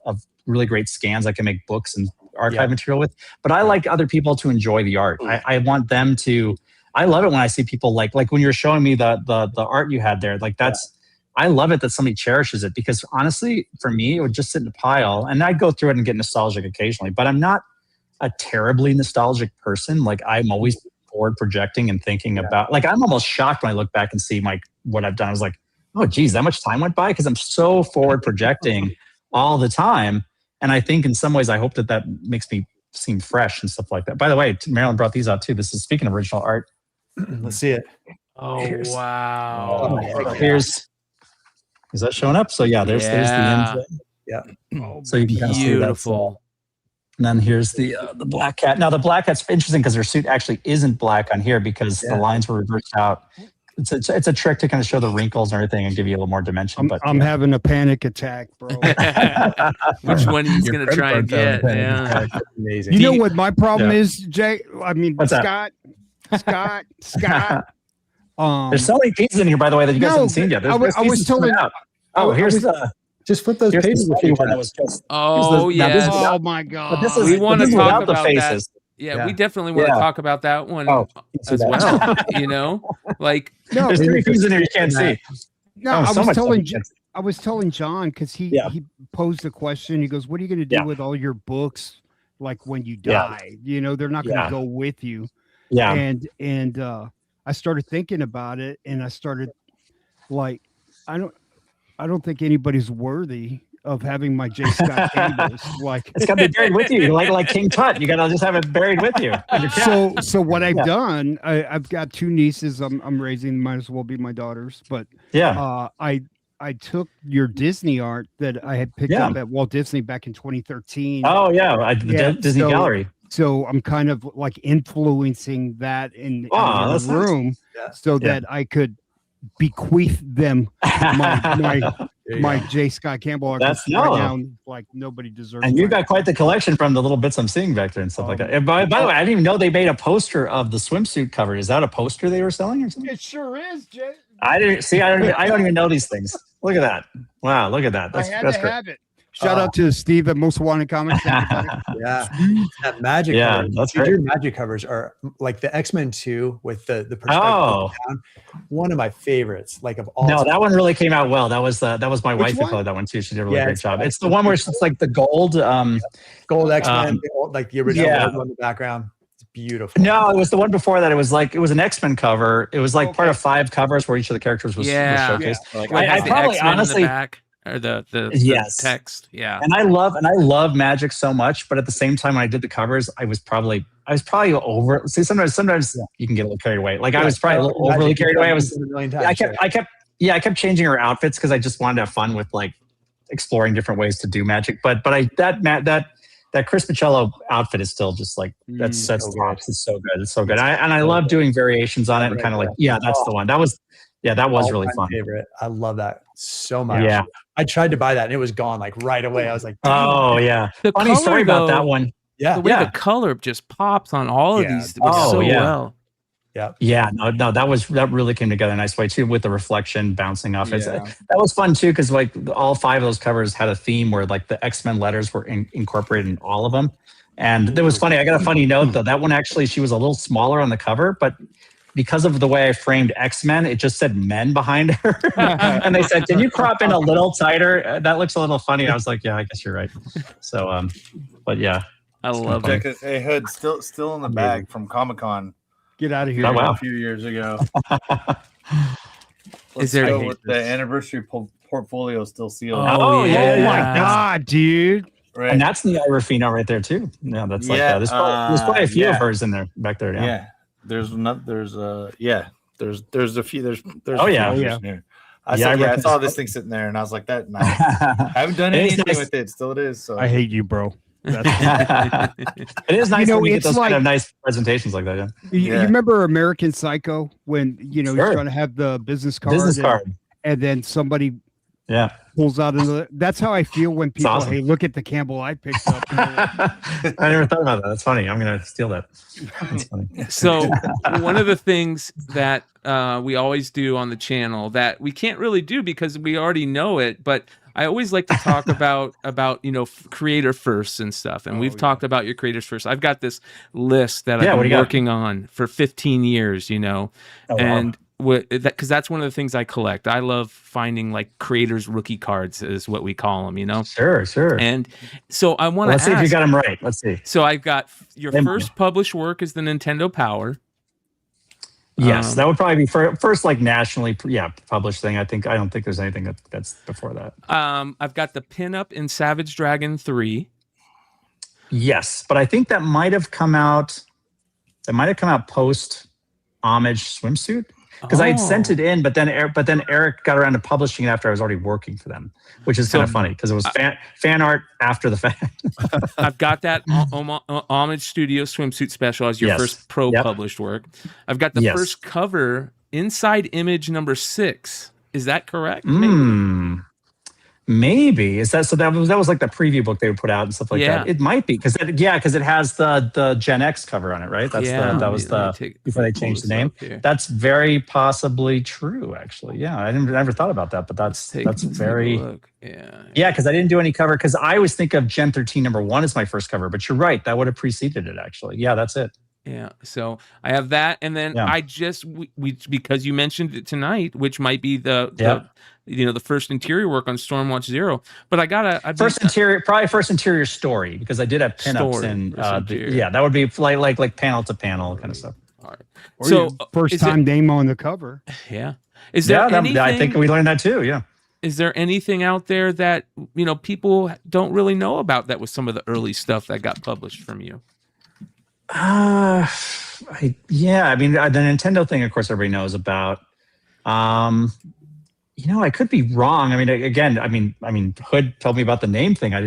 [SPEAKER 7] really great scans I can make books and archive material with. But I like other people to enjoy the art. I want them to. I love it when I see people like when you're showing me the art you had there. Like that's. I love it that somebody cherishes it because honestly, for me, it would just sit in a pile. And I'd go through it and get nostalgic occasionally. But I'm not a terribly nostalgic person. Like I'm always forward projecting and thinking about, like, I'm almost shocked when I look back and see what I've done. I was like, oh geez, that much time went by, because I'm so forward projecting all the time. And I think in some ways I hope that makes me seem fresh and stuff like that. By the way, Marilyn brought these out too. This is, speaking of original art.
[SPEAKER 10] Let's see it.
[SPEAKER 4] Oh, wow.
[SPEAKER 7] Is that showing up? So yeah, there's the end. Yeah. So you can kind of see that. And then here's the Black Cat. Now the Black Cat's interesting because her suit actually isn't black on here because the lines were reversed out. It's a trick to kind of show the wrinkles and everything and give you a little more dimension.
[SPEAKER 6] I'm having a panic attack, bro.
[SPEAKER 4] Which one he's gonna try and get? Yeah.
[SPEAKER 10] Amazing.
[SPEAKER 6] You know what my problem is, Jay? I mean, Scott.
[SPEAKER 7] There's so many pieces in here, by the way, that you guys haven't seen yet.
[SPEAKER 6] I was telling.
[SPEAKER 10] Just flip those pages.
[SPEAKER 6] Oh my God!
[SPEAKER 4] We want to talk about that. Yeah, we definitely want to talk about that one as well. Like
[SPEAKER 7] there's 3 pieces in here you can't see.
[SPEAKER 6] No, I was telling John because he posed a question. He goes, "What are you going to do with all your books? Like when you die, they're not going to go with you."
[SPEAKER 7] Yeah,
[SPEAKER 6] and I started thinking about it, and I started like, I don't think anybody's worthy of having my J. Scott Campbells. Like
[SPEAKER 7] it's got to be buried with you, like King Tut. You got to just have it buried with you.
[SPEAKER 6] So what I've done, I've got 2 nieces. I'm raising, might as well be my daughters. But I took your Disney art that I had picked up at Walt Disney back in 2013.
[SPEAKER 7] Oh yeah, Disney Gallery.
[SPEAKER 6] So I'm kind of like influencing that in the room so that I could bequeath them my J. Scott Campbell art. That's right now, like nobody deserves.
[SPEAKER 7] And you've got quite the collection from the little bits I'm seeing back there and stuff like that. And by the way, I didn't even know they made a poster of the swimsuit cover. Is that a poster they were selling or something?
[SPEAKER 6] It sure is, Jay.
[SPEAKER 7] I don't even know these things. Look at that! Wow, look at that. That's great.
[SPEAKER 6] Have it. Shout out to Steve at Most Wanted Comics.
[SPEAKER 10] That magic.
[SPEAKER 7] Yeah, that's right.
[SPEAKER 10] Your magic covers are like the X-Men 2 with the perspective down. One of my favorites, like of all.
[SPEAKER 7] No, that one really came out well. That was my wife who colored that one too. She did a really great job. It's the one where it's like the gold,
[SPEAKER 10] gold X-Men, like the original one in the background. It's beautiful.
[SPEAKER 7] No, it was the one before that. It was an X-Men cover. It was like part of 5 covers where each of the characters was showcased.
[SPEAKER 4] Like, I probably honestly. Or the text,
[SPEAKER 7] and I love magic so much, but at the same time when I did the covers, I was probably over. See, sometimes you can get a little carried away. Like I was probably a little overly carried away. I kept changing her outfits because I just wanted to have fun with like exploring different ways to do magic. But that Chris Michello outfit is still just like that's tops. It's so good. It's so good. I love doing variations on it and kind of like that's the one. That was really fun.
[SPEAKER 10] Favorite. I love that so much.
[SPEAKER 7] Yeah.
[SPEAKER 10] I tried to buy that and it was gone like right away. I was like,
[SPEAKER 7] oh yeah.
[SPEAKER 4] The
[SPEAKER 7] funny story about that one.
[SPEAKER 4] The way the color just pops on all of these well.
[SPEAKER 7] Yeah, no, that really came together in a nice way too, with the reflection bouncing off. That was fun too, because like all 5 of those covers had a theme where like the X-Men letters were incorporated in all of them. And it was funny. I got a funny note though. That one actually, she was a little smaller on the cover, but because of the way I framed X-Men, it just said men behind her. And they said, "Can you crop in a little tighter? That looks a little funny." I was like, "Yeah, I guess you're right." So, but yeah,
[SPEAKER 4] I love it.
[SPEAKER 8] Hey, Hood, still in the bag from Comic-Con.
[SPEAKER 6] Get out of here!
[SPEAKER 7] Oh, wow.
[SPEAKER 8] A few years ago.
[SPEAKER 4] Is there
[SPEAKER 8] with the anniversary portfolio still sealed?
[SPEAKER 7] Oh yeah!
[SPEAKER 6] Oh my god, dude!
[SPEAKER 8] Right.
[SPEAKER 7] And that's the Ira Fino right there too. Yeah, that's like there's probably a few of hers in there back there. Yeah.
[SPEAKER 8] There's a few. There's
[SPEAKER 7] Oh,
[SPEAKER 8] a
[SPEAKER 7] yeah.
[SPEAKER 8] few
[SPEAKER 7] Yeah.
[SPEAKER 8] here. I saw this thing sitting there, and I was like, "That nice." I haven't done anything with it. Still, it is. So
[SPEAKER 6] I hate you, bro.
[SPEAKER 7] It is nice when you get those kind of nice presentations like that. Yeah.
[SPEAKER 6] You remember American Psycho when you're trying to have the business card, and then somebody pulls out another. That's how I feel when people
[SPEAKER 7] awesome.
[SPEAKER 6] hey, look at the Campbell I picked up.
[SPEAKER 7] I never thought about that. That's funny. I'm gonna steal that. That's funny.
[SPEAKER 4] So one of the things that we always do on the channel that we can't really do because we already know it, but I always like to talk about creator firsts and stuff. And we've talked about your creators first. I've got this list that I've been working on for 15 years, and because that's one of the things I collect. I love finding like creators rookie cards is what we call them,
[SPEAKER 7] Sure.
[SPEAKER 4] And so I want to
[SPEAKER 7] let's see if you got them right. Let's see.
[SPEAKER 4] So I've got your first published work is the Nintendo Power.
[SPEAKER 7] Yes, that would probably be first like nationally published thing. I don't think there's anything that's before that.
[SPEAKER 4] I've got the pinup in Savage Dragon 3.
[SPEAKER 7] Yes, but I think that might have come out post Homage Swimsuit. Because I had sent it in, but then Eric got around to publishing it after I was already working for them, which is kind of funny because it was fan art after the fact.
[SPEAKER 4] I've got that Homage Studio Swimsuit Special as your first published work. I've got the first cover, Inside Image number 6. Is that correct?
[SPEAKER 7] Maybe. Is that so? That was like the preview book they would put out and stuff like that. It might be because it has the Gen X cover on it, right? That was before they changed the name. That's very possibly true, actually. Yeah, I never thought about that, but that's very because I didn't do any cover because I always think of Gen 13 number 1 as my first cover, but you're right, that would have preceded it actually. Yeah, that's it.
[SPEAKER 4] Yeah, so I have that, and then I just we because you mentioned it tonight, which might be the first interior work on Stormwatch 0. But I gotta
[SPEAKER 7] first interior story because I did have pinups and that would be like panel to panel kind of stuff.
[SPEAKER 4] All right,
[SPEAKER 6] or so first time name on the cover.
[SPEAKER 4] Yeah, is there anything?
[SPEAKER 7] I think we learned that too. Yeah.
[SPEAKER 4] Is there anything out there that people don't really know about that was some of the early stuff that got published from you?
[SPEAKER 7] I mean, the Nintendo thing, of course, everybody knows about. I could be wrong. I mean, again, Hood told me about the name thing. I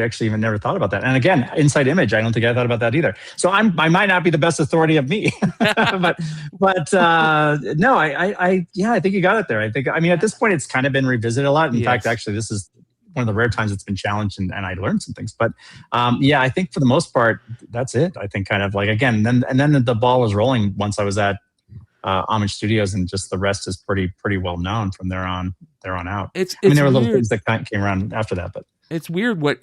[SPEAKER 7] actually even never thought about that. And again, Inside Image, I don't think I thought about that either. So I might not be the best authority of me, but no, I think you got it there. At this point, it's kind of been revisited a lot. In fact, actually, this is one of the rare times it's been challenged and I learned some things. But I think for the most part, that's it. I think kind of like, again, then the ball was rolling once I was at Homage Studios, and just the rest is pretty well known from there on out. There were little things that came around after that, but
[SPEAKER 4] it's weird what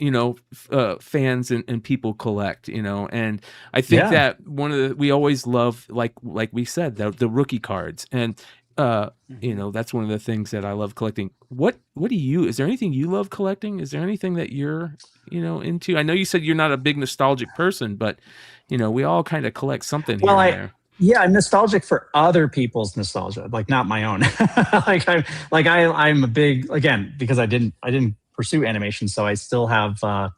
[SPEAKER 4] fans and people collect, and I think that we always love like we said the rookie cards, and that's one of the things that I love collecting. What do you? Is there anything you love collecting? Is there anything that you're into? I know you said you're not a big nostalgic person, but we all kind of collect something here and there.
[SPEAKER 7] Yeah, I'm nostalgic for other people's nostalgia, like not my own. I'm a big, again, because I didn't pursue animation, so I still have I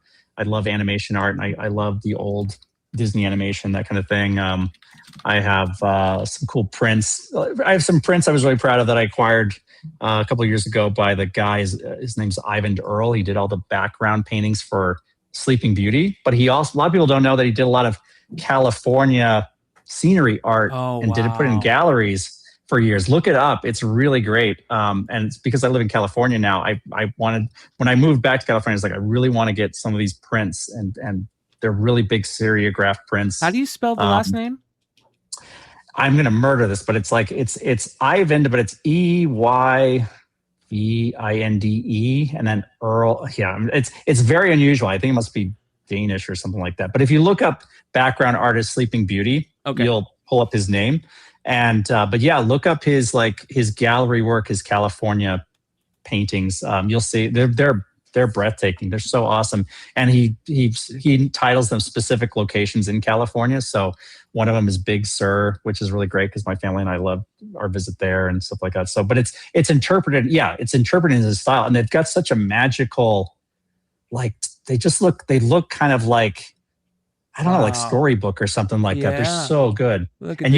[SPEAKER 7] love animation art, and I love the old Disney animation, that kind of thing. I have some cool prints. I have some prints I was really proud of that I acquired a couple of years ago by the guy. His name's Ivan Earl. He did all the background paintings for Sleeping Beauty, but he also, a lot of people don't know that he did a lot of California scenery art and did put in galleries for years. Look it up. It's really great. And it's because I live in California now. I wanted, when I moved back to California, I was like, I really want to get some of these prints, and they're really big seriograph prints.
[SPEAKER 4] How do you spell the last name?
[SPEAKER 7] I'm gonna murder this, but it's like it's Eyvind, but it's Eyvinde, and then Earl. Yeah, it's very unusual. I think it must be Danish or something like that. But if you look up background artist Sleeping Beauty, you'll pull up his name. And but yeah, look up his gallery work, his California paintings. You'll see they're breathtaking. They're so awesome. And he titles them specific locations in California. So one of them is Big Sur, which is really great because my family and I love our visit there and stuff like that. So, but it's interpreted. Yeah, it's interpreted in his style, and they've got such a magical, like they look kind of like, I don't know, like storybook or something like that. They're so good. And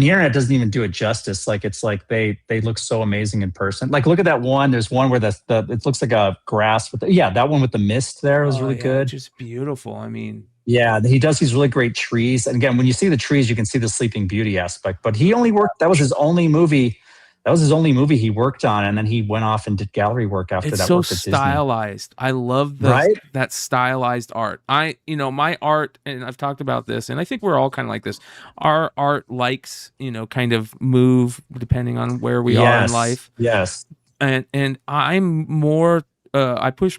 [SPEAKER 7] the internet doesn't even do it justice. Like it's like they look so amazing in person. Like look at that one. There's one where it looks like a grass with that one with the mist there was really good.
[SPEAKER 4] Just beautiful. I mean,
[SPEAKER 7] yeah, he does these really great trees. And again, when you see the trees, you can see the Sleeping Beauty aspect. But he only worked. That was his only movie. That was his only movie he worked on, and then he went off and did gallery work after that.
[SPEAKER 4] It's so
[SPEAKER 7] work at
[SPEAKER 4] stylized.
[SPEAKER 7] Disney.
[SPEAKER 4] I love that stylized art. My art, and I've talked about this, and I think we're all kind of like this. Our art likes, kind of move depending on where we are in life.
[SPEAKER 7] Yes.
[SPEAKER 4] And I'm more. I push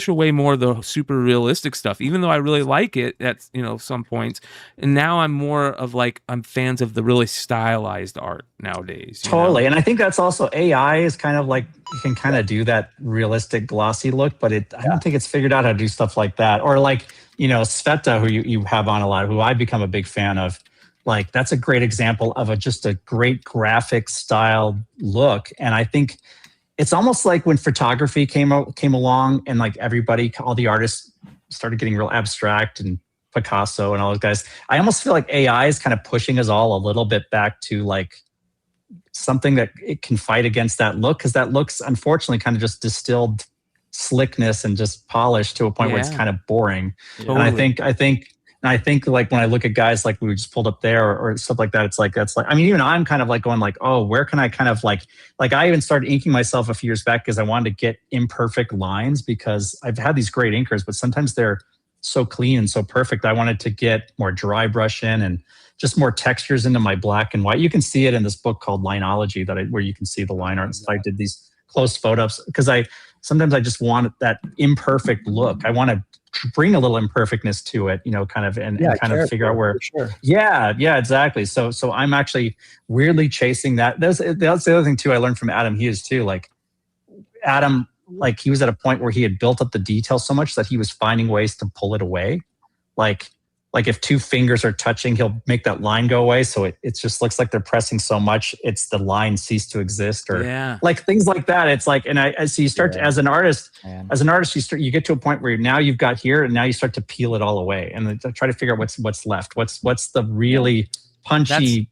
[SPEAKER 4] away more of the super realistic stuff, even though I really like it at some points. And now I'm more of like I'm fans of the really stylized art nowadays.
[SPEAKER 7] Totally, and I think that's also AI is kind of like you can kind of do that realistic glossy look, but I don't think it's figured out how to do stuff like that. Or like Sveta, who you have on a lot, who I've become a big fan of. Like that's a great example of just a great graphic style look, and I think. It's almost like when photography came along and like all the artists started getting real abstract and Picasso and all those guys. I almost feel like AI is kind of pushing us all a little bit back to like something that it can fight against that look, because that looks unfortunately kind of just distilled slickness and just polished to a point where it's kind of boring. Totally. And I think like when I look at guys like we just pulled up there or stuff like that, it's like that's like even I'm kind of like going like, oh, where can I kind of like I even started inking myself a few years back because I wanted to get imperfect lines because I've had these great inkers, but sometimes they're so clean and so perfect. I wanted to get more dry brush in and just more textures into my black and white. You can see it in this book called Lineology where you can see the line art and stuff. I did these close photos because sometimes I just want that imperfect look. I want to bring a little imperfectness to it, kind of, and kind of figure out where.
[SPEAKER 10] Sure.
[SPEAKER 7] Yeah, exactly. So I'm actually weirdly chasing that. That's the other thing too. I learned from Adam Hughes too. Like Adam, like he was at a point where he had built up the detail so much that he was finding ways to pull it away. Like if two fingers are touching, he'll make that line go away. So it just looks like they're pressing so much, it's the line cease to exist, or like things like that. It's like, and so you start to, as an artist, you get to a point where now you've got here, and now you start to peel it all away and try to figure out what's left. What's the really punchy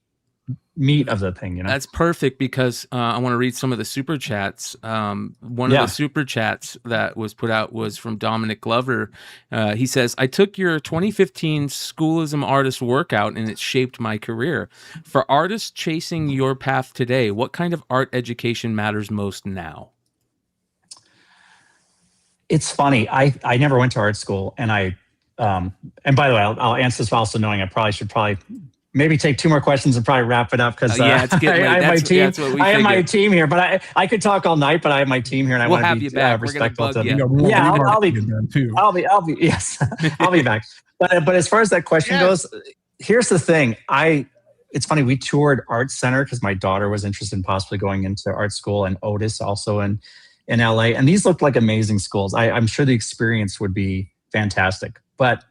[SPEAKER 7] meat of the thing,
[SPEAKER 4] That's perfect because I want to read some of the super chats. One of the super chats that was put out was from Dominic Glover. He says, I took your 2015 Schoolism Artist Workout and it shaped my career. For artists chasing your path today, what kind of art education matters most now?
[SPEAKER 7] It's funny. I never went to art school, and and by the way, I'll answer this also knowing I should maybe take two more questions and probably wrap it up because
[SPEAKER 4] it's getting late.
[SPEAKER 7] I have my team. I have my team here, but I could talk all night. But I have my team here, and I want to be respectful to them. Yeah, I'll be yes, I'll be back. But as far as that question goes, here's the thing. It's funny. We toured Art Center because my daughter was interested in possibly going into art school, and Otis also in LA. And these looked like amazing schools. I'm sure the experience would be fantastic. But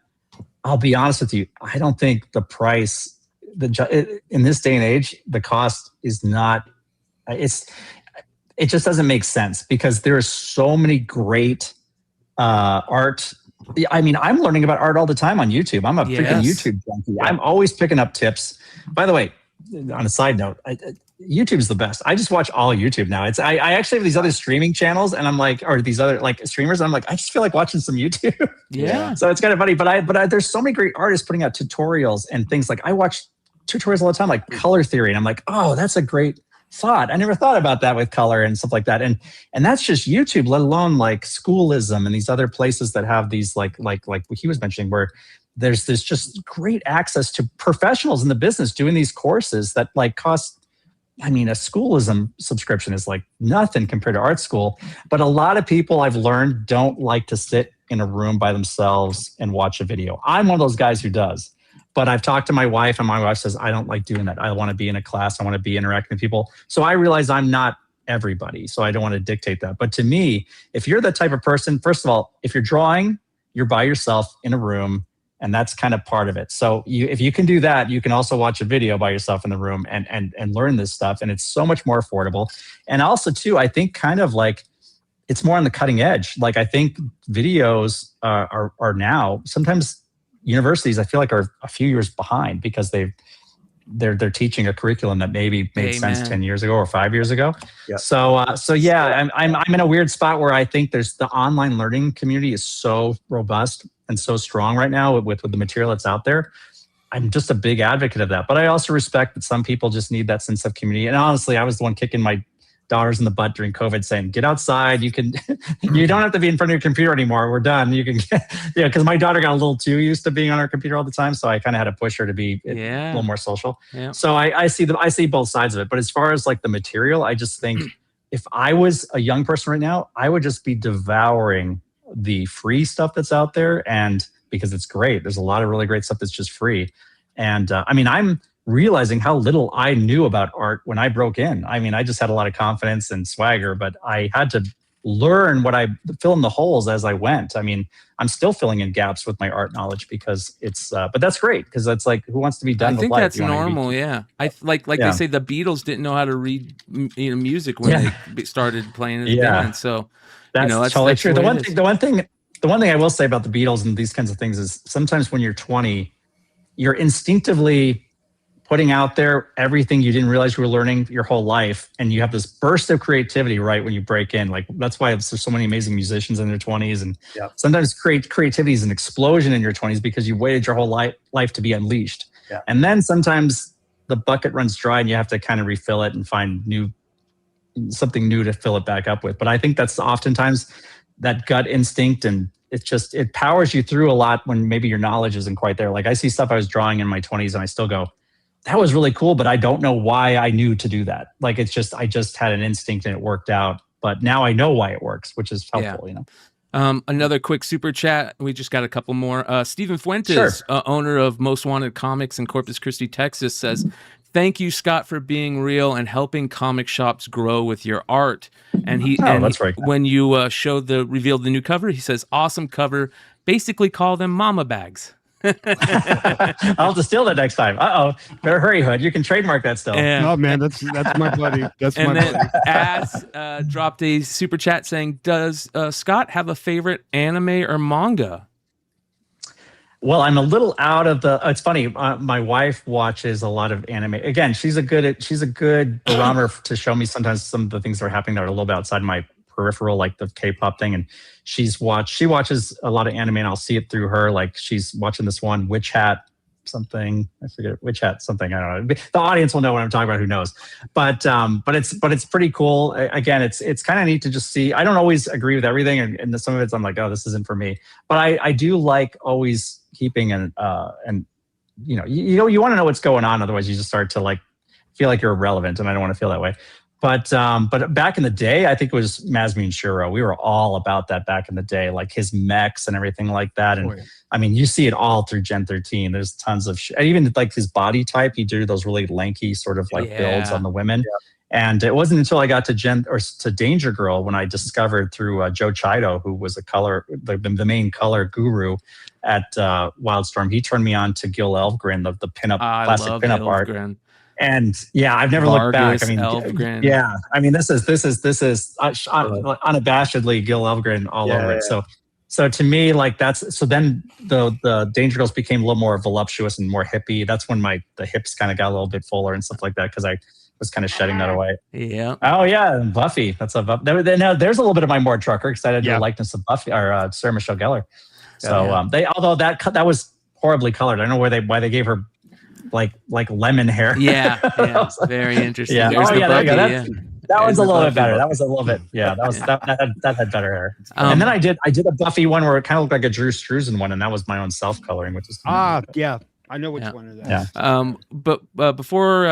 [SPEAKER 7] I'll be honest with you, I don't think the price. In this day and age, the cost is not. It just doesn't make sense because there are so many great art. I mean, I'm learning about art all the time on YouTube. I'm a freaking YouTube junkie. I'm always picking up tips. By the way, on a side note, YouTube is the best. I just watch all YouTube now. I actually have these other streaming channels, and I'm like, or these other like streamers. And I'm like, I just feel like watching some YouTube.
[SPEAKER 4] Yeah.
[SPEAKER 7] So it's kind of funny, but there's so many great artists putting out tutorials and things. Like I watch tutorials all the time, like color theory, and I'm like, oh, that's a great thought. I never thought about that with color and stuff like that. And that's just YouTube, let alone like Schoolism and these other places that have these like he was mentioning where there's just great access to professionals in the business doing these courses that like cost. I mean, a schoolism subscription is like nothing compared to art school. But a lot of people I've learned don't like to sit in a room by themselves and watch a video. I'm one of those guys who does. But I've talked to my wife, and my wife says, I don't like doing that. I want to be in a class. I want to be interacting with people. So I realize I'm not everybody. So I don't want to dictate that. But to me, if you're the type of person, first of all, if you're drawing, you're by yourself in a room. And that's kind of part of it. So if you can do that, you can also watch a video by yourself in the room and learn this stuff. And it's so much more affordable. And also too, I think kind of like it's more on the cutting edge. Like I think videos are now, sometimes universities I feel like are a few years behind because they're teaching a curriculum that maybe made sense 10 years ago or 5 years ago. Yeah. So yeah, I'm in a weird spot where I think there's the online learning community is so robust and so strong right now with the material that's out there. I'm just a big advocate of that. But I also respect that some people just need that sense of community. And honestly, I was the one kicking my daughters in the butt during COVID saying, get outside. You can, you don't have to be in front of your computer anymore. We're done. You can, because my daughter got a little too used to being on her computer all the time. So I kind of had to push her to be a little more social. Yeah. So I see both sides of it. But as far as like the material, I just think if I was a young person right now, I would just be devouring the free stuff that's out there. And because it's great, there's a lot of really great stuff that's just free. And I mean, I'm realizing how little I knew about art when I broke in. I mean, I just had a lot of confidence and swagger, but I had to learn fill in the holes as I went. I mean, I'm still filling in gaps with my art knowledge because it's, but that's great because it's like, who wants to be done with life?
[SPEAKER 4] I think that's normal. Yeah. I like they say the Beatles didn't know how to read music when they started playing in the band. So,
[SPEAKER 7] that's totally true. The one thing I will say about the Beatles and these kinds of things is sometimes when you're 20, you're instinctively putting out there everything you didn't realize you were learning your whole life. And you have this burst of creativity right when you break in. Like that's why there's so many amazing musicians in their 20s. And sometimes creativity is an explosion in your 20s because you waited your whole life to be unleashed. Yeah. And then sometimes the bucket runs dry and you have to kind of refill it and find something new to fill it back up with. But I think that's oftentimes that gut instinct, and it powers you through a lot when maybe your knowledge isn't quite there. Like I see stuff I was drawing in my 20s and I still go, that was really cool, but I don't know why I knew to do that. Like I just had an instinct and it worked out. But now I know why it works, which is helpful, you know.
[SPEAKER 4] Another quick super chat. We just got a couple more. Stephen Fuentes, owner of Most Wanted Comics in Corpus Christi, Texas, says, "Thank you, Scott, for being real and helping comic shops grow with your art." And that's right. When you revealed the new cover, he says, "Awesome cover. Basically, call them mama bags."
[SPEAKER 7] I'll have to steal that next time. Better hurry, Hood. You can trademark that still.
[SPEAKER 6] No, man, that's my buddy. That's my buddy.
[SPEAKER 4] Az dropped a super chat saying, "Does Scott have a favorite anime or manga?"
[SPEAKER 7] Well, I'm a little out of the. It's funny. My wife watches a lot of anime. Again, she's a good barometer to show me sometimes some of the things that are happening that are a little bit outside my peripheral, like the K-pop thing. And she watches a lot of anime, and I'll see it through her. Like she's watching this one Witch Hat something. I forget Witch Hat something. I don't know. The audience will know what I'm talking about. Who knows? But it's pretty cool. Again, it's kind of neat to just see. I don't always agree with everything, and some of it's I'm like, oh, this isn't for me. But I do like always keeping and you want to know what's going on. Otherwise, you just start to like feel like you're irrelevant, and I don't want to feel that way. But back in the day, I think it was Masumi and Shiro. We were all about that back in the day, like his mechs and everything like that. And I mean, you see it all through Gen 13. There's tons of even like his body type. He did those really lanky sort of like builds on the women. Yeah. And it wasn't until I got to Danger Girl when I discovered through Joe Chido, who was the main color guru at Wildstorm. He turned me on to Gil Elfgren, the pinup classic pinup art. And I've never looked back. I mean,
[SPEAKER 4] Elfgren.
[SPEAKER 7] I mean, this is unabashedly Gil Elfgren all over it. So to me, like so then the Danger Girls became a little more voluptuous and more hippie. That's when the hips kind of got a little bit fuller and stuff like that because I was kind of shedding that away.
[SPEAKER 4] Yeah.
[SPEAKER 7] Oh yeah, Buffy. That's now there's a little bit of my Mort Trucker because I had the likeness of Buffy or Sarah Michelle Gellar. So although that was horribly colored. I don't know why they gave her like lemon hair.
[SPEAKER 4] Yeah, very interesting.
[SPEAKER 7] Yeah.
[SPEAKER 4] There's
[SPEAKER 7] there you go. That was a little bit better. That was a little bit. Yeah, that was that had better hair. And then I did a Buffy one where it kind of looked like a Drew Struzan one, and that was my own self coloring, which is
[SPEAKER 6] yeah. I know which one of that.
[SPEAKER 7] Yeah.
[SPEAKER 4] But before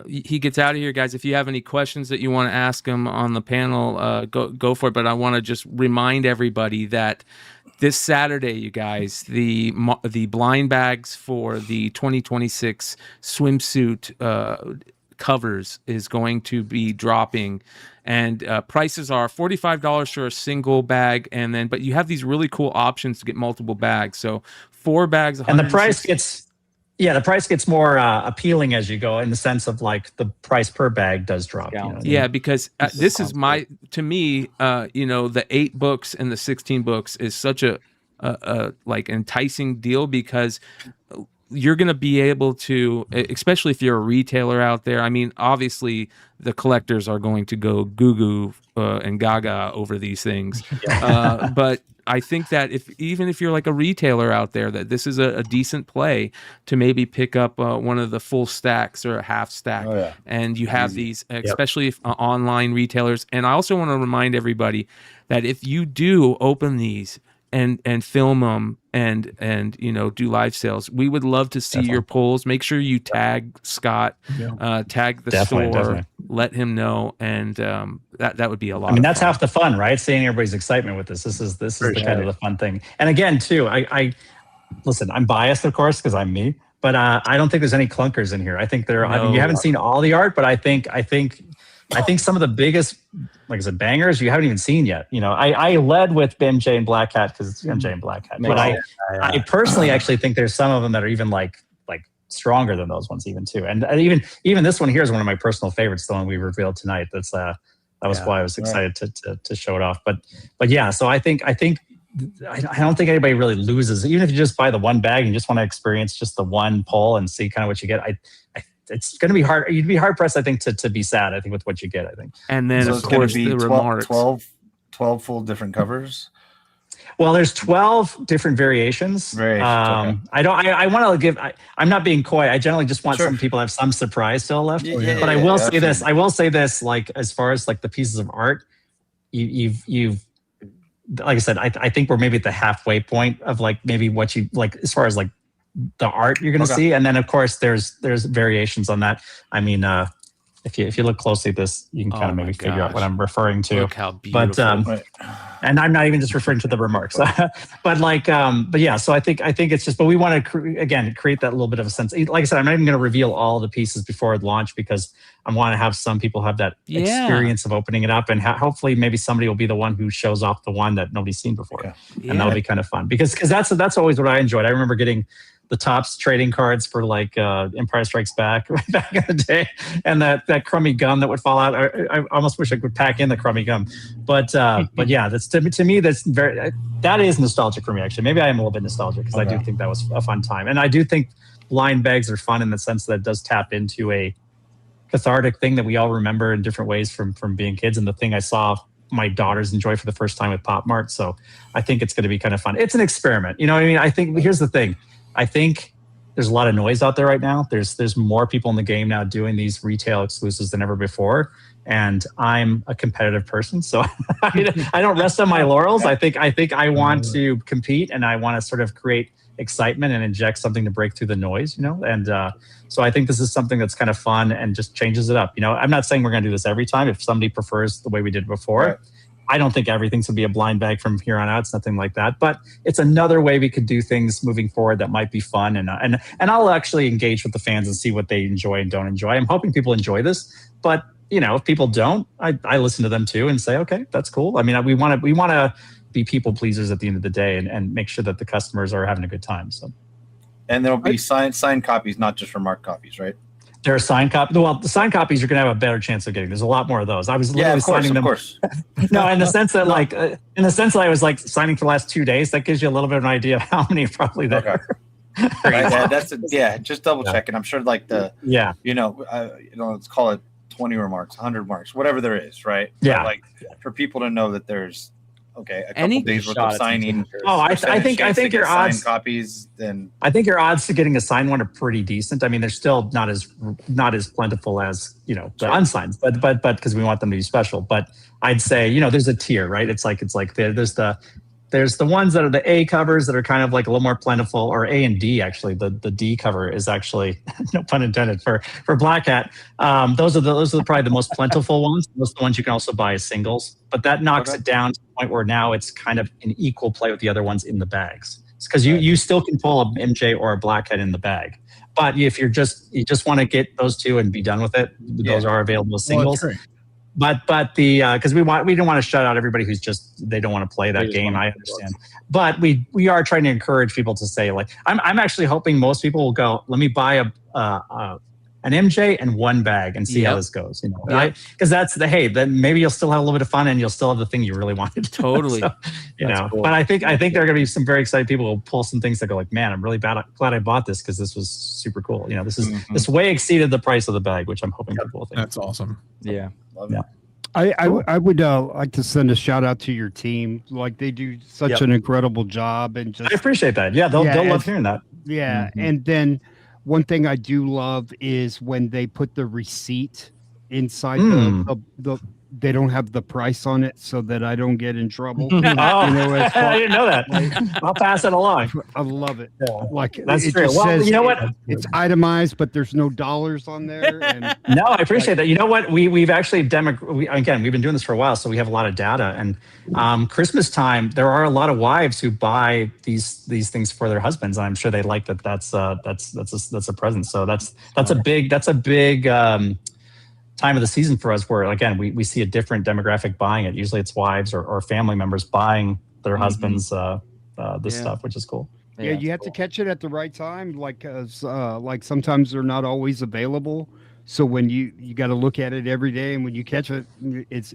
[SPEAKER 4] he gets out of here, guys, if you have any questions that you want to ask him on the panel, go for it. But I want to just remind everybody that this Saturday, you guys, the blind bags for the 2026 swimsuit covers is going to be dropping, and prices are $45 for a single bag, but you have these really cool options to get multiple bags. So 4 bags,
[SPEAKER 7] and the price gets more appealing as you go, in the sense of like the price per bag does drop.
[SPEAKER 4] Because this is to me, the 8 books and the 16 books is such a like enticing deal, because you're going to be able to, especially if you're a retailer out there. I mean, obviously the collectors are going to go goo and gaga over these things. But I think that even if you're like a retailer out there, that this is a decent play to maybe pick up one of the full stacks or a half stack. And you have these, especially if online retailers. And I also want to remind everybody that if you do open these and film them and do live sales, we would love to see your polls. Make sure you tag Scott, tag the store, let him know, and that would be a lot.
[SPEAKER 7] I mean, that's half the fun, right? Seeing everybody's excitement with this. This is kind of the fun thing. And again, too, I listen, I'm biased, of course, because I'm me, but I don't think there's any clunkers in here. I think I mean, you haven't seen all the art, but I think some of the biggest, like I said, bangers you haven't even seen yet. I led with MJ and Black Hat because it's MJ and Black Hat. But I personally actually think there's some of them that are even like stronger than those ones even too. And even this one here is one of my personal favorites, the one we revealed tonight. That was why I was excited to show it off. But yeah, so I don't think anybody really loses, even if you just buy the one bag and you just want to experience just the one pull and see kind of what you get. It's going to be hard. You'd be hard pressed, I think, to be sad, I think, with what you get, I think.
[SPEAKER 4] And then, of course, the remarks.
[SPEAKER 8] 12 full different covers.
[SPEAKER 7] Well, there's 12 different variations.
[SPEAKER 8] Okay.
[SPEAKER 7] I want to give, I'm not being coy. I generally just want some people to have some surprise still left. But I will say this. I will say this, like, as far as like the pieces of art, you've like I said, I think we're maybe at the halfway point of like maybe what you like as far as like the art you're going to see. And then of course there's variations on that. I mean, if you look closely at this, you can kind of maybe figure out what I'm referring to.
[SPEAKER 4] Look how beautiful.
[SPEAKER 7] But and I'm not even just referring to the remarks, but yeah. So I think it's just, but we want to create that little bit of a sense. Like I said, I'm not even going to reveal all the pieces before launch because I want to have some people have that experience of opening it up, and hopefully maybe somebody will be the one who shows off the one that nobody's seen before, and that'll be kind of fun because that's always what I enjoyed. I remember getting the Topps trading cards for like Empire Strikes Back back in the day, and that crummy gum that would fall out. I almost wish I could pack in the crummy gum, but yeah, that's to me that is nostalgic for me actually. Maybe I am a little bit nostalgic because I do think that was a fun time, and I do think blind bags are fun in the sense that it does tap into a cathartic thing that we all remember in different ways from being kids, and the thing I saw my daughters enjoy for the first time with Pop Mart. So I think it's going to be kind of fun. It's an experiment, you know what I mean? I think here's the thing. I think there's a lot of noise out there right now. There's more people in the game now doing these retail exclusives than ever before. And I'm a competitive person, so I don't rest on my laurels. I think I want to compete, and I want to sort of create excitement and inject something to break through the noise, you know? And so I think this is something that's kind of fun and just changes it up. You know, I'm not saying we're going to do this every time. If somebody prefers the way we did before, I don't think everything's going to be a blind bag from here on out. It's nothing like that. But it's another way we could do things moving forward that might be fun. And I'll actually engage with the fans and see what they enjoy and don't enjoy. I'm hoping people enjoy this. But, you know, if people don't, I listen to them too and say, okay, that's cool. I mean, we want to be people pleasers at the end of the day and make sure that the customers are having a good time. So,
[SPEAKER 8] and there'll be signed copies, not just remark copies, right?
[SPEAKER 7] There are signed copies. Well, the signed copies you're going to have a better chance of getting. There's a lot more of those. I was literally signing them. Of course. No, in the sense that I was like signing for the last 2 days. That gives you a little bit of an idea of how many are probably there.
[SPEAKER 8] Okay. Just double checking. I'm sure like let's call it 20 remarks, 100 marks, whatever there is, right?
[SPEAKER 7] Yeah.
[SPEAKER 8] So, like for people to know that there's okay, a couple days worth of signing.
[SPEAKER 7] Oh, I think your odds
[SPEAKER 8] copies. Then
[SPEAKER 7] I think your odds to getting a signed one are pretty decent. I mean, they're still not as plentiful as the unsigned, but because we want them to be special. But I'd say there's a tier, right? It's like there's the ones that are the A covers that are kind of like a little more plentiful, or A and D actually. The D cover is actually, no pun intended, for Black Hat. Those are probably the most plentiful ones. Those are the ones you can also buy as singles. But that knocks it down to the point where now it's kind of an equal play with the other ones in the bags. It's because you still can pull a MJ or a Black Hat in the bag. But if you just want to get those two and be done with it, those are available as singles. But because we didn't want to shut out everybody who's they don't want to play that game. I understand, but we are trying to encourage people to say, like, I'm actually hoping most people will go, let me buy an MJ and one bag and see how this goes. Right? Because then maybe you'll still have a little bit of fun and you'll still have the thing you really wanted.
[SPEAKER 4] Totally.
[SPEAKER 7] So, cool. But I think there are going to be some very excited people who will pull some things that go like, man, I'm really glad I bought this because this was super cool. This way exceeded the price of the bag, which I'm hoping people will think.
[SPEAKER 5] That's awesome.
[SPEAKER 9] Yeah.
[SPEAKER 7] Yeah.
[SPEAKER 6] I would like to send a shout out to your team. Like, they do such an incredible job, and I
[SPEAKER 7] appreciate that. Yeah, they'll love hearing that.
[SPEAKER 6] Yeah, and then one thing I do love is when they put the receipt inside the they don't have the price on it so that I don't get in trouble.
[SPEAKER 7] I didn't know that. I'll pass it along.
[SPEAKER 6] I love it.
[SPEAKER 7] Yeah.
[SPEAKER 6] Like,
[SPEAKER 7] that's
[SPEAKER 6] it
[SPEAKER 7] true.
[SPEAKER 6] just
[SPEAKER 7] Well,
[SPEAKER 6] says
[SPEAKER 7] you know what?
[SPEAKER 6] It's itemized, but there's no dollars on there. And
[SPEAKER 7] no, I appreciate that. You know what? We've actually we've been doing this for a while, so we have a lot of data. And Christmas time, there are a lot of wives who buy these things for their husbands, and I'm sure they like that. That's a present. So that's a big time of the season for us, where again we see a different demographic buying it. Usually it's wives or family members buying their husbands this stuff, which is cool.
[SPEAKER 6] Yeah, you have to catch it at the right time, like sometimes they're not always available. So when you got to look at it every day, and when you catch it, it's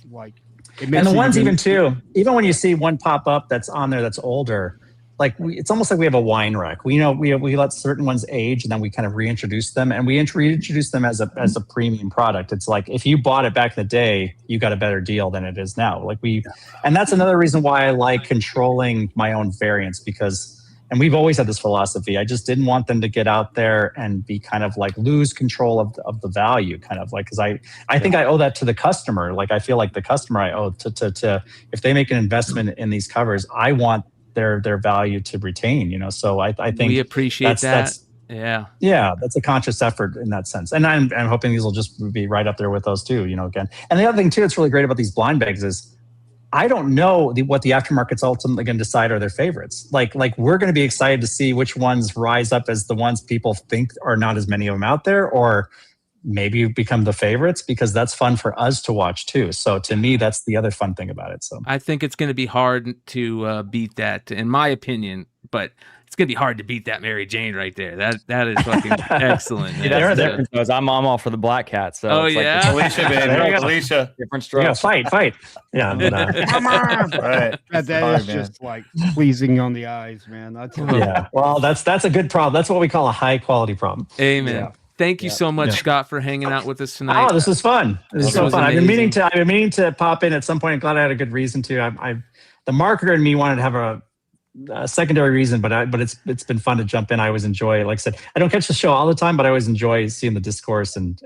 [SPEAKER 6] like it makes.
[SPEAKER 7] And the ones even when you see one pop up that's on there that's older, like it's almost like we have a wine rack. We let certain ones age, and then we kind of reintroduce them, and we reintroduce them as a premium product. It's like if you bought it back in the day, you got a better deal than it is now. And that's another reason why I like controlling my own variants, because. And we've always had this philosophy. I just didn't want them to get out there and be kind of like lose control of the value, kind of like, because I think I owe that to the customer. Like I feel like the customer I owe to if they make an investment in these covers, I want their value to retain. So I think
[SPEAKER 4] we appreciate that.
[SPEAKER 7] Yeah, that's a conscious effort in that sense. And I'm hoping these will just be right up there with those too. Again. And the other thing too that's really great about these blind bags is, I don't know what the aftermarket's ultimately going to decide are their favorites. Like we're going to be excited to see which ones rise up as the ones people think are not as many of them out there, or maybe become the favorites, because that's fun for us to watch too. So to me, that's the other fun thing about it. So
[SPEAKER 4] I think it's going to be hard to beat that, in my opinion, but it's gonna be hard to beat that Mary Jane right there. That is fucking excellent.
[SPEAKER 9] Yeah, that's I'm all for the Black Cat. So
[SPEAKER 4] yeah,
[SPEAKER 8] Alicia, baby, Alicia,
[SPEAKER 9] different strokes.
[SPEAKER 7] Yeah, fight. Yeah,
[SPEAKER 6] come on.
[SPEAKER 8] Right.
[SPEAKER 6] That is just like pleasing on the eyes, man.
[SPEAKER 7] Yeah. Well, that's a good problem. That's what we call a high quality problem.
[SPEAKER 4] Amen. Yeah. Thank you so much, Scott, for hanging out with us tonight.
[SPEAKER 7] Oh, this is fun. This is so fun. I've been meaning to pop in at some point. I'm glad I had a good reason to. The marketer in me wanted to have a secondary reason, but it's been fun to jump in. I always enjoy, like I said, I don't catch the show all the time, but I always enjoy seeing the discourse, and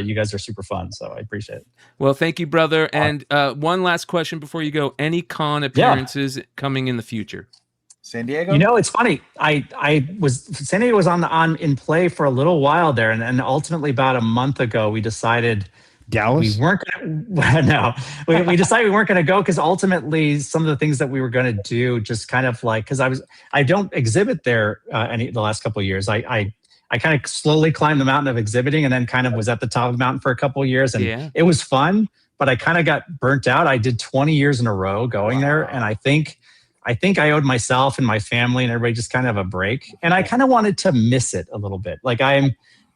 [SPEAKER 7] you guys are super fun, so I appreciate it.
[SPEAKER 4] Well, thank you, brother. And one last question before you go: any con appearances coming in the future?
[SPEAKER 8] San Diego?
[SPEAKER 7] It's funny. San Diego was on in play for a little while there, and ultimately about a month ago we decided.
[SPEAKER 6] Dallas?
[SPEAKER 7] We weren't going to, we decided we weren't going to go, because ultimately some of the things that we were going to do just kind of like, because I don't exhibit there the last couple of years. I kind of slowly climbed the mountain of exhibiting, and then kind of was at the top of the mountain for a couple of years, and it was fun, but I kind of got burnt out. I did 20 years in a row going there, and I think I owed myself and my family and everybody just kind of a break, and I kind of wanted to miss it a little bit. Like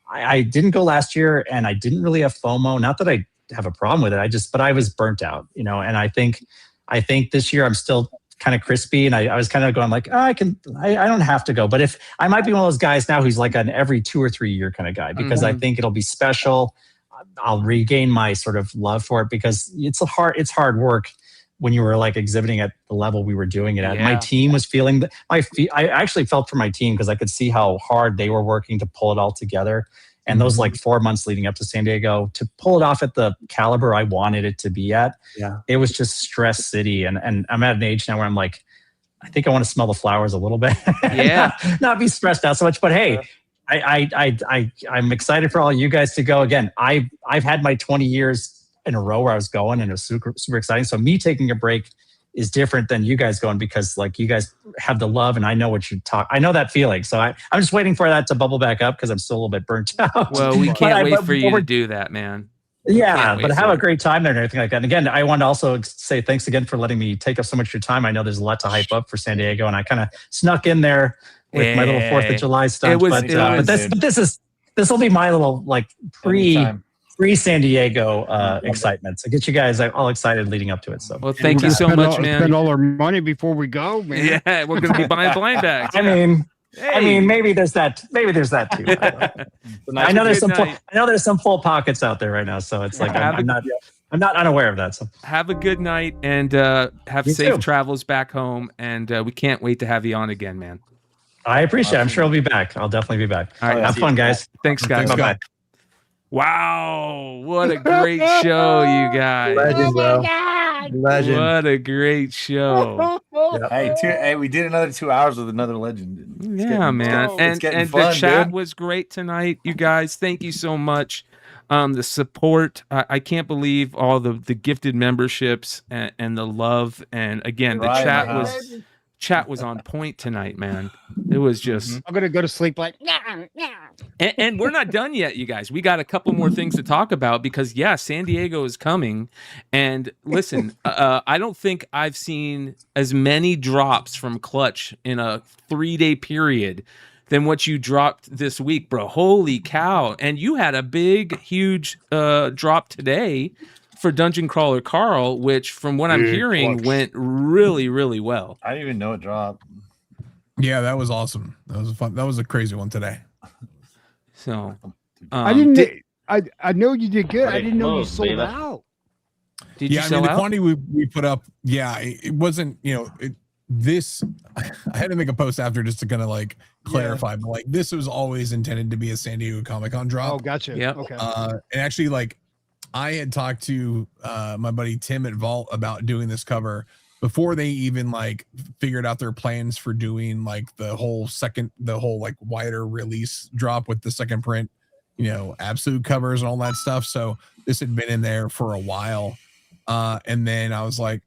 [SPEAKER 7] I didn't go last year, and I didn't really have FOMO. Not that I have a problem with it. But I was burnt out, and I think this year I'm still kind of crispy, and I was kind of going like, I don't have to go. But if I might be one of those guys now who's like an every 2 or 3 year kind of guy, because I think it'll be special. I'll regain my sort of love for it, because it's hard work when you were like exhibiting at the level we were doing it at. My team was feeling that. I actually felt for my team because I could see how hard they were working to pull it all together. And those like 4 months leading up to San Diego, to pull it off at the caliber I wanted it to be at, it was just stress city. And I'm at an age now where I'm like, I think I want to smell the flowers a little bit. not be stressed out so much. But hey, I'm excited for all you guys to go. Again, I've had my 20 years in a row where I was going, and it was super, super exciting. So me taking a break is different than you guys going, because like you guys have the love, and I know what you talk. I know that feeling. So I'm just waiting for that to bubble back up, because I'm still a little bit burnt out.
[SPEAKER 4] Well, we can't wait for you to do that, man.
[SPEAKER 7] Yeah, but have a great time there and everything like that. And again, I want to also say thanks again for letting me take up so much of your time. I know there's a lot to hype up for San Diego, and I kind of snuck in there with my little 4th of July stuff. But this will be my little like pre-San Diego excitement. So get you guys all excited leading up to it. So,
[SPEAKER 4] well, thank you so much, man.
[SPEAKER 6] Spend all our money before we go, man.
[SPEAKER 4] Yeah, we're going to be buying blind bags.
[SPEAKER 7] I mean, maybe there's that. Maybe there's that too. I know there's some. I know there's some full pockets out there right now. So it's like I'm not unaware of that. So
[SPEAKER 4] have a good night, and have safe travels back home. And we can't wait to have you on again, man.
[SPEAKER 7] I appreciate it. I'm sure I'll be back. I'll definitely be back. All right, have fun, guys.
[SPEAKER 4] Thanks, guys. Bye-bye. Wow, what a great show, you guys.
[SPEAKER 10] Legend, bro. Legend.
[SPEAKER 4] What a great show.
[SPEAKER 8] Hey, we did another 2 hours with another legend.
[SPEAKER 4] Man. And the chat was great tonight, you guys. Thank you so much. The support, I can't believe all the gifted memberships and the love. And again, the chat was on point tonight, man. It was just
[SPEAKER 6] I'm gonna go to sleep like
[SPEAKER 4] and we're not done yet, you guys. We got a couple more things to talk about, because San Diego is coming. And listen, I don't think I've seen as many drops from Clutch in a 3-day period than what you dropped this week, bro. Holy cow. And you had a big, huge drop today for Dungeon Crawler Carl, which from what I'm hearing went really, really well.
[SPEAKER 8] I didn't even know it dropped.
[SPEAKER 5] Yeah, that was awesome. That was fun. That was a crazy one today.
[SPEAKER 4] So
[SPEAKER 6] I didn't. I know you did good. I didn't know you sold out.
[SPEAKER 4] Did you sell
[SPEAKER 5] the
[SPEAKER 4] out?
[SPEAKER 5] quantity we put up. Yeah, it wasn't. This. I had to make a post after just to kind of like clarify, but like this was always intended to be a San Diego Comic-Con drop.
[SPEAKER 6] Oh, gotcha.
[SPEAKER 4] Yeah.
[SPEAKER 6] Okay.
[SPEAKER 5] And actually, like I had talked to my buddy Tim at Vault about doing this cover before they even like figured out their plans for doing like the whole like wider release drop with the second print, absolute covers and all that stuff. So this had been in there for a while. And then I was like,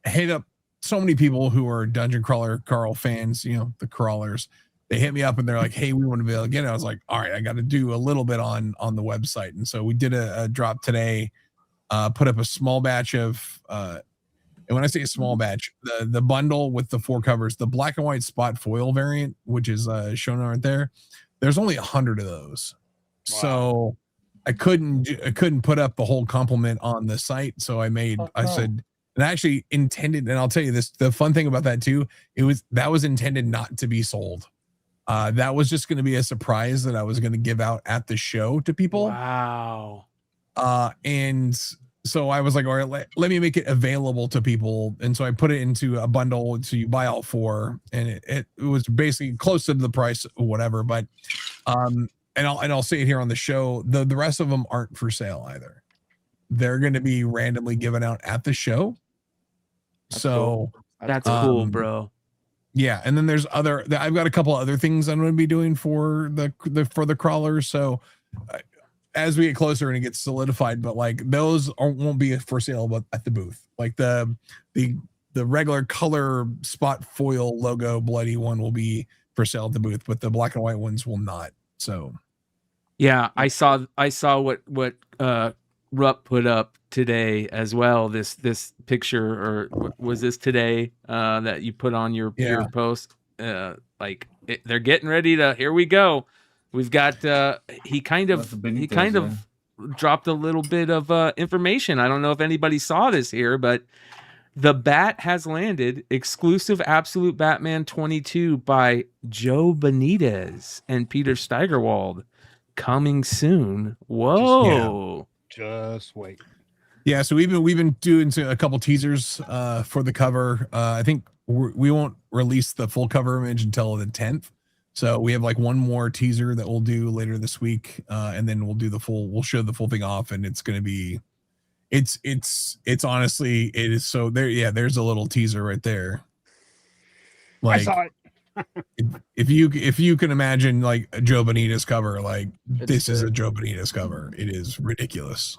[SPEAKER 5] hit up so many people who are Dungeon Crawler Carl fans, the crawlers. They hit me up and they're like, hey, we want to be able to get it. I was like, all right, I got to do a little bit on the website. And so we did a drop today, put up a small batch of, and when I say a small batch, the bundle with the 4 covers, the black and white spot foil variant, which is shown right there, there's only 100 of those. Wow. So I couldn't put up the whole complement on the site. So I said, and I actually intended, and I'll tell you this, the fun thing about that too, that was intended not to be sold. That was just going to be a surprise that I was going to give out at the show to people.
[SPEAKER 4] Wow.
[SPEAKER 5] And so I was like, all right, let me make it available to people. And so I put it into a bundle. So you buy all 4, and it was basically close to the price or whatever. But, and I'll say it here on the show, the rest of them aren't for sale either. They're going to be randomly given out at the show.
[SPEAKER 4] That's cool, bro.
[SPEAKER 5] Yeah, and then there's I've got a couple other things I'm going to be doing for the crawlers. So as we get closer and it gets solidified, but like those won't be for sale, but at the booth, like the regular color spot foil logo bloody one will be for sale at the booth, but the black and white ones will not. So
[SPEAKER 4] yeah, I saw what Rupp put up today as well. This picture, or was this today that you put on your post? They're getting ready to. Here we go. We've got. He kind of dropped a little bit of information. I don't know if anybody saw this here, but the bat has landed. Exclusive Absolute Batman 22 by Joe Benitez and Peter Steigerwald, coming soon. Whoa.
[SPEAKER 6] Just wait.
[SPEAKER 5] Yeah, so we've been doing a couple teasers for the cover. I think we won't release the full cover image until the 10th. So we have like one more teaser that we'll do later this week, and then we'll show the full thing off, and it's gonna be, it's honestly, it is so there. Yeah, there's a little teaser right there. Like, I saw it. if you can imagine like a Joe Bonita's cover, like this is a Joe Bonita's cover. It is ridiculous.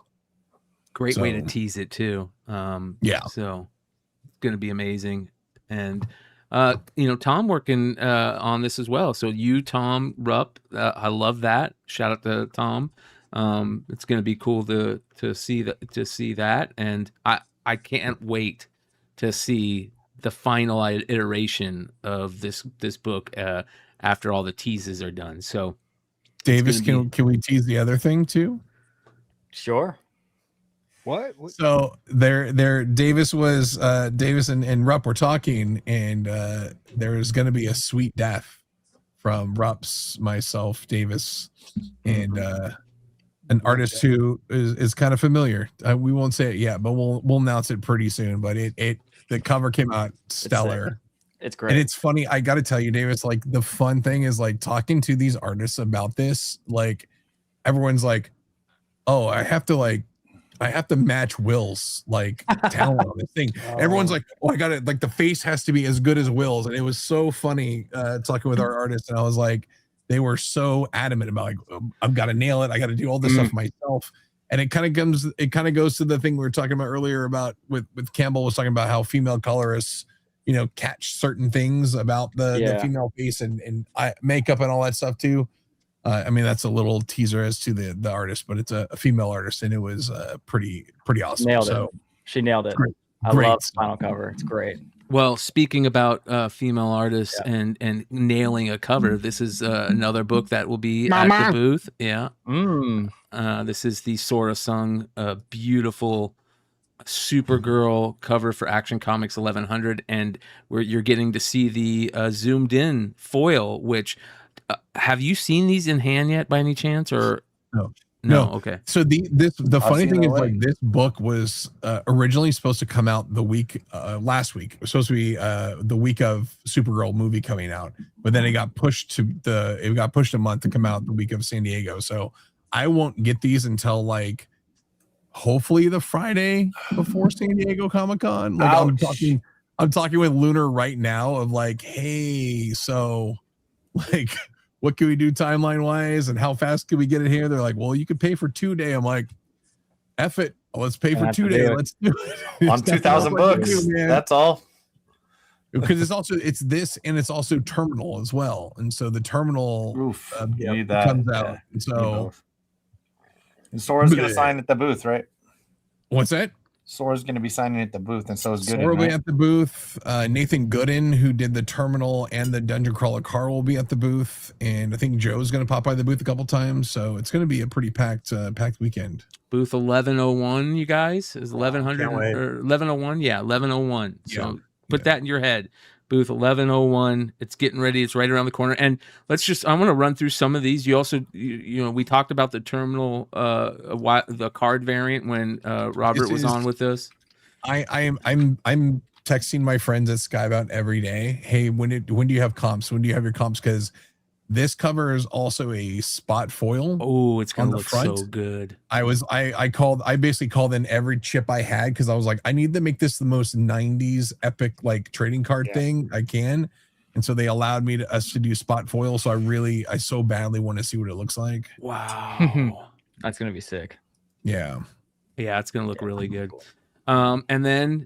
[SPEAKER 4] Great way to tease it too.
[SPEAKER 5] Yeah.
[SPEAKER 4] So it's going to be amazing. And, Tom working on this as well. So you, Tom, Rupp, I love that. Shout out to Tom. It's going to be cool to see that. And I can't wait to see the final iteration of this book after all the teases are done. So
[SPEAKER 5] Davis, can we tease the other thing too?
[SPEAKER 9] Sure.
[SPEAKER 6] What?
[SPEAKER 5] So Davis and Rupp were talking, and there is going to be a sweet death from Rupp's, myself, Davis, and an artist who is kind of familiar. We won't say it yet, but we'll announce it pretty soon. But the cover came out stellar.
[SPEAKER 9] It's great.
[SPEAKER 5] And it's funny. I got to tell you, Davis, like the fun thing is like talking to these artists about this. Like everyone's like, oh, I have to match Will's like talent on this thing. Everyone's like, oh, I got it. Like the face has to be as good as Will's. And it was so funny talking with our artists. And I was like, they were so adamant about like, I've got to nail it. I got to do all this stuff myself. And it kind of goes to the thing we were talking about earlier about with Campbell was talking about how female colorists, catch certain things about the female face and makeup and all that stuff too. I mean, that's a little teaser as to the artist, but it's a female artist, and it was pretty awesome.
[SPEAKER 9] Nailed it. She nailed it.
[SPEAKER 5] Great.
[SPEAKER 9] I love the final cover. It's great.
[SPEAKER 4] Well, speaking about female artists and nailing a cover, this is another book that will be at the booth. Yeah. This is the Sora Sung, beautiful Supergirl cover for Action Comics 1100, and where you're getting to see the zoomed in foil, which have you seen these in hand yet by any chance, or no? Okay.
[SPEAKER 5] So the funny thing is like this book was originally supposed to come out the week last week. It was supposed to be the week of Supergirl movie coming out, but then it got pushed a month to come out the week of San Diego. So I won't get these until like hopefully the Friday before San Diego Comic-Con. Like I'm talking with Lunar right now of like, hey, so like what can we do timeline wise and how fast can we get it here? They're like, well, you could pay for 2 day. I'm like, F it. Let's pay for 2 day. Let's do it.
[SPEAKER 8] On 2,000 books. That's all.
[SPEAKER 5] Because it's this and it's also Terminal as well. And so the Terminal comes out. And so
[SPEAKER 8] and Sora's going to sign at the booth, right?
[SPEAKER 5] What's that?
[SPEAKER 8] Sora's going to be signing at the booth, and so is Gooden.
[SPEAKER 5] Sora will be at the booth. Nathan Gooden, who did the Terminal and the Dungeon Crawler car, will be at the booth, and I think Joe's going to pop by the booth a couple times. So it's going to be a pretty packed weekend.
[SPEAKER 4] Booth 1101, you guys, is 1100 or 1101? Yeah, 1101. So put that in your head. Booth 1101. It's getting ready. It's right around the corner. And I want to run through some of these. You also, we talked about the Terminal, the card variant when Robert was on with us.
[SPEAKER 5] I'm texting my friends at Skybound every day. Hey, when do you have comps? When do you have your comps? Because this cover is also a spot foil.
[SPEAKER 4] Oh, it's gonna look so good.
[SPEAKER 5] I basically called in every chip I had because I was like, I need to make this the most 90s epic like trading card thing I can. And so they allowed us to do spot foil. So I so badly want to see what it looks like.
[SPEAKER 4] Wow.
[SPEAKER 9] That's gonna be sick.
[SPEAKER 5] Yeah.
[SPEAKER 4] Yeah, it's gonna look really good. And then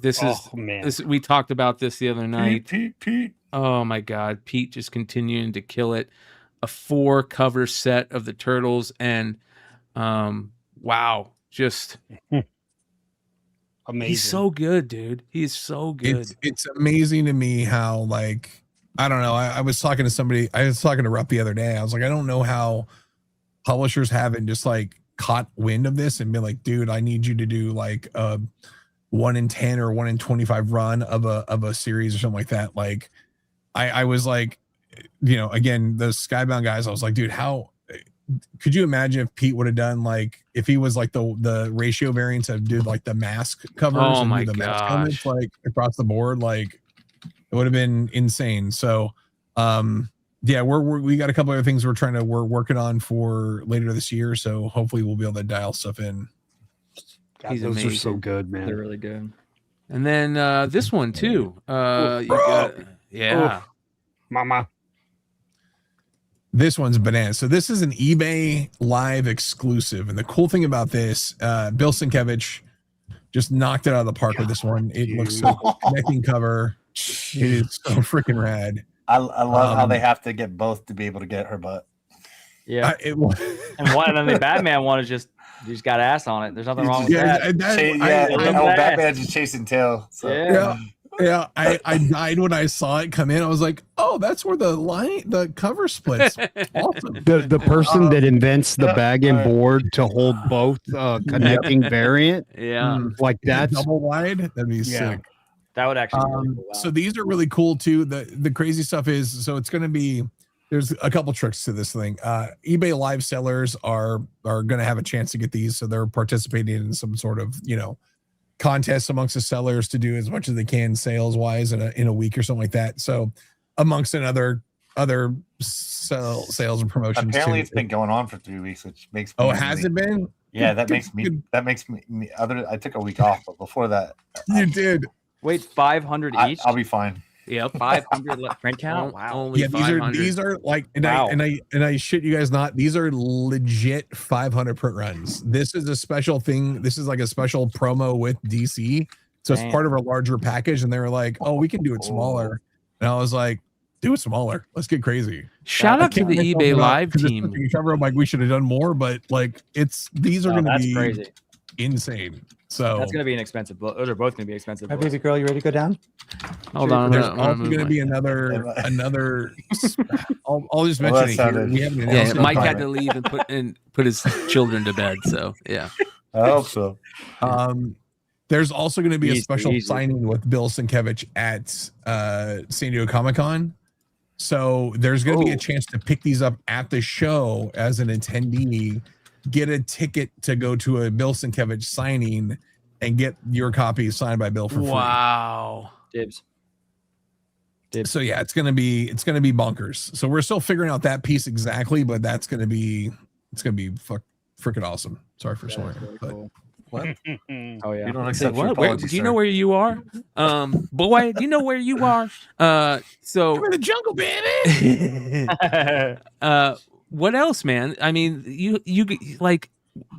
[SPEAKER 4] we talked about this the other night.
[SPEAKER 8] Pete.
[SPEAKER 4] Oh my God, Pete just continuing to kill it. A 4 cover set of the Turtles, and wow, just
[SPEAKER 6] amazing.
[SPEAKER 4] He's so good, dude. He's so good.
[SPEAKER 5] It's amazing to me how like I don't know. I was talking to somebody. I was talking to Rupp the other day. I was like, I don't know how publishers haven't just like caught wind of this and been like, dude, I need you to do like a 1 in 10 or 1 in 25 run of a series or something like that. Like I was like, again, the Skybound guys, I was like, dude, how could you imagine if Pete would have done like if he was like the ratio variants of did like the mask covers
[SPEAKER 4] Oh
[SPEAKER 5] and
[SPEAKER 4] my
[SPEAKER 5] do the mask
[SPEAKER 4] gosh.
[SPEAKER 5] helmets like across the board, like it would have been insane. So yeah, we got a couple other things we're working on for later this year. So hopefully we'll be able to dial stuff in.
[SPEAKER 6] God,
[SPEAKER 4] He's
[SPEAKER 6] those
[SPEAKER 4] amazing.
[SPEAKER 6] are so good, man.
[SPEAKER 9] They're really good.
[SPEAKER 4] And then this one too. You got, yeah.
[SPEAKER 6] Mama.
[SPEAKER 5] This one's bananas. So this is an eBay live exclusive. And the cool thing about this, Bill Sienkiewicz just knocked it out of the park with this one. It looks so cool. Connecting cover. It is so freaking rad.
[SPEAKER 8] I love how they have to get both to be able to get her butt.
[SPEAKER 9] Yeah. And then the Batman one is just you just got ass on it. There's nothing wrong with that.
[SPEAKER 8] Batman's just chasing tail. So.
[SPEAKER 5] Yeah. I died when I saw it come in. I was like, oh, that's where the cover splits. Awesome.
[SPEAKER 6] The person that invents the bag and board to hold both connecting variant.
[SPEAKER 4] Yeah.
[SPEAKER 6] Like that's
[SPEAKER 5] double wide. That'd be sick.
[SPEAKER 9] That would actually be really cool. Wow.
[SPEAKER 5] So these are really cool too. The crazy stuff is so it's gonna be there's a couple tricks to this thing. eBay live sellers are gonna have a chance to get these, so they're participating in some sort of contest amongst the sellers to do as much as they can sales wise in a week or something like that. So amongst other sales and promotions.
[SPEAKER 8] Apparently
[SPEAKER 5] too.
[SPEAKER 8] it's been going on for 3 weeks, which makes me
[SPEAKER 5] has it been?
[SPEAKER 8] Yeah, that makes me I took a week off, but before that
[SPEAKER 5] you did.
[SPEAKER 9] Wait, 500 each?
[SPEAKER 8] I'll be fine.
[SPEAKER 4] Yep.
[SPEAKER 9] 500 print count. Wow.
[SPEAKER 4] Only
[SPEAKER 5] Yeah, these are like, and I shit you guys not. These are legit 500 print runs. This is a special thing. This is like a special promo with DC, so it's part of a larger package. And they were like, "Oh, we can do it smaller." And I was like, "Do it smaller. Let's get crazy."
[SPEAKER 4] Shout out to the eBay live team.
[SPEAKER 5] I'm like, we should have done more, but like, these are going to be
[SPEAKER 9] crazy,
[SPEAKER 5] insane. So
[SPEAKER 9] that's going to be an expensive book. Those are both going to be expensive.
[SPEAKER 10] Hi, baby girl, you ready to go down?
[SPEAKER 4] Hold on.
[SPEAKER 5] There's also going to be another. I'll just mention it here. We haven't announced
[SPEAKER 4] Mike had to leave and put his children to bed. So yeah.
[SPEAKER 8] I hope so.
[SPEAKER 5] There's also going to be a special signing with Bill Sienkiewicz at San Diego Comic-Con. So there's going to be a chance to pick these up at the show as an attendee. Get a ticket to go to a Bill Sienkiewicz signing and get your copy signed by Bill for free.
[SPEAKER 4] Wow.
[SPEAKER 9] Dibs.
[SPEAKER 5] So yeah, it's gonna be bonkers. So we're still figuring out that piece exactly, but it's gonna be freaking awesome. Sorry for swearing.
[SPEAKER 9] Cool.
[SPEAKER 8] What?
[SPEAKER 9] Oh yeah.
[SPEAKER 8] You don't accept your
[SPEAKER 4] What?
[SPEAKER 8] apology,
[SPEAKER 4] Do you know where you are? Boy, do you know where you are? So
[SPEAKER 5] I'm in the jungle, baby.
[SPEAKER 4] What else, man? I mean, you like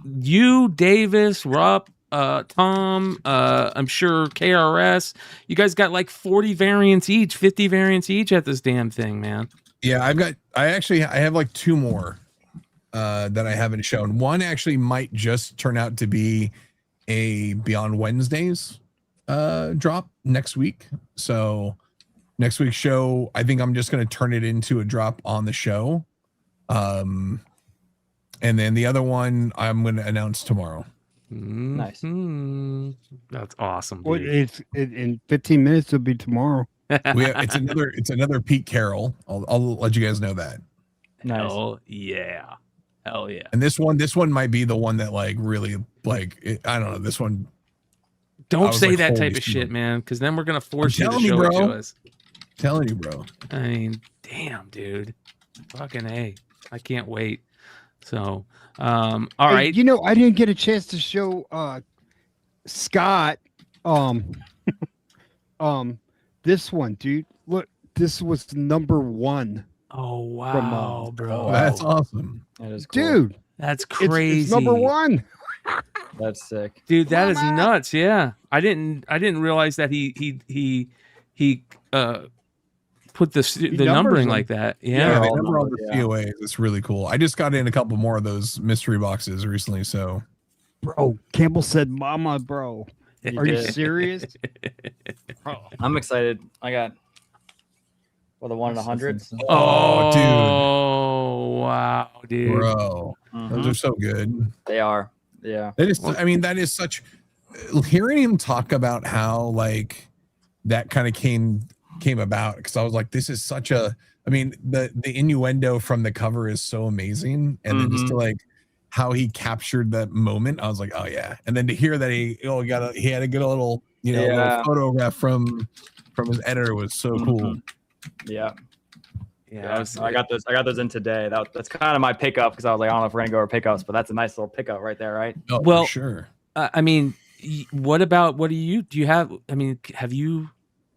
[SPEAKER 4] you, Davis, Rupp, Tom, I'm sure KRS. You guys got like 40 variants each, 50 variants each at this damn thing, man.
[SPEAKER 5] Yeah, I have like two more that I haven't shown. One actually might just turn out to be a Beyond Wednesdays drop next week. So next week's show, I think I'm just going to turn it into a drop on the show. And then the other one I'm going to announce tomorrow.
[SPEAKER 9] Nice.
[SPEAKER 4] That's awesome.
[SPEAKER 6] Well, it's in 15 minutes. It'll be tomorrow.
[SPEAKER 5] It's another Pete Carroll. I'll let you guys know that.
[SPEAKER 9] Nice.
[SPEAKER 4] Hell yeah.
[SPEAKER 5] And this one might be the one that like really like I don't know. This one.
[SPEAKER 4] Don't say that type of shit, man, because then we're gonna force you to show it to us.
[SPEAKER 5] Telling you, bro.
[SPEAKER 4] I mean, damn, dude. Fucking A. I can't wait. So, all right.
[SPEAKER 6] You know, I didn't get a chance to show Scott this one, dude. Look, this was number 1.
[SPEAKER 4] Oh wow, bro.
[SPEAKER 5] That's awesome.
[SPEAKER 9] That is cool.
[SPEAKER 6] Dude.
[SPEAKER 4] That's crazy.
[SPEAKER 6] It's number 1.
[SPEAKER 9] That's sick.
[SPEAKER 4] Dude, that is nuts. Yeah. I didn't realize that he put the numbering like that. Yeah.
[SPEAKER 5] They number all the COAs. It's really cool. I just got in a couple more of those mystery boxes recently. So,
[SPEAKER 6] bro, Campbell said, "Mama, bro." Are you serious?
[SPEAKER 9] I'm excited. I got the 1 in 100.
[SPEAKER 5] Oh, dude.
[SPEAKER 4] Oh, wow, dude.
[SPEAKER 5] Bro, those are so good.
[SPEAKER 9] They are. Yeah.
[SPEAKER 5] That is. I mean, that is such. Hearing him talk about how like that kind of came came about, because I was like, this is such a, I mean, the innuendo from the cover is so amazing, and then just to like how he captured that moment, I was like, oh yeah. And then to hear that he had a good little, you know, little photograph from his editor was so cool.
[SPEAKER 9] Yeah. I got those in today. That's kind of my pickup, because I was like, I don't know if we're gonna go over pickups, but that's a nice little pickup right there, right?
[SPEAKER 5] Oh,
[SPEAKER 4] well,
[SPEAKER 5] for sure.
[SPEAKER 4] I mean, what do you have? I mean, have you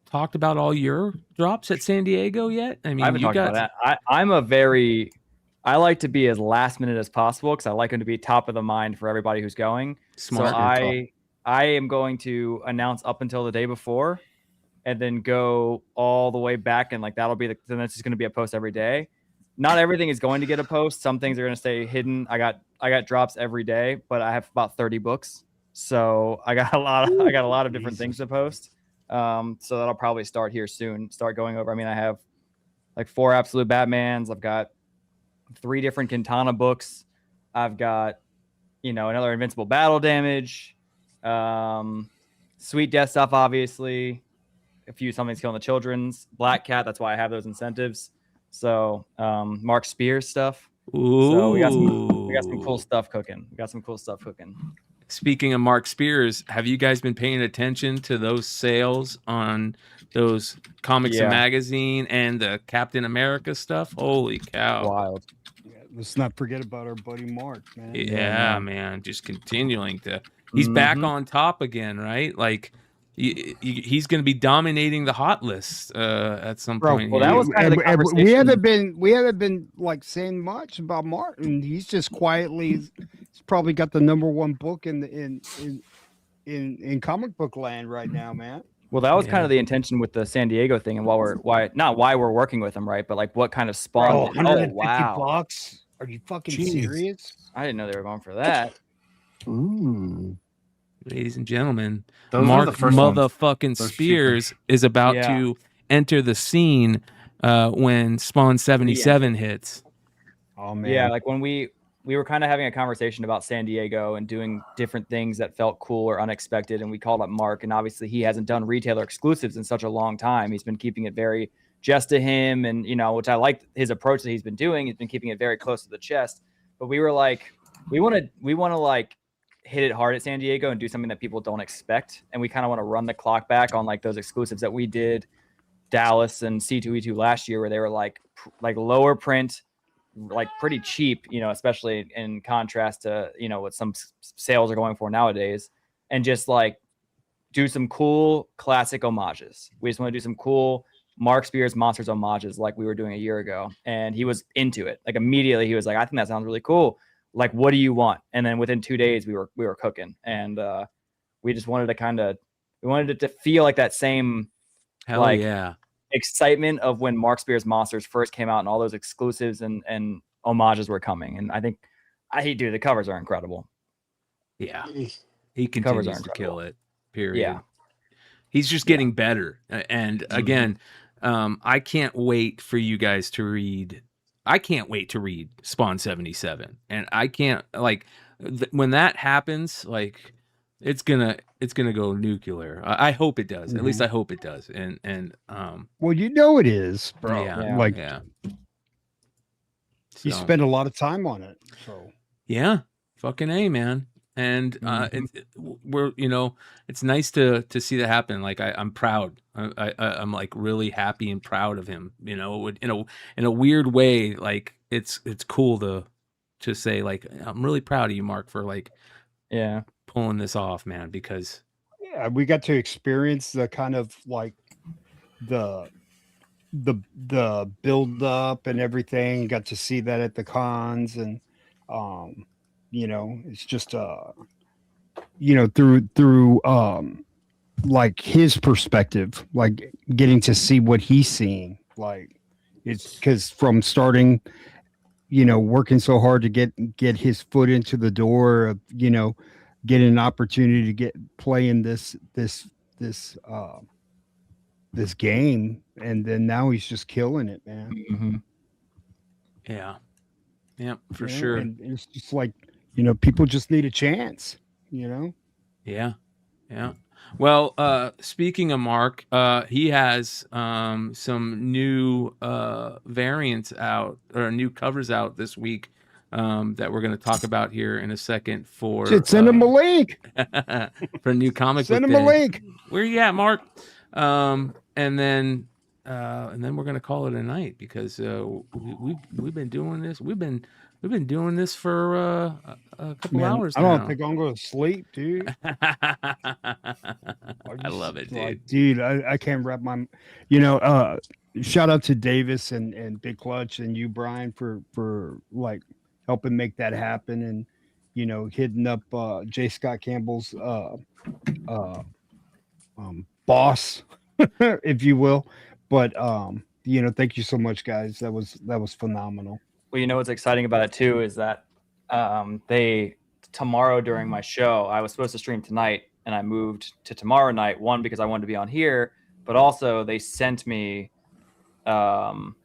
[SPEAKER 4] talked about all your drops at San Diego yet? I mean,
[SPEAKER 9] I haven't talked about that. I like to be as last minute as possible, because I like them to be top of the mind for everybody who's going.
[SPEAKER 4] Smart.
[SPEAKER 9] So I am going to announce up until the day before, and then go all the way back, and like that'll be then it's just going to be a post every day. Not everything is going to get a post. Some things are going to stay hidden. I got drops every day, but I have about 30 books, so I got a lot of different things to post. So that'll probably start here soon. Start going over. I mean, I have like 4 Absolute Batmans. I've got 3 different Quintana books. I've got, another Invincible Battle Damage, Sweet Death stuff, obviously. A few Something's Killing the Children's, Black Cat. That's why I have those incentives. So Mark Spears stuff.
[SPEAKER 4] Ooh.
[SPEAKER 9] So we got some cool stuff cooking.
[SPEAKER 4] Speaking of Mark Spears, have you guys been paying attention to those sales on those Comics and Magazine and the Captain America stuff? Holy cow.
[SPEAKER 9] Wild.
[SPEAKER 6] Yeah, let's not forget about our buddy Mark, man.
[SPEAKER 4] Yeah, man. Just continuing to... He's back on top again, right? Like... he's going to be dominating the hot list at some point.
[SPEAKER 9] Well, that was kind of the conversation.
[SPEAKER 6] We haven't been like saying much about Martin. He's just quietly. He's probably got the #1 book in comic book land right now, man.
[SPEAKER 9] Well, that was kind of the intention with the San Diego thing, and why we're working with him, right? But like, what kind of spawned?
[SPEAKER 6] $150? Are you fucking serious?
[SPEAKER 9] I didn't know they were going for that.
[SPEAKER 10] Ooh.
[SPEAKER 4] Ladies and gentlemen,
[SPEAKER 8] Those
[SPEAKER 4] Mark
[SPEAKER 8] are the first
[SPEAKER 4] motherfucking Spears is about to enter the scene when Spawn 77 hits.
[SPEAKER 6] Oh man!
[SPEAKER 9] Yeah, like when we were kind of having a conversation about San Diego and doing different things that felt cool or unexpected, and we called up Mark, and obviously he hasn't done retailer exclusives in such a long time. He's been keeping it very just to him, and which I like his approach that he's been doing. He's been keeping it very close to the chest. But we were like, we want to like hit it hard at San Diego and do something that people don't expect. And we kind of want to run the clock back on like those exclusives that we did Dallas and C2E2 last year, where they were like lower print, like pretty cheap, especially in contrast to, what some sales are going for nowadays, and just like do some cool classic homages. We just want to do some cool Mark Spears Monsters homages like we were doing a year ago. And he was into it. Like immediately he was like, I think that sounds really cool. Like, what do you want? And then within 2 days we were cooking, and we just wanted to we wanted it to feel like that same excitement of when Mark Spears Monsters first came out and all those exclusives and homages were coming. And I think, the covers are incredible.
[SPEAKER 4] Yeah. He continues to kill it, period. Yeah. He's just getting better. And again, I can't wait for you guys to read. I can't wait to read Spawn 77, and I can't when that happens, like it's gonna go nuclear. I hope it does. At least I hope it does. And
[SPEAKER 6] well, it is, bro.
[SPEAKER 4] Yeah.
[SPEAKER 6] You spend a lot of time on it, so
[SPEAKER 4] yeah, fucking A, man. And it's nice to see that happen. Like I'm proud. I'm like really happy and proud of him. In a weird way, like it's cool to say like I'm really proud of you, Mark, for pulling this off, man. Because
[SPEAKER 6] we got to experience the kind of like the build up and everything. Got to see that at the cons, and it's just through like his perspective, like getting to see what he's seeing. Like it's because from starting, working so hard to get his foot into the door of, getting an opportunity to play in this game, and then now he's just killing it, man.
[SPEAKER 4] Mm-hmm. Yeah, for sure.
[SPEAKER 6] And it's just like, people just need a chance,
[SPEAKER 4] Yeah. Well, speaking of Mark, he has some new variants out or new covers out this week that we're going to talk about here in a second for
[SPEAKER 6] Shit, send him a link.
[SPEAKER 4] for a new comic
[SPEAKER 6] Send
[SPEAKER 4] book
[SPEAKER 6] him a
[SPEAKER 4] day.
[SPEAKER 6] link.
[SPEAKER 4] Where you at, Mark? And then we're going to call it a night because we've been doing this. We've been doing this for a couple hours
[SPEAKER 6] I
[SPEAKER 4] now.
[SPEAKER 6] don't think I'm going to sleep, dude.
[SPEAKER 4] I love it, dude.
[SPEAKER 6] Like, dude, I can't wrap my, shout out to Davis and Big Clutch and you, Brian, for like helping make that happen and, hitting up J. Scott Campbell's boss, if you will. But, thank you so much, guys. That was phenomenal.
[SPEAKER 9] Well, what's exciting about it too is that tomorrow during my show, I was supposed to stream tonight and I moved to tomorrow night, one, because I wanted to be on here, but also they sent me we're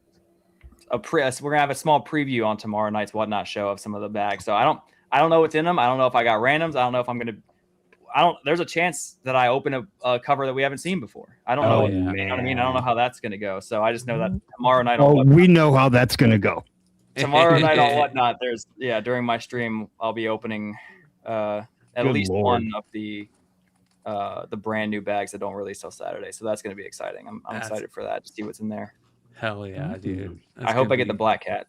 [SPEAKER 9] gonna have a small preview on tomorrow night's Whatnot show of some of the bags. So I don't know what's in them. I don't know if I got randoms. I don't know if there's a chance that I open a cover that we haven't seen before. I don't know.
[SPEAKER 6] Man.
[SPEAKER 9] You know what I mean? I don't know how that's gonna go. So I just know that tomorrow night.
[SPEAKER 6] We know how that's gonna go.
[SPEAKER 9] Tomorrow night on Whatnot, during my stream, I'll be opening at
[SPEAKER 6] Good
[SPEAKER 9] least
[SPEAKER 6] Lord.
[SPEAKER 9] one of the brand new bags that don't release till Saturday. So that's going to be exciting. I'm excited for that to see what's in there.
[SPEAKER 4] Hell yeah, dude.
[SPEAKER 9] I hope I get the Black Cat.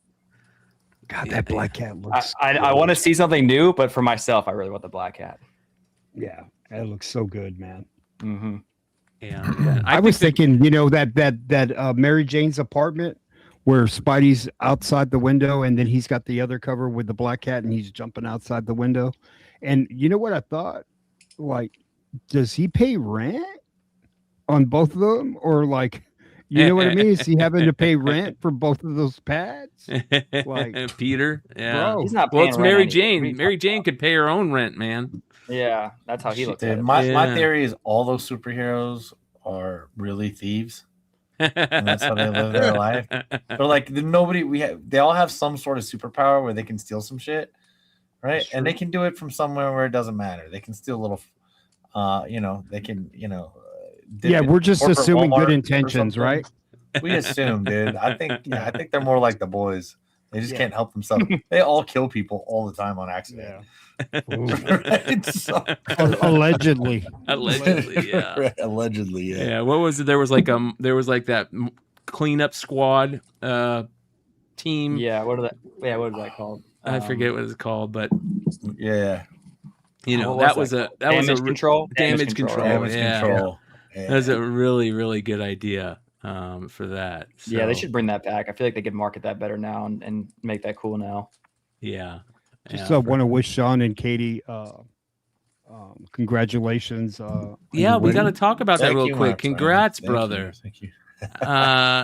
[SPEAKER 6] God, that Black Cat looks.
[SPEAKER 9] I want to see something new, but for myself, I really want the Black Cat.
[SPEAKER 6] Yeah, that looks so good, man.
[SPEAKER 9] Mm-hmm.
[SPEAKER 4] Yeah,
[SPEAKER 6] I was thinking, that Mary Jane's apartment where Spidey's outside the window, and then he's got the other cover with the Black Cat, and he's jumping outside the window. And you know what I thought? Like, does he pay rent on both of them, or like, you know what I mean? Is he having to pay rent for both of those pads? Like
[SPEAKER 4] Peter, yeah,
[SPEAKER 9] he's not.
[SPEAKER 4] Well, it's
[SPEAKER 9] paying
[SPEAKER 4] Mary
[SPEAKER 9] rent
[SPEAKER 4] Jane. Mary Jane could pay her own rent, man.
[SPEAKER 9] Yeah, that's how he looks at
[SPEAKER 8] Dude,
[SPEAKER 9] it.
[SPEAKER 8] my theory is all those superheroes are really thieves. And that's how they live their life. They're like they all have some sort of superpower where they can steal some shit, right? And they can do it from somewhere where it doesn't matter. They can steal a little, they can,
[SPEAKER 6] yeah, we're just assuming good intentions, right?
[SPEAKER 8] We assume, dude. I think they're more like the boys. They just can't help themselves. They all kill people all the time on accident. Right? So,
[SPEAKER 6] allegedly,
[SPEAKER 4] yeah.
[SPEAKER 8] Right, allegedly, yeah.
[SPEAKER 4] Yeah. What was it? There was like that cleanup squad team.
[SPEAKER 9] Yeah. What is that called?
[SPEAKER 4] I forget what it's called, but
[SPEAKER 8] yeah.
[SPEAKER 4] That was a
[SPEAKER 9] damage control.
[SPEAKER 4] Damage control.
[SPEAKER 8] Yeah.
[SPEAKER 4] That was a really, really good idea for that. So,
[SPEAKER 9] yeah, they should bring that back. I feel like they could market that better now and make that cool now.
[SPEAKER 4] Yeah.
[SPEAKER 6] Just want to wish Sean and Katie congratulations.
[SPEAKER 4] We got to talk about that real quick. Congrats, brother.
[SPEAKER 8] Thank you.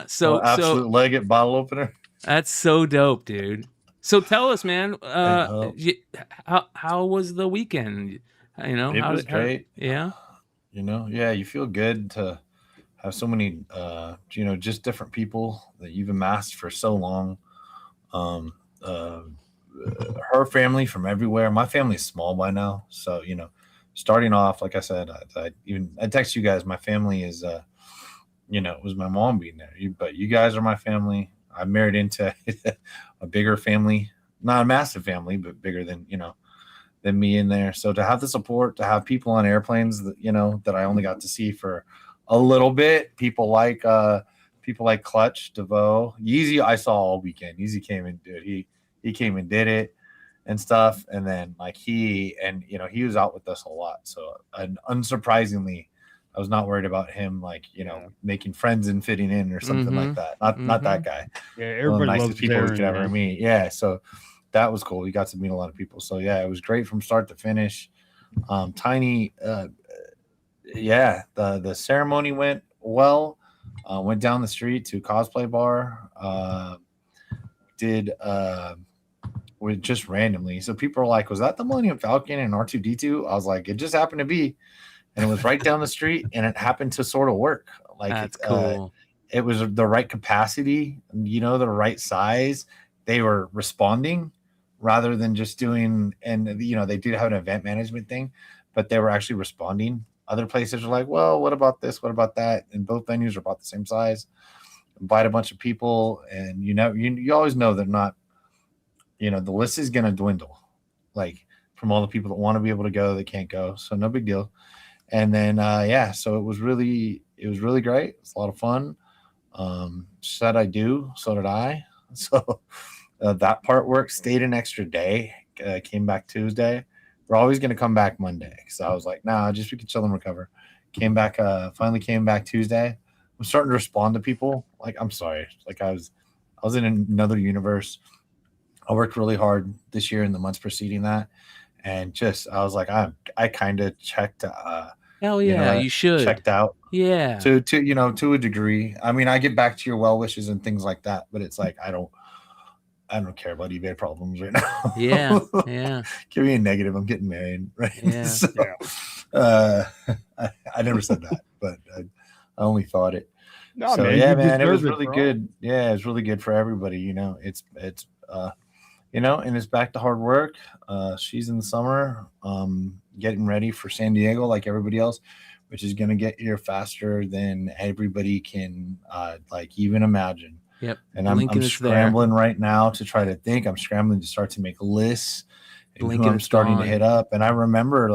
[SPEAKER 4] So
[SPEAKER 8] absolute legged bottle opener.
[SPEAKER 4] That's so dope, dude. So tell us, man. How was the weekend?
[SPEAKER 8] It was great.
[SPEAKER 4] Yeah.
[SPEAKER 8] You feel good to have so many, just different people that you've amassed for so long. Her family from everywhere. My family's small by now, so starting off, like I said, I text you guys. My family is, it was my mom being there, but you guys are my family. I married into a bigger family, not a massive family, but bigger than me in there. So to have the support, to have people on airplanes that that I only got to see for a little bit, people like Clutch, DeVoe, Yeezy, I saw all weekend. Yeezy came and he came and did it and stuff, and then he was out with us a lot. So unsurprisingly, I was not worried about him making friends and fitting in or something like that. Not that guy.
[SPEAKER 6] Yeah, everybody loves
[SPEAKER 8] people we
[SPEAKER 6] Darren,
[SPEAKER 8] could ever
[SPEAKER 6] man.
[SPEAKER 8] meet. Yeah, so that was cool. We got to meet a lot of people. So yeah, it was great from start to finish. Tiny, the ceremony went well. Went down the street to cosplay bar. With just randomly. So people are like, was that the Millennium Falcon and R2D2? I was like, it just happened to be. And it was right down the street, and it happened to sort of work.
[SPEAKER 4] That's cool.
[SPEAKER 8] It was the right capacity, the right size. They were responding rather than just doing, and they did have an event management thing, but they were actually responding Other places are like, well, what about this? What about that? And both venues are about the same size. Invite a bunch of people, and you always know they're not. The list is gonna dwindle, like from all the people that want to be able to go, they can't go. So no big deal. And then so it was really great. It's a lot of fun. Said I do, so did I. So that part worked. Stayed an extra day. Came back Tuesday. We're always gonna come back Monday. So I was like, nah, just we can chill and recover. Finally came back Tuesday. I'm starting to respond to people. Like, I'm sorry. Like I was in another universe. I worked really hard this year and the months preceding that. And I was like, I kind of checked.
[SPEAKER 4] Hell yeah, you should.
[SPEAKER 8] Checked out.
[SPEAKER 4] Yeah.
[SPEAKER 8] To a degree. I mean, I get back to your well wishes and things like that, but it's like I don't care about eBay problems right now.
[SPEAKER 4] Yeah. Yeah.
[SPEAKER 8] Give me a negative. I'm getting married, right?
[SPEAKER 4] Yeah.
[SPEAKER 8] So, I never said that, but I only thought it.
[SPEAKER 6] No,
[SPEAKER 8] so
[SPEAKER 6] man,
[SPEAKER 8] yeah, man, it was
[SPEAKER 6] deserve it,
[SPEAKER 8] really
[SPEAKER 6] bro.
[SPEAKER 8] good. Yeah, it was really good for everybody. It's and it's back to hard work. She's in the summer, getting ready for San Diego like everybody else, which is going to get here faster than everybody can even imagine.
[SPEAKER 4] Yep.
[SPEAKER 8] And I'm scrambling right now to try to think. I'm scrambling to start to make lists and who I'm starting to hit up. And I remember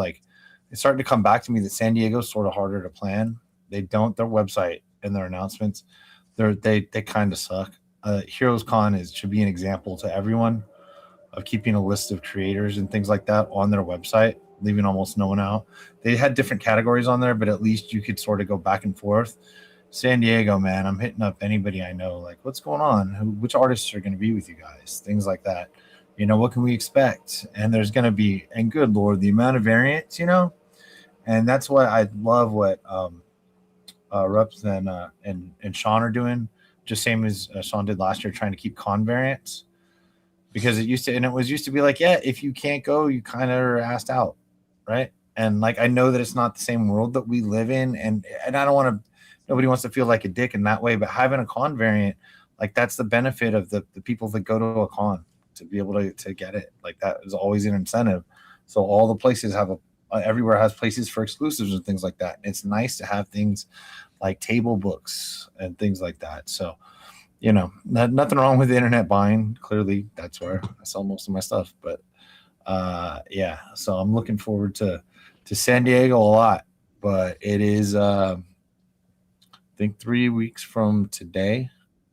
[SPEAKER 8] it's starting to come back to me that San Diego's sort of harder to plan. Their website and their announcements, they kind of suck. Heroes Con should be an example to everyone of keeping a list of creators and things like that on their website, leaving almost no one out. They had different categories on there, but at least you could sort of go back and forth. San Diego, man, I'm hitting up anybody I know, like, what's going on? Which artists are going to be with you guys? Things like that. What can we expect? And there's going to be, and good Lord, the amount of variants, and that's why I love what Rups and Sean are doing, just same as Sean did last year, trying to keep con variants. Because it used to be like, yeah, if you can't go, you kind of are asked out, right? And like, I know that it's not the same world that we live in, and I don't want to. Nobody wants to feel like a dick in that way, but having a con variant, like that's the benefit of the people that go to a con to be able to get it. Like that is always an incentive. So all the places have everywhere has places for exclusives and things like that. It's nice to have things like table books and things like that. So. Nothing wrong with the internet buying. Clearly, that's where I sell most of my stuff. But so I'm looking forward to San Diego a lot. But it is, I think 3 weeks from today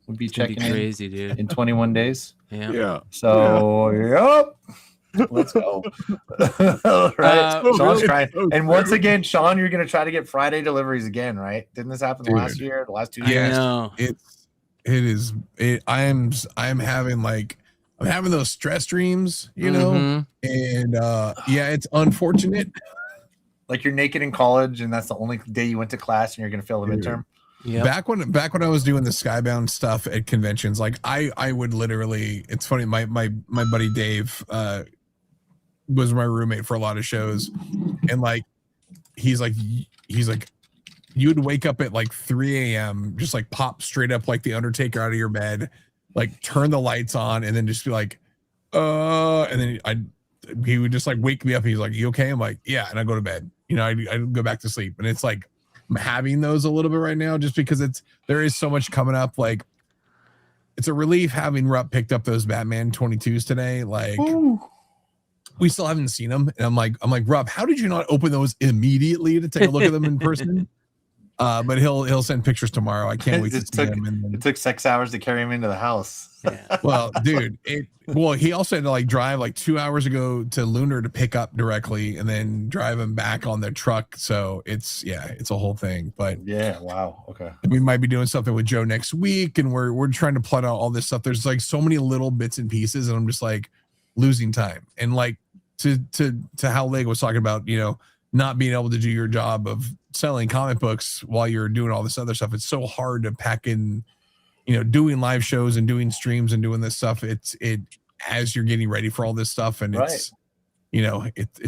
[SPEAKER 8] would be checking
[SPEAKER 4] crazy, dude.
[SPEAKER 8] in 21 days.
[SPEAKER 4] Yeah.
[SPEAKER 2] Yeah.
[SPEAKER 8] So, yep. Let's go. Right. Sean's trying. And once again, Sean, you're going to try to get Friday deliveries again, right? Didn't this happen last year? The last 2 years?
[SPEAKER 4] know.
[SPEAKER 5] I'm having those stress dreams, and it's unfortunate.
[SPEAKER 8] Like you're naked in college and that's the only day you went to class and you're going to fail the midterm.
[SPEAKER 4] Yep.
[SPEAKER 5] Back when I was doing the Skybound stuff at conventions, like I would literally, it's funny. My buddy Dave, was my roommate for a lot of shows. And like, he's like, you would wake up at like 3 a.m., just like pop straight up like the Undertaker out of your bed, like turn the lights on, and then just be like, and then he would just like wake me up. And he's like, "You okay?" I'm like, "Yeah," and I go to bed. I go back to sleep, and it's like I'm having those a little bit right now, just because there is so much coming up. Like, it's a relief having Rupp picked up those Batman 22s today. Like, we still haven't seen them, and I'm like, Rupp, how did you not open those immediately to take a look at them in person? But he'll send pictures tomorrow. I can't wait to see him.
[SPEAKER 8] It took 6 hours to carry him into the house.
[SPEAKER 4] Yeah.
[SPEAKER 5] Well, dude, he also had to like drive like 2 hours ago to Lunar to pick up directly and then drive him back on the truck. So it's a whole thing. But
[SPEAKER 8] yeah, wow. Okay.
[SPEAKER 5] We might be doing something with Joe next week, and we're trying to plot out all this stuff. There's like so many little bits and pieces, and I'm just like losing time. And like to how Leg was talking about, not being able to do your job of selling comic books while you're doing all this other stuff. It's so hard to pack in, doing live shows and doing streams and doing this stuff. It as you're getting ready for all this stuff, and it's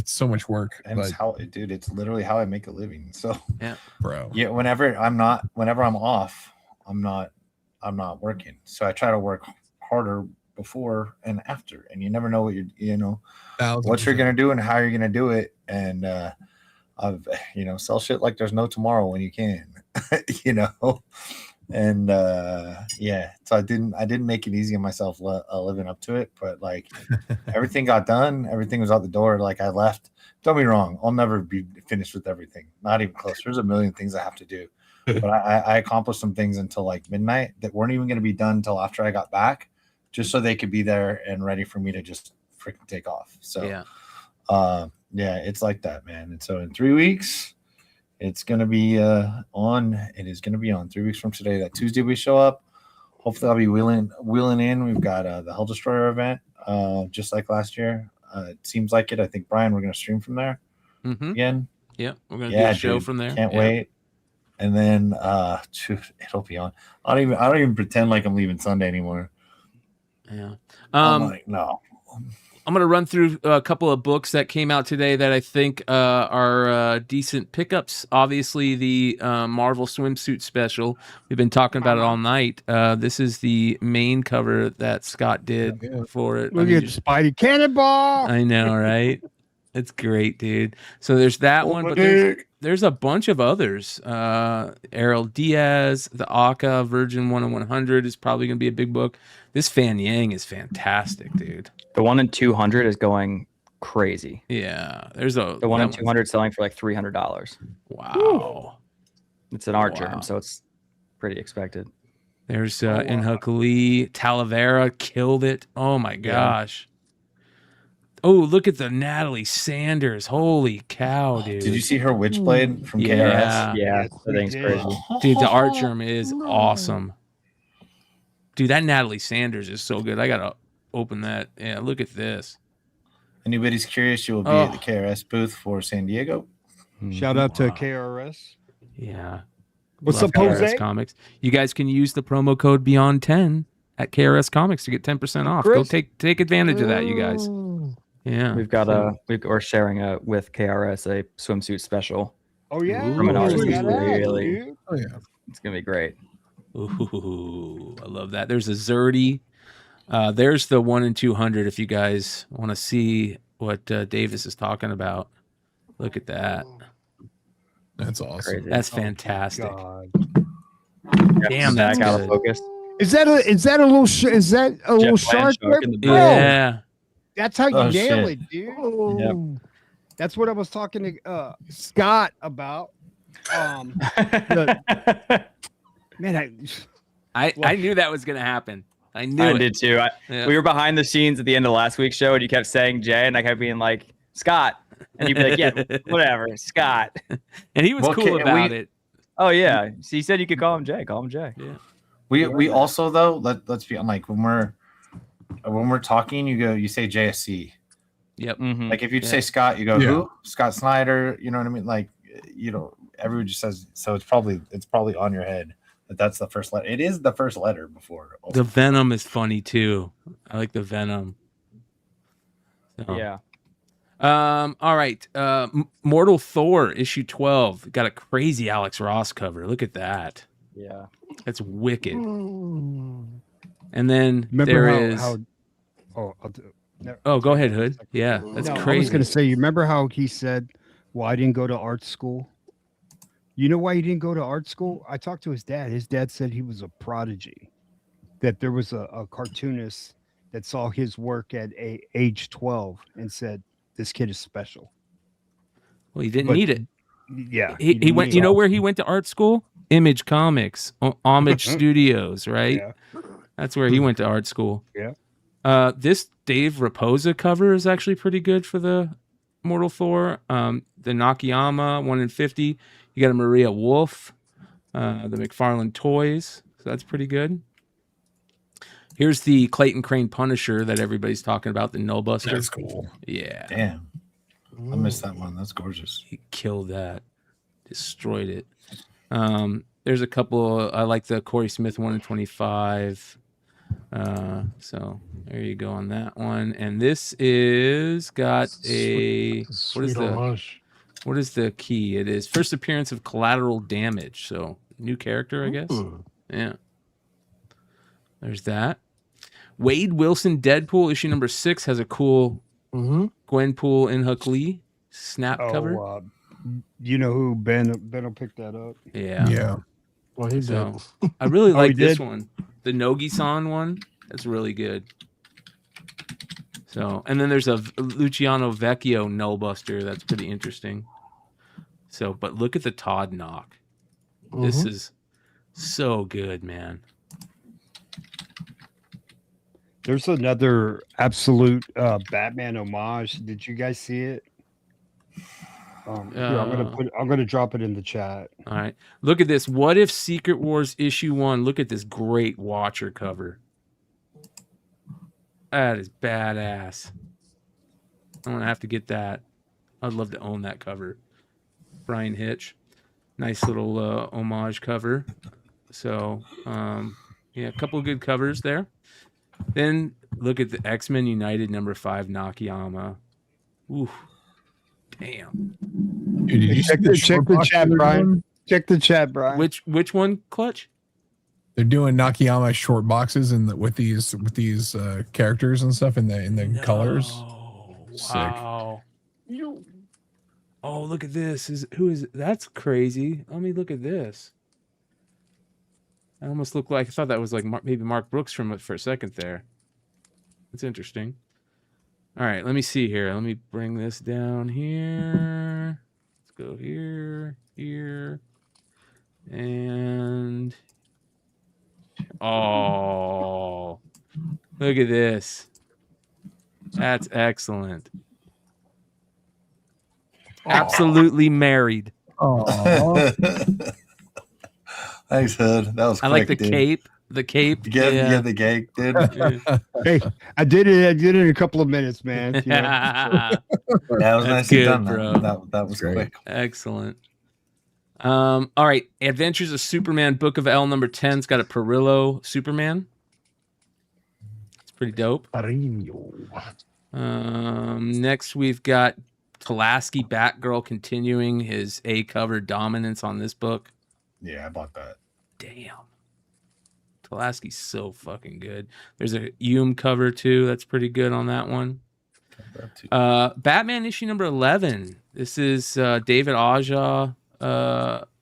[SPEAKER 5] so much work.
[SPEAKER 8] And it's literally how I make a living. So
[SPEAKER 4] yeah,
[SPEAKER 5] bro.
[SPEAKER 8] Yeah, whenever I'm off, I'm not working. So I try to work harder before and after, and you never know what what you're gonna do and how you're gonna do it. And of sell shit like there's no tomorrow when you can, and so I didn't make it easy on myself living up to it, but like everything got done, everything was out the door. Like I left. Don't be wrong, I'll never be finished with everything, not even close. There's a million things I have to do, but I accomplished some things until like midnight that weren't even going to be done until after I got back, just so they could be there and ready for me to just freaking take off. So it's like that, man. And so in 3 weeks it's going to be on. It is going to be on 3 weeks from today. That Tuesday we show up. Hopefully I'll be wheeling in. We've got the Hell Destroyer event, just like last year. It seems like it. I think, Brian, we're going to stream from there again.
[SPEAKER 4] Yeah, we're going to do a show from there.
[SPEAKER 8] Can't wait. And then it'll be on. I don't even pretend like I'm leaving Sunday anymore.
[SPEAKER 4] Yeah.
[SPEAKER 8] I'm like, no.
[SPEAKER 4] I'm going to run through a couple of books that came out today that I think are decent pickups. Obviously, the Marvel Swimsuit Special. We've been talking about it all night. This is the main cover that Scott did for it.
[SPEAKER 6] Look at Spidey Cannonball.
[SPEAKER 4] I know, right? It's great, dude. So there's that one, but there's a bunch of others. Errol Diaz, the Aka Virgin 1/100 is probably going to be a big book. This Fan Yang is fantastic, dude.
[SPEAKER 9] The 1 in 200 is going crazy.
[SPEAKER 4] Yeah, there's the
[SPEAKER 9] 1 in 200 selling for like $300.
[SPEAKER 4] Wow,
[SPEAKER 9] it's an art germ, so it's pretty expected.
[SPEAKER 4] There's Inhuk Lee, Talavera killed it. Oh my gosh. Oh, look at the Natalie Sanders. Holy cow, dude.
[SPEAKER 8] Did you see her Witchblade from KRS?
[SPEAKER 9] Yeah, that thing's crazy.
[SPEAKER 4] Dude, the art germ is awesome. Dude, that Natalie Sanders is so good. I got to open that. Yeah, look at this.
[SPEAKER 8] Anybody's curious, you will be at the KRS booth for San Diego.
[SPEAKER 6] Shout out to KRS.
[SPEAKER 4] Yeah.
[SPEAKER 6] What's up, Jose?
[SPEAKER 4] Comics. You guys can use the promo code Beyond10 at KRS Comics to get 10% off. Go take advantage of that, you guys. Yeah,
[SPEAKER 9] we've got we're sharing with KRS a swimsuit special.
[SPEAKER 6] Oh yeah,
[SPEAKER 9] from an artist. It's gonna be great.
[SPEAKER 4] Ooh, I love that. There's a Zerdy. There's the 1 in 200. If you guys want to see what Davis is talking about, look at that.
[SPEAKER 5] That's awesome.
[SPEAKER 4] Crazy. That's fantastic.
[SPEAKER 9] Damn, that's out of focus.
[SPEAKER 6] Is that a little shark?
[SPEAKER 4] Yeah.
[SPEAKER 6] That's how you nail it, dude.
[SPEAKER 9] Yep.
[SPEAKER 6] That's what I was talking to Scott about. Man,
[SPEAKER 4] I knew that was gonna happen. I
[SPEAKER 9] did too. We were behind the scenes at the end of last week's show, and you kept saying Jay, and I kept being like Scott, and you'd be like, yeah, whatever, Scott.
[SPEAKER 4] And he was cool about it.
[SPEAKER 9] Oh yeah, so he said you could call him Jay. Call him Jay.
[SPEAKER 4] Yeah.
[SPEAKER 8] We also though let's be like when we're talking, you say JSC.
[SPEAKER 4] Yep.
[SPEAKER 9] Mm-hmm.
[SPEAKER 8] Like if you say Scott, you go who? Scott Snyder. You know what I mean? Like everyone just says. So it's probably on your head that that's the first letter. It is the first letter before.
[SPEAKER 4] The Venom is funny too. I like the Venom.
[SPEAKER 9] So. Yeah.
[SPEAKER 4] All right. Mortal Thor issue 12 got a crazy Alex Ross cover. Look at that.
[SPEAKER 9] Yeah.
[SPEAKER 4] That's wicked. And then go ahead, Hood. Yeah, that's crazy.
[SPEAKER 6] I was going to say, you remember how he said, well, I didn't go to art school? You know why he didn't go to art school? I talked to his dad. His dad said he was a prodigy, that there was a cartoonist that saw his work at age 12 and said, this kid is special.
[SPEAKER 4] Well, he didn't need it.
[SPEAKER 6] Yeah.
[SPEAKER 4] He went, you know where he went to art school? Image Comics, Homage Studios, right? Yeah. That's where he went to art school.
[SPEAKER 6] Yeah.
[SPEAKER 4] This Dave Raposa cover is actually pretty good for the Mortal Thor. The Nakayama 1 in 50. You got a Maria Wolf, the McFarlane Toys. So that's pretty good. Here's the Clayton Crane Punisher that everybody's talking about, the Nullbuster.
[SPEAKER 5] That's cool.
[SPEAKER 4] Yeah.
[SPEAKER 8] Damn. I missed that one. That's gorgeous.
[SPEAKER 4] He killed that. Destroyed it. There's a couple. I like the Corey Smith 1 in 25. So there you go on that one. And this is got a what is the key? It is first appearance of Collateral Damage. So new character, I guess. Yeah. There's that. Wade Wilson Deadpool issue number 6 has a cool Gwenpool Inhuk Lee snap cover.
[SPEAKER 6] You know who Ben will pick that up.
[SPEAKER 4] Yeah.
[SPEAKER 5] Yeah.
[SPEAKER 2] Well, he
[SPEAKER 4] So
[SPEAKER 2] did.
[SPEAKER 4] I really
[SPEAKER 6] Oh,
[SPEAKER 4] like
[SPEAKER 6] he
[SPEAKER 4] this
[SPEAKER 6] did?
[SPEAKER 4] one, the Nogi-san one. That's really good. So, and then there's a Luciano Vecchio Nullbuster. That's pretty interesting. So, but look at the Todd knock. This is so good, man.
[SPEAKER 6] There's another absolute Batman homage. Did you guys see it? Here, I'm gonna drop it in the chat.
[SPEAKER 4] All right. Look at this. What if Secret Wars issue 1? Look at this great Watcher cover. That is badass. I'm gonna have to get that. I'd love to own that cover. Brian Hitch. Nice little homage cover. So yeah, a couple of good covers there. Then look at the X-Men United #5 Nakayama. Ooh. Damn.
[SPEAKER 5] Dude, did you see
[SPEAKER 6] Check the chat, Brian. Check the chat, Brian.
[SPEAKER 4] Which one, Clutch?
[SPEAKER 5] They're doing Nakayama short boxes and with these characters and stuff in the colors.
[SPEAKER 4] Wow. Oh, look at this. That's crazy. Let me look at this. I almost looked like I thought that was like maybe Mark Brooks for a second there. That's interesting. All right, let me see here. Let me bring this down here. Let's go here, and oh, look at this. That's excellent. Absolutely married.
[SPEAKER 5] Oh,
[SPEAKER 8] Thanks, Hood. That was quick,
[SPEAKER 4] I like the
[SPEAKER 8] dude.
[SPEAKER 4] cape. The cape.
[SPEAKER 8] Yeah, the cape, dude.
[SPEAKER 6] Hey, I did it in a couple of minutes, man. You know?
[SPEAKER 8] That was nice
[SPEAKER 4] good,
[SPEAKER 8] done,
[SPEAKER 4] bro.
[SPEAKER 8] That was quick.
[SPEAKER 4] Excellent. All right. Adventures of Superman, Book of L #10's got a Perillo Superman. It's pretty dope. Next we've got Pulaski Batgirl continuing his A-cover dominance on this book.
[SPEAKER 8] Yeah, I bought that.
[SPEAKER 4] Damn. Pulaski's so fucking good. There's a Hume cover too. That's pretty good on that one. Batman issue #11. This is David Aja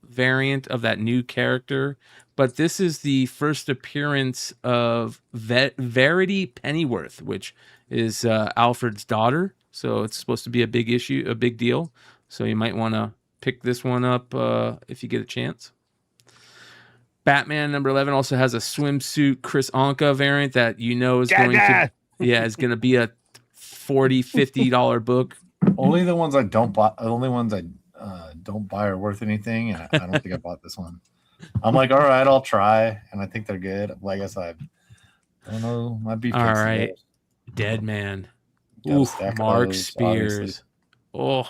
[SPEAKER 4] variant of that new character, but this is the first appearance of Verity Pennyworth, which is Alfred's daughter. So it's supposed to be a big issue, a big deal. So you might want to pick this one up if you get a chance. Batman #11 also has a swimsuit Chris Anka variant that is going to is going to be a $40-50 book.
[SPEAKER 8] Only the ones I don't buy. The only ones I don't buy are worth anything, and I don't think I bought this one. I'm like, all right, I'll try, and I think they're good. Well, I guess I don't know. Might be
[SPEAKER 4] all right. Dead Man. Oof, Mark Spears. Oh.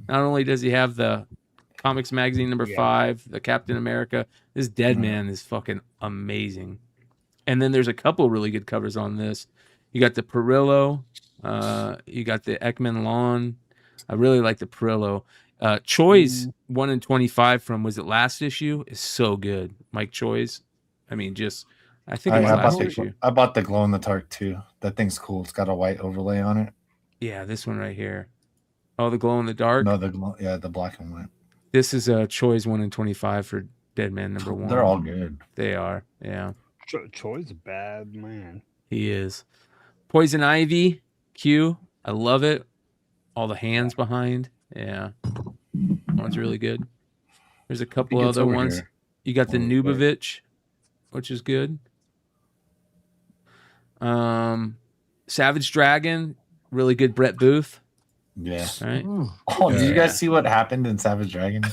[SPEAKER 4] Not only does he have the Comics Magazine #5, the Captain America, this Dead Man is fucking amazing. And then there's a couple really good covers on this. You got the Perillo, you got the Ekman Lawn. I really like the Perillo. Choi's 1 in 25 from, was it last issue? Is so good. Mike Choi's. I mean, I think it was last issue.
[SPEAKER 8] I bought the glow in the dark too. That thing's cool. It's got a white overlay on it.
[SPEAKER 4] Yeah, this one right here. Oh, the glow in the dark?
[SPEAKER 8] No, the black and white.
[SPEAKER 4] This is Choi's 1 in 25 for Dead Man #1.
[SPEAKER 8] They're all good.
[SPEAKER 4] They are, yeah.
[SPEAKER 6] Choi's a bad man.
[SPEAKER 4] He is. Poison Ivy, Q. I love it. All the hands behind. Yeah. That one's really good. There's a couple other ones. Here. You got the Nubovich, which is good. Savage Dragon, really good Brett Booth.
[SPEAKER 8] Yeah.
[SPEAKER 4] Right.
[SPEAKER 8] Oh, did you guys see what happened in Savage Dragon?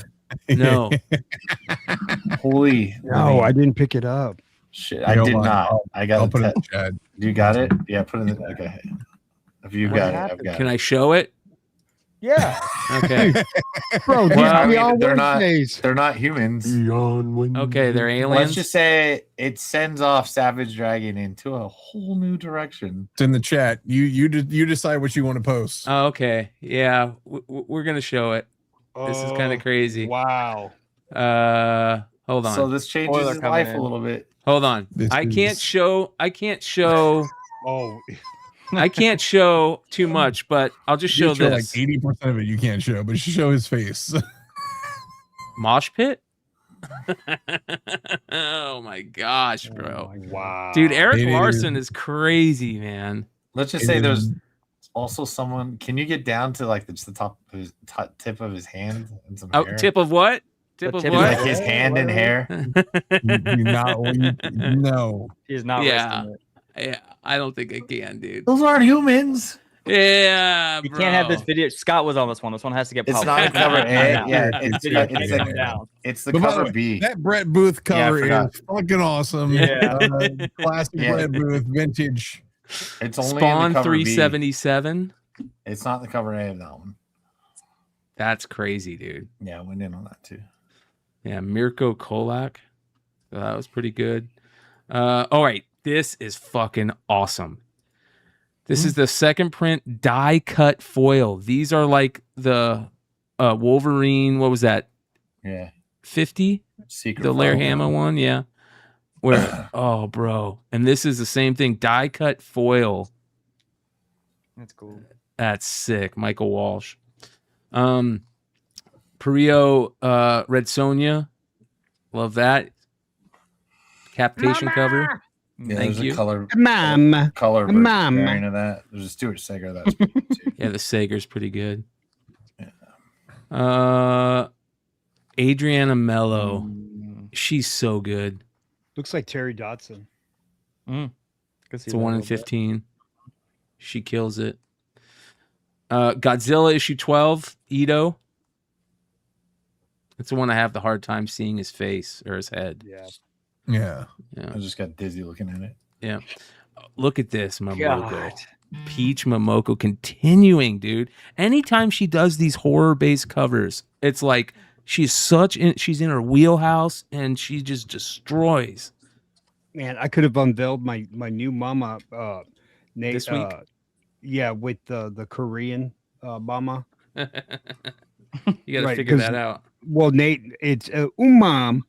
[SPEAKER 4] No.
[SPEAKER 8] Holy.
[SPEAKER 6] No, I didn't pick it up.
[SPEAKER 8] Shit, I did not. I got
[SPEAKER 5] I'll put it in chat.
[SPEAKER 8] You got it? Yeah, put it in the okay. If you got it, I've got it.
[SPEAKER 4] Can I show it?
[SPEAKER 6] Yeah.
[SPEAKER 4] Okay.
[SPEAKER 6] Bro,
[SPEAKER 8] they're not humans.
[SPEAKER 4] Okay, they're aliens.
[SPEAKER 8] Let's just say it sends off Savage Dragon into a whole new direction.
[SPEAKER 5] It's in the chat. You decide what you want to post.
[SPEAKER 4] Oh, okay. Yeah, we're gonna show it. This is kind of crazy.
[SPEAKER 6] Wow.
[SPEAKER 4] Hold on.
[SPEAKER 8] So this changes his life a little bit.
[SPEAKER 4] Hold on. I can't show.
[SPEAKER 6] Oh.
[SPEAKER 4] I can't show too much, but I'll just show
[SPEAKER 5] Show
[SPEAKER 4] this.
[SPEAKER 5] like 80% of it you can't show, but show his face.
[SPEAKER 4] Mosh pit. Oh my gosh, bro!
[SPEAKER 6] Wow,
[SPEAKER 4] dude, Eric Larson is crazy, man.
[SPEAKER 8] Let's just say there's also someone. Can you get down to like just the top of his tip of his hand and some hair?
[SPEAKER 4] Tip of what? Tip of what?
[SPEAKER 8] Like his hand and hair.
[SPEAKER 5] No,
[SPEAKER 9] he's not.
[SPEAKER 4] Yeah, yeah. I don't think I can, dude.
[SPEAKER 8] Those aren't humans.
[SPEAKER 4] Yeah,
[SPEAKER 9] you
[SPEAKER 4] bro.
[SPEAKER 9] can't have this video. Scott was on this one. This one has to get
[SPEAKER 8] It's
[SPEAKER 9] published.
[SPEAKER 8] not a cover A. Yeah, it's the cover
[SPEAKER 5] way,
[SPEAKER 8] B.
[SPEAKER 5] That Brett Booth cover
[SPEAKER 8] Yeah,
[SPEAKER 5] is fucking awesome.
[SPEAKER 9] Yeah.
[SPEAKER 5] Classic Brett Booth, vintage.
[SPEAKER 8] It's only
[SPEAKER 4] Spawn
[SPEAKER 8] in the cover
[SPEAKER 4] 377.
[SPEAKER 8] B. It's not the cover A of that one.
[SPEAKER 4] That's crazy, dude.
[SPEAKER 8] Yeah, I went in on that too.
[SPEAKER 4] Yeah, Mirko Kolak. So that was pretty good. All right, this is fucking awesome. This is the second print die cut foil. These are like the Wolverine. What was that?
[SPEAKER 8] Yeah,
[SPEAKER 4] 50.
[SPEAKER 8] Secret.
[SPEAKER 4] The Lair Hama one. Yeah. Where? Oh, bro. And this is the same thing. Die cut foil.
[SPEAKER 9] That's cool.
[SPEAKER 4] That's sick. Michael Walsh. Perio Red Sonja. Love that. Capitation cover.
[SPEAKER 8] Yeah,
[SPEAKER 4] Thank
[SPEAKER 8] there's
[SPEAKER 4] you.
[SPEAKER 8] a color
[SPEAKER 6] Mom.
[SPEAKER 8] color
[SPEAKER 6] Mom.
[SPEAKER 8] variant of that. There's a Stuart Sager that's pretty good too.
[SPEAKER 4] Yeah, the Sager's pretty good. Adriana Mello. She's so good.
[SPEAKER 6] Looks like Terry Dodson.
[SPEAKER 4] It's a 1 in 15. She kills it. Godzilla issue 12, Ito. It's the one I have the hard time seeing his face or his head.
[SPEAKER 5] Yeah.
[SPEAKER 8] I just got dizzy looking at it.
[SPEAKER 4] Yeah. Look at this, Momoko.
[SPEAKER 9] God.
[SPEAKER 4] Peach Momoko continuing, dude. Anytime she does these horror-based covers, it's like she's in her wheelhouse and she just destroys.
[SPEAKER 6] Man, I could have unveiled my new mama Nate,
[SPEAKER 4] This week?
[SPEAKER 6] Yeah, with the Korean mama.
[SPEAKER 4] You got to
[SPEAKER 6] Right,
[SPEAKER 4] figure
[SPEAKER 6] 'cause-
[SPEAKER 4] that out.
[SPEAKER 6] Well, Nate, it's umam,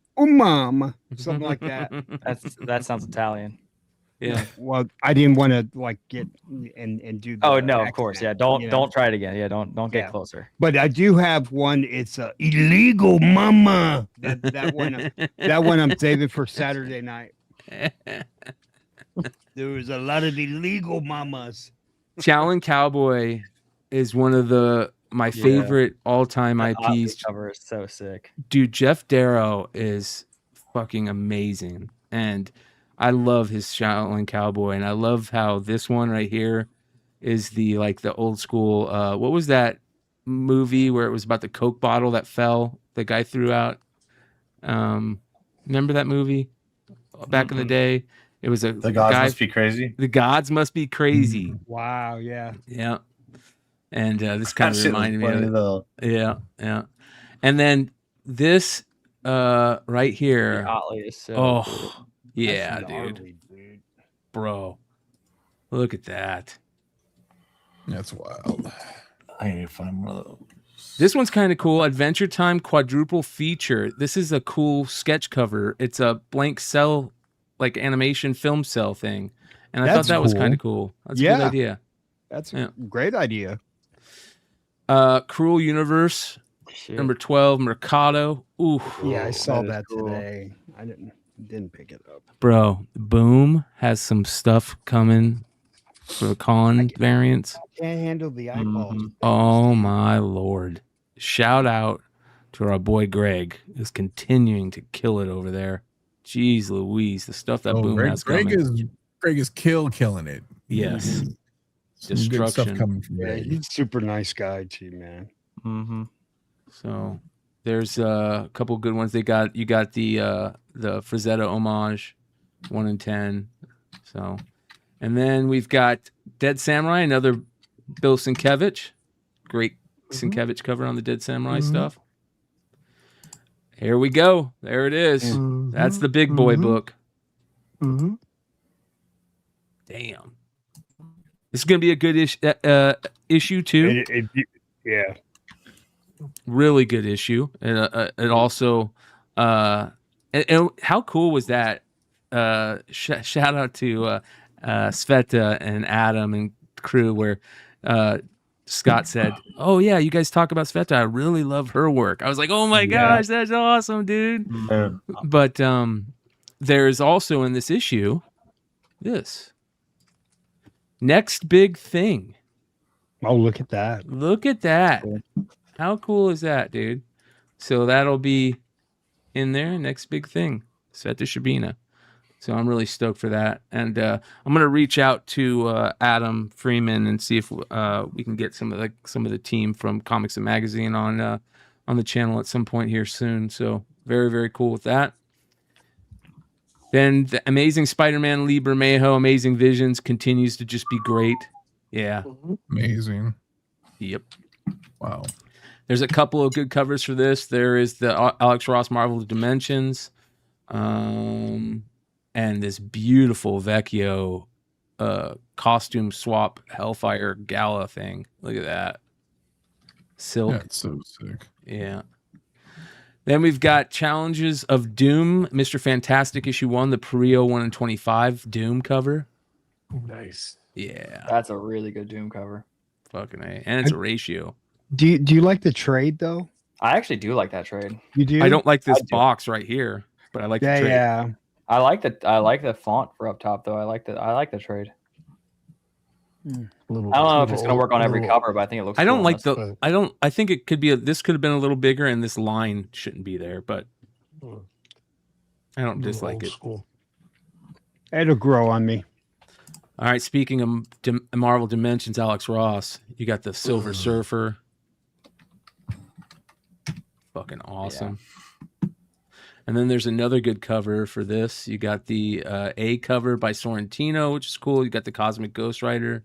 [SPEAKER 6] something like that.
[SPEAKER 9] That sounds Italian.
[SPEAKER 4] Yeah.
[SPEAKER 6] Well, I didn't want to like get and do.
[SPEAKER 9] Oh
[SPEAKER 6] the
[SPEAKER 9] no, of
[SPEAKER 6] accent,
[SPEAKER 9] course, yeah.
[SPEAKER 6] you
[SPEAKER 9] Don't
[SPEAKER 6] know?
[SPEAKER 9] try it again. Yeah, don't get
[SPEAKER 6] Yeah.
[SPEAKER 9] closer.
[SPEAKER 6] But I do have one. It's illegal mama. That one. That one I'm saving for Saturday night. There was a lot of illegal mamas.
[SPEAKER 4] Shaolin Cowboy is one of my favorite all-time
[SPEAKER 9] That Odyssey
[SPEAKER 4] IPs.
[SPEAKER 9] cover is so sick.
[SPEAKER 4] Dude, Jeff Darrow is fucking amazing. And I love his Shaolin Cowboy. And I love how this one right here is the old school. What was that movie where it was about the Coke bottle that fell? The guy threw out. Remember that movie back in the day? It was
[SPEAKER 8] The Gods Must Be Crazy.
[SPEAKER 4] The Gods Must Be Crazy.
[SPEAKER 6] Wow. Yeah.
[SPEAKER 4] Yeah. And this kind of
[SPEAKER 8] That shit was
[SPEAKER 4] reminded me
[SPEAKER 8] funny,
[SPEAKER 4] of it.
[SPEAKER 8] though.
[SPEAKER 4] Yeah. And then this right here.
[SPEAKER 9] The Otley is so cool.
[SPEAKER 4] Oh, yeah, dude. Bro. Look at that.
[SPEAKER 5] That's wild.
[SPEAKER 8] I need to find one of those.
[SPEAKER 4] This one's kind of cool. Adventure Time quadruple feature. This is a cool sketch cover. It's a blank cell, like animation film cell thing. And I thought
[SPEAKER 6] That's
[SPEAKER 4] that was
[SPEAKER 6] cool.
[SPEAKER 4] kind of cool. That's a
[SPEAKER 6] Yeah.
[SPEAKER 4] good idea.
[SPEAKER 6] That's a great idea.
[SPEAKER 4] Cruel Universe,
[SPEAKER 9] Shit.
[SPEAKER 4] number 12, Mercado. Ooh.
[SPEAKER 6] Yeah, I saw
[SPEAKER 9] that is
[SPEAKER 6] that
[SPEAKER 9] cool.
[SPEAKER 6] today. I didn't pick it up.
[SPEAKER 4] Bro, Boom has some stuff coming for the con variants.
[SPEAKER 6] Can't handle the eyeballs.
[SPEAKER 4] Oh my Lord. Shout out to our boy Greg, who's continuing to kill it over there. Jeez Louise, the stuff that Boom has coming.
[SPEAKER 5] Greg is killing it.
[SPEAKER 4] Yes.
[SPEAKER 5] Some good
[SPEAKER 4] Destruction.
[SPEAKER 5] stuff coming from
[SPEAKER 6] Yeah,
[SPEAKER 5] Greg.
[SPEAKER 6] he's super nice guy too, man.
[SPEAKER 9] Mm-hmm.
[SPEAKER 4] So there's a couple good ones. You got the Frazetta homage, 1 in 10. So, and then we've got Dead Samurai, another Bill Sienkiewicz. Great Sienkiewicz cover on the Dead Samurai stuff. Here we go. There it is. That's the big boy book. Damn. This is gonna be a good issue too.
[SPEAKER 6] Yeah.
[SPEAKER 4] Really good issue. It also, and how cool was that? Shout out to Sveta and Adam and crew where Scott said, "Oh yeah, you guys talk about Sveta. I really love her work." I was like, "Oh my gosh, that's awesome, dude!" But there's also in this issue this next big thing.
[SPEAKER 6] Oh, look at that!
[SPEAKER 4] Look at that! How cool is that, dude? So that'll be in there. Next big thing, Sveta Shabina. So I'm really stoked for that, and I'm gonna reach out to Adam Freeman and see if we can get some of the team from Comics and Magazine on the channel at some point here soon. So very, very cool with that. Then the Amazing Spider-Man Lee Bermejo, Amazing Visions continues to just be great. Yeah,
[SPEAKER 5] amazing.
[SPEAKER 4] Yep.
[SPEAKER 5] Wow.
[SPEAKER 4] There's a couple of good covers for this. There is the Alex Ross Marvel Dimensions. And this beautiful Vecchio costume swap Hellfire Gala thing. Look at that. Silk.
[SPEAKER 5] That's so sick.
[SPEAKER 4] Yeah. Then we've got Challenges of Doom, Mr. Fantastic issue 1, the Perio 1 in 25 Doom cover.
[SPEAKER 10] Nice.
[SPEAKER 4] Yeah.
[SPEAKER 9] That's a really good Doom cover.
[SPEAKER 4] Fucking A. And it's a ratio.
[SPEAKER 6] Do you like the trade though?
[SPEAKER 9] I actually do like that trade.
[SPEAKER 6] You do?
[SPEAKER 4] I don't like this box right here, but I like the trade.
[SPEAKER 6] Yeah.
[SPEAKER 9] I like the font for up top though. I like the trade. I don't know if it's gonna work on every cover, but I think it looks.
[SPEAKER 4] I don't
[SPEAKER 9] cool
[SPEAKER 4] like the. I don't. I think it could be. This could have been a little bigger, and this line shouldn't be there. But I don't dislike it.
[SPEAKER 6] It'll grow on me.
[SPEAKER 4] All right. Speaking of Marvel Dimensions, Alex Ross, you got the Silver Surfer. Fucking awesome. Yeah. And then there's another good cover for this. You got the A cover by Sorrentino, which is cool. You got the Cosmic Ghost Rider.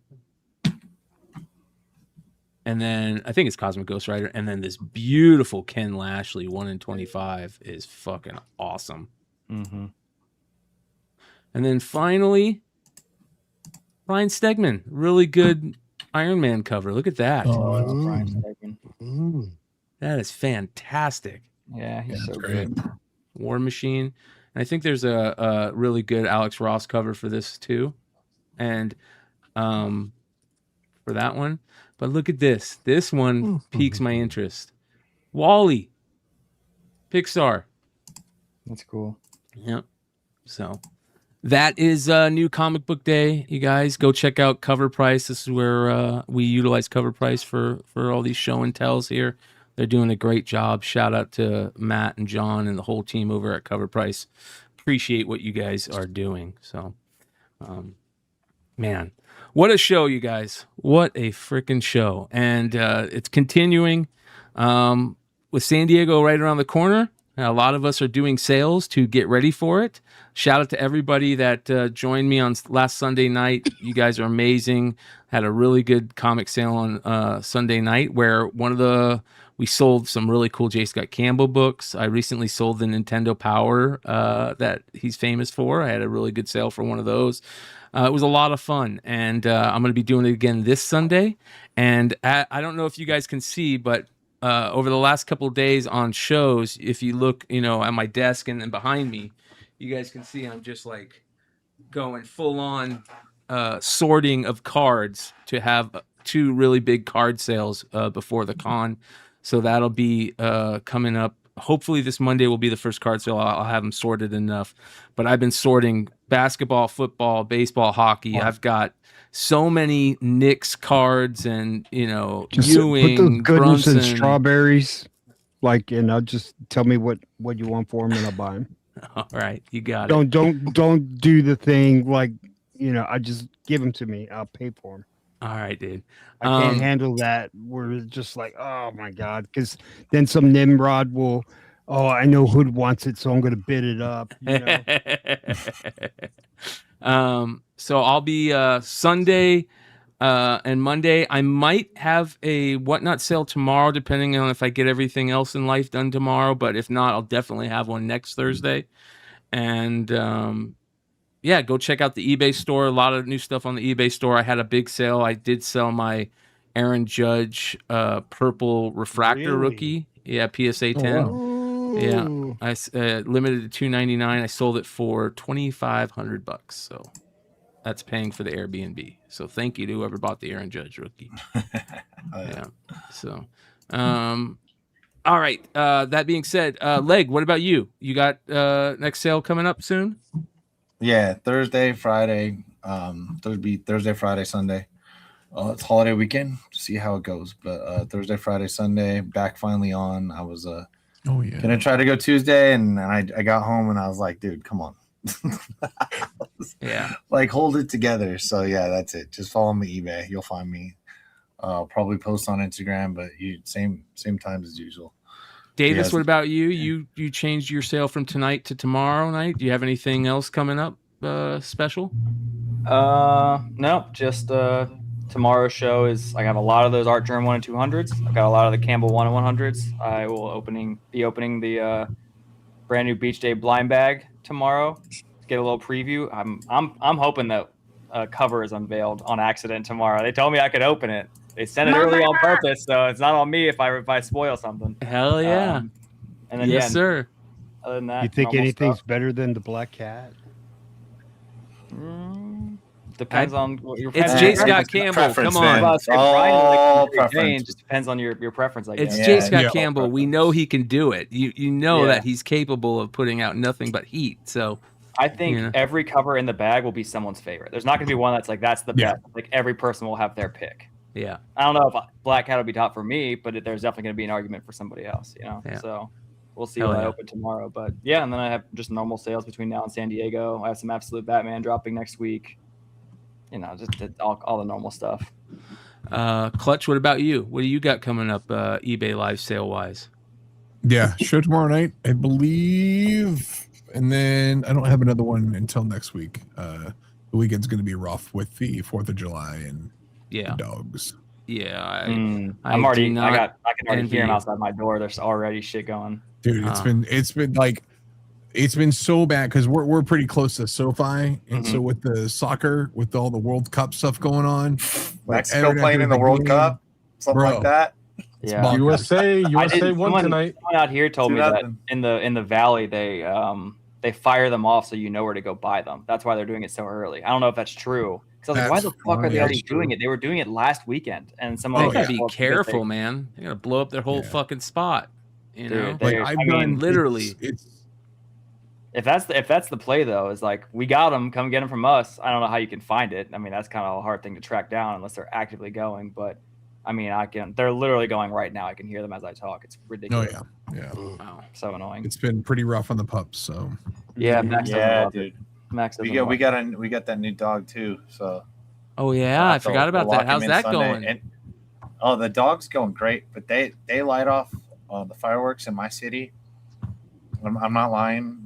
[SPEAKER 4] And then I think it's Cosmic Ghost Rider. And then this beautiful Ken Lashley 1 in 25 is fucking awesome.
[SPEAKER 9] Mm-hmm.
[SPEAKER 4] And then finally, Brian Stegman, really good Iron Man cover. Look at that.
[SPEAKER 9] Oh, Brian Stegman.
[SPEAKER 4] That is fantastic.
[SPEAKER 9] Yeah, he's so great.
[SPEAKER 4] War Machine. And I think there's a really good Alex Ross cover for this too. And for that one. But look at this. This one piques my interest. Wall-E. Pixar.
[SPEAKER 9] That's cool.
[SPEAKER 4] Yep. So that is New Comic Book Day. You guys go check out Cover Price. This is where we utilize Cover Price for all these show and tells here. They're doing a great job. Shout out to Matt and John and the whole team over at Cover Price. Appreciate what you guys are doing. So, man, what a show, you guys. What a freaking show. And it's continuing with San Diego right around the corner. A lot of us are doing sales to get ready for it. Shout out to everybody that joined me on last Sunday night. You guys are amazing. Had a really good comic sale on Sunday night where we sold some really cool J. Scott Campbell books. I recently sold the Nintendo Power that he's famous for. I had a really good sale for one of those. It was a lot of fun, and I'm going to be doing it again this Sunday. And I don't know if you guys can see, but over the last couple of days on shows, if you look, at my desk and then behind me, you guys can see I'm just like going full on sorting of cards to have 2 really big card sales before the con. So that'll be coming up. Hopefully this Monday will be the first card sale. I'll have them sorted enough. But I've been sorting basketball, football, baseball, hockey. Wow. I've got so many Knicks cards and,
[SPEAKER 6] just
[SPEAKER 4] Ewing,
[SPEAKER 6] put those goodness
[SPEAKER 4] Brunson.
[SPEAKER 6] and strawberries. Just tell me what you want for them and I'll buy them.
[SPEAKER 4] All right. You got it.
[SPEAKER 6] Don't do the thing I just give them to me. I'll pay for them.
[SPEAKER 4] All right, dude.
[SPEAKER 6] I can't handle that. We're just like, oh my God. Because then some Nimrod will, I know who wants it, so I'm going to bid it up.
[SPEAKER 4] So I'll be Sunday and Monday. I might have a Whatnot sale tomorrow, depending on if I get everything else in life done tomorrow. But if not, I'll definitely have one next Thursday. And go check out the eBay store. A lot of new stuff on the eBay store. I had a big sale. I did sell my Aaron Judge purple refractor rookie. Yeah, PSA 10.
[SPEAKER 6] Oh, wow.
[SPEAKER 4] Yeah, I limited to $299. I sold it for $2,500. So That's paying for the Airbnb. So thank you to whoever bought the Aaron Judge rookie. Yeah. So, all right. That being said, Leg, what about you? You got next sale coming up soon?
[SPEAKER 8] Yeah, Thursday, Friday, Thursday, Friday, Sunday. It's holiday weekend. See how it goes. But Thursday, Friday, Sunday, back finally on. I was gonna try to go Tuesday, and I got home and I was like, dude, come on.
[SPEAKER 4] Yeah.
[SPEAKER 8] Like hold it together. So yeah, that's it. Just follow me eBay. You'll find me. Probably post on Instagram, but same times as usual.
[SPEAKER 4] Davis, what about you? You changed your sale from tonight to tomorrow night. Do you have anything else coming up special?
[SPEAKER 9] No, just tomorrow's show is I have a lot of those Art Germ 1 and 200s. I've got a lot of the Campbell 1 and 100s. I will be opening the brand new Beach Day blind bag tomorrow. Get a little preview. I'm hoping that a cover is unveiled on accident tomorrow. They told me I could open it. They sent it early on purpose, so it's not on me if I spoil something.
[SPEAKER 4] Hell yeah!
[SPEAKER 9] And then
[SPEAKER 4] yes, sir.
[SPEAKER 9] Other than that,
[SPEAKER 6] you think anything's better than the Black Cat?
[SPEAKER 9] Depends on what your
[SPEAKER 4] preference. It's J. Scott Campbell. Come on.
[SPEAKER 9] It just depends on your preference. I guess.
[SPEAKER 4] It's J. Scott Campbell. We know he can do it. You know that he's capable of putting out nothing but heat. So
[SPEAKER 9] I think every cover in the bag will be someone's favorite. There's not going to be one that's like that's the best. Like every person will have their pick.
[SPEAKER 4] Yeah.
[SPEAKER 9] I don't know if Black Cat will be top for me, but there's definitely going to be an argument for somebody else. So we'll see what I open tomorrow. But yeah, and then I have just normal sales between now and San Diego. I have some Absolute Batman dropping next week. Just all the normal stuff.
[SPEAKER 4] Clutch, what about you? What do you got coming up eBay live sale wise?
[SPEAKER 5] Yeah, show tomorrow night, I believe. And then I don't have another one until next week. The weekend's going to be rough with the 4th of July and the dogs.
[SPEAKER 4] Yeah.
[SPEAKER 9] I can already hear them outside my door. There's already shit going.
[SPEAKER 5] Dude, it's been so bad because we're pretty close to SoFi, and so with the soccer, with all the World Cup stuff going on,
[SPEAKER 8] Mexico playing in the World Cup, something like that.
[SPEAKER 11] Yeah, USA won tonight.
[SPEAKER 9] Someone out here told me that in the valley they fire them off so you know where to go buy them. That's why they're doing it so early. I don't know if that's true. Because I was like, why the fuck are they already doing it? They were doing it last weekend, and someone
[SPEAKER 4] they gotta be careful, man. They're gonna blow up their whole fucking spot.
[SPEAKER 9] Dude,
[SPEAKER 5] I mean,
[SPEAKER 4] literally.
[SPEAKER 9] If that's the play though, is like we got them, come get them from us. I don't know how you can find it. I mean, that's kind of a hard thing to track down unless they're actively going. But I mean, they're literally going right now. I can hear them as I talk. It's ridiculous.
[SPEAKER 5] Oh yeah.
[SPEAKER 9] Wow, so annoying.
[SPEAKER 5] It's been pretty rough on the pups. So
[SPEAKER 9] yeah, Max
[SPEAKER 8] dude. Max, we got that new dog too. So
[SPEAKER 4] I forgot about that. How's that going?
[SPEAKER 8] And, the dog's going great, but they light off the fireworks in my city. I'm not lying.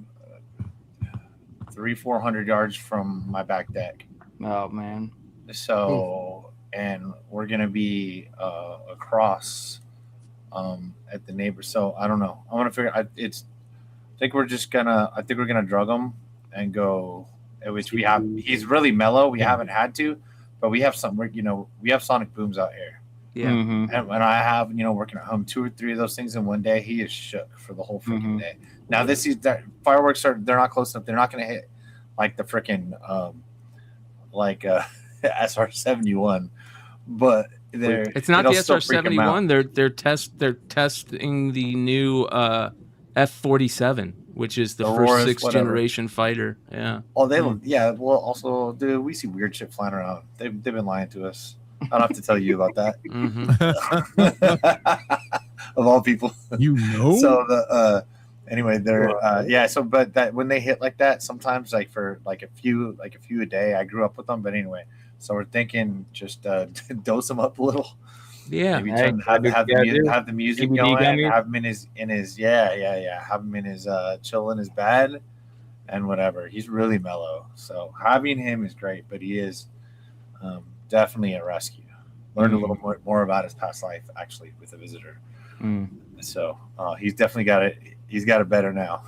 [SPEAKER 8] 300-400 yards from my back deck.
[SPEAKER 9] Oh man.
[SPEAKER 8] So and we're gonna be across at the neighbor. So I don't know. I want to figure. I think we're gonna drug him and go. Which we have. He's really mellow. We haven't had to, but we have some. We have sonic booms out here.
[SPEAKER 4] Yeah.
[SPEAKER 8] And I have working at home 2 or 3 of those things in one day. He is shook for the whole freaking day. Now fireworks they're not close enough. They're not going to hit like the freaking SR-71, but
[SPEAKER 4] it's not the SR-71. They're testing the new F-47, which is the first 6th generation fighter. Yeah.
[SPEAKER 8] Oh, Well, also, dude, we see weird shit flying around. They've been lying to us. I don't have to tell you about that. Of all people, So anyway, they're So but that when they hit like that, sometimes like for like a few a day. I grew up with them, but anyway. So we're thinking just dose them up a little.
[SPEAKER 4] Yeah.
[SPEAKER 8] Maybe have the music going. Have him in his Have him in his chill in his bed and whatever. He's really mellow. So having him is great, but he is definitely a rescue. Learned a little more about his past life actually with a visitor. So he's definitely got it. He's got it better now.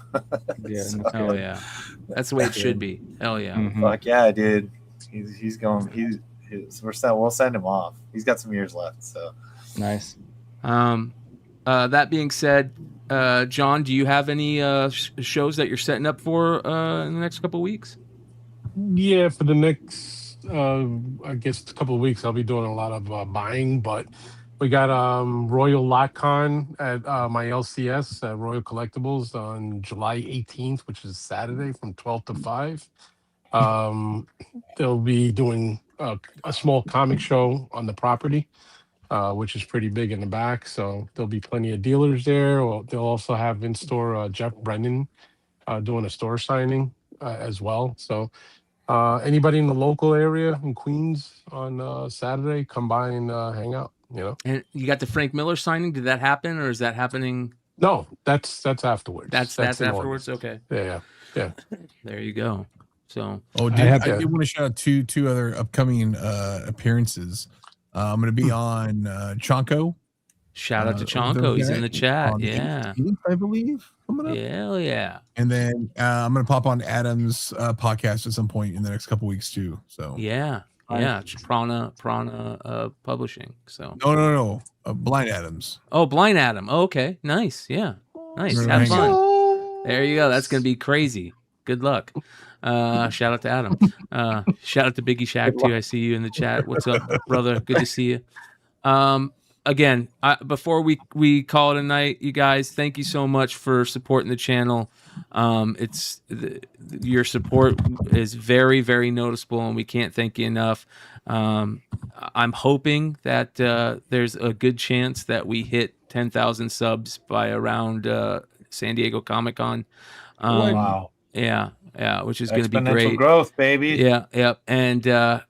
[SPEAKER 4] Hell yeah, that's the way it should be. Hell yeah.
[SPEAKER 8] Fuck yeah, dude. He's going. We'll send him off. He's got some years left. So
[SPEAKER 9] nice.
[SPEAKER 4] That being said, John, do you have any shows that you're setting up for in the next couple of weeks?
[SPEAKER 11] Yeah, for the next I guess, a couple of weeks, I'll be doing a lot of buying, but we got Royal LotCon at my LCS, Royal Collectibles, on July 18th, which is Saturday from 12 to 5. They'll be doing a small comic show on the property, which is pretty big in the back. So there'll be plenty of dealers there. They'll also have in store Jeff Brennan doing a store signing as well. So anybody in the local area in Queens on Saturday, come by and hang out.
[SPEAKER 4] And you got the Frank Miller signing. Did that happen, or is that happening?
[SPEAKER 11] No, that's afterwards.
[SPEAKER 4] That's afterwards. Okay.
[SPEAKER 11] Yeah.
[SPEAKER 4] There you go. So
[SPEAKER 5] I did want to shout out two other upcoming appearances. I'm going to be on Chonko.
[SPEAKER 4] Shout out to Chonko. He's in the chat. Yeah.
[SPEAKER 5] 18th, I believe. Coming up.
[SPEAKER 4] Hell yeah.
[SPEAKER 5] And then I'm going to pop on Adam's podcast at some point in the next couple weeks too. So
[SPEAKER 4] yeah. It's Prana Publishing. So
[SPEAKER 5] no. Blind Adams.
[SPEAKER 4] Oh, Blind Adam. Oh, okay. Nice. Yeah. Nice. Have fun. There you go. That's going to be crazy. Good luck. Shout out to Adam. Shout out to Biggie Shack too. I see you in the chat. What's up, brother? Good to see you. Again, before we call it a night, you guys, thank you so much for supporting the channel. Your support is very, very noticeable, and we can't thank you enough. I'm hoping that there's a good chance that we hit 10,000 subs by around San Diego Comic-Con.
[SPEAKER 8] Wow.
[SPEAKER 4] Yeah, which is going to be great.
[SPEAKER 8] Growth, baby.
[SPEAKER 4] Yeah, and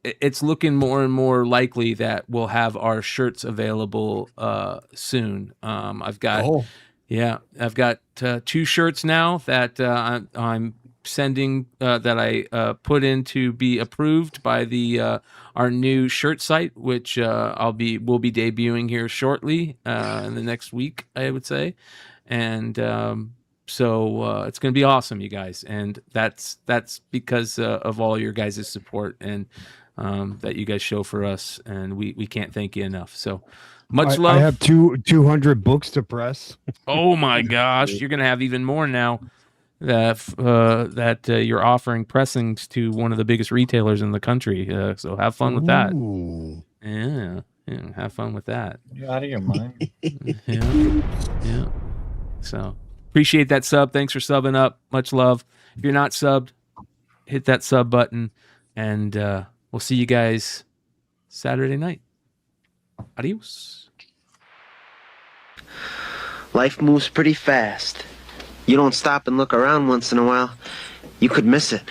[SPEAKER 4] it's looking more and more likely that we'll have our shirts available soon. I've got 2 shirts now that I'm sending that I put in to be approved by our new shirt site, which we'll be debuting here shortly in the next week, I would say, and so it's going to be awesome, you guys, and that's because of all your guys' support and that you guys show for us, and we can't thank you enough. So much love.
[SPEAKER 6] I have 200 books to press.
[SPEAKER 4] Oh my gosh, you're gonna have even more now that you're offering pressings to one of the biggest retailers in the country. So have fun with that. Yeah, have fun with that.
[SPEAKER 8] You're out of your mind.
[SPEAKER 4] Yeah. So appreciate that sub. Thanks for subbing up. Much love. If you're not subbed, hit that sub button, and we'll see you guys Saturday night. Adios.
[SPEAKER 12] Life moves pretty fast. You don't stop and look around once in a while, you could miss it.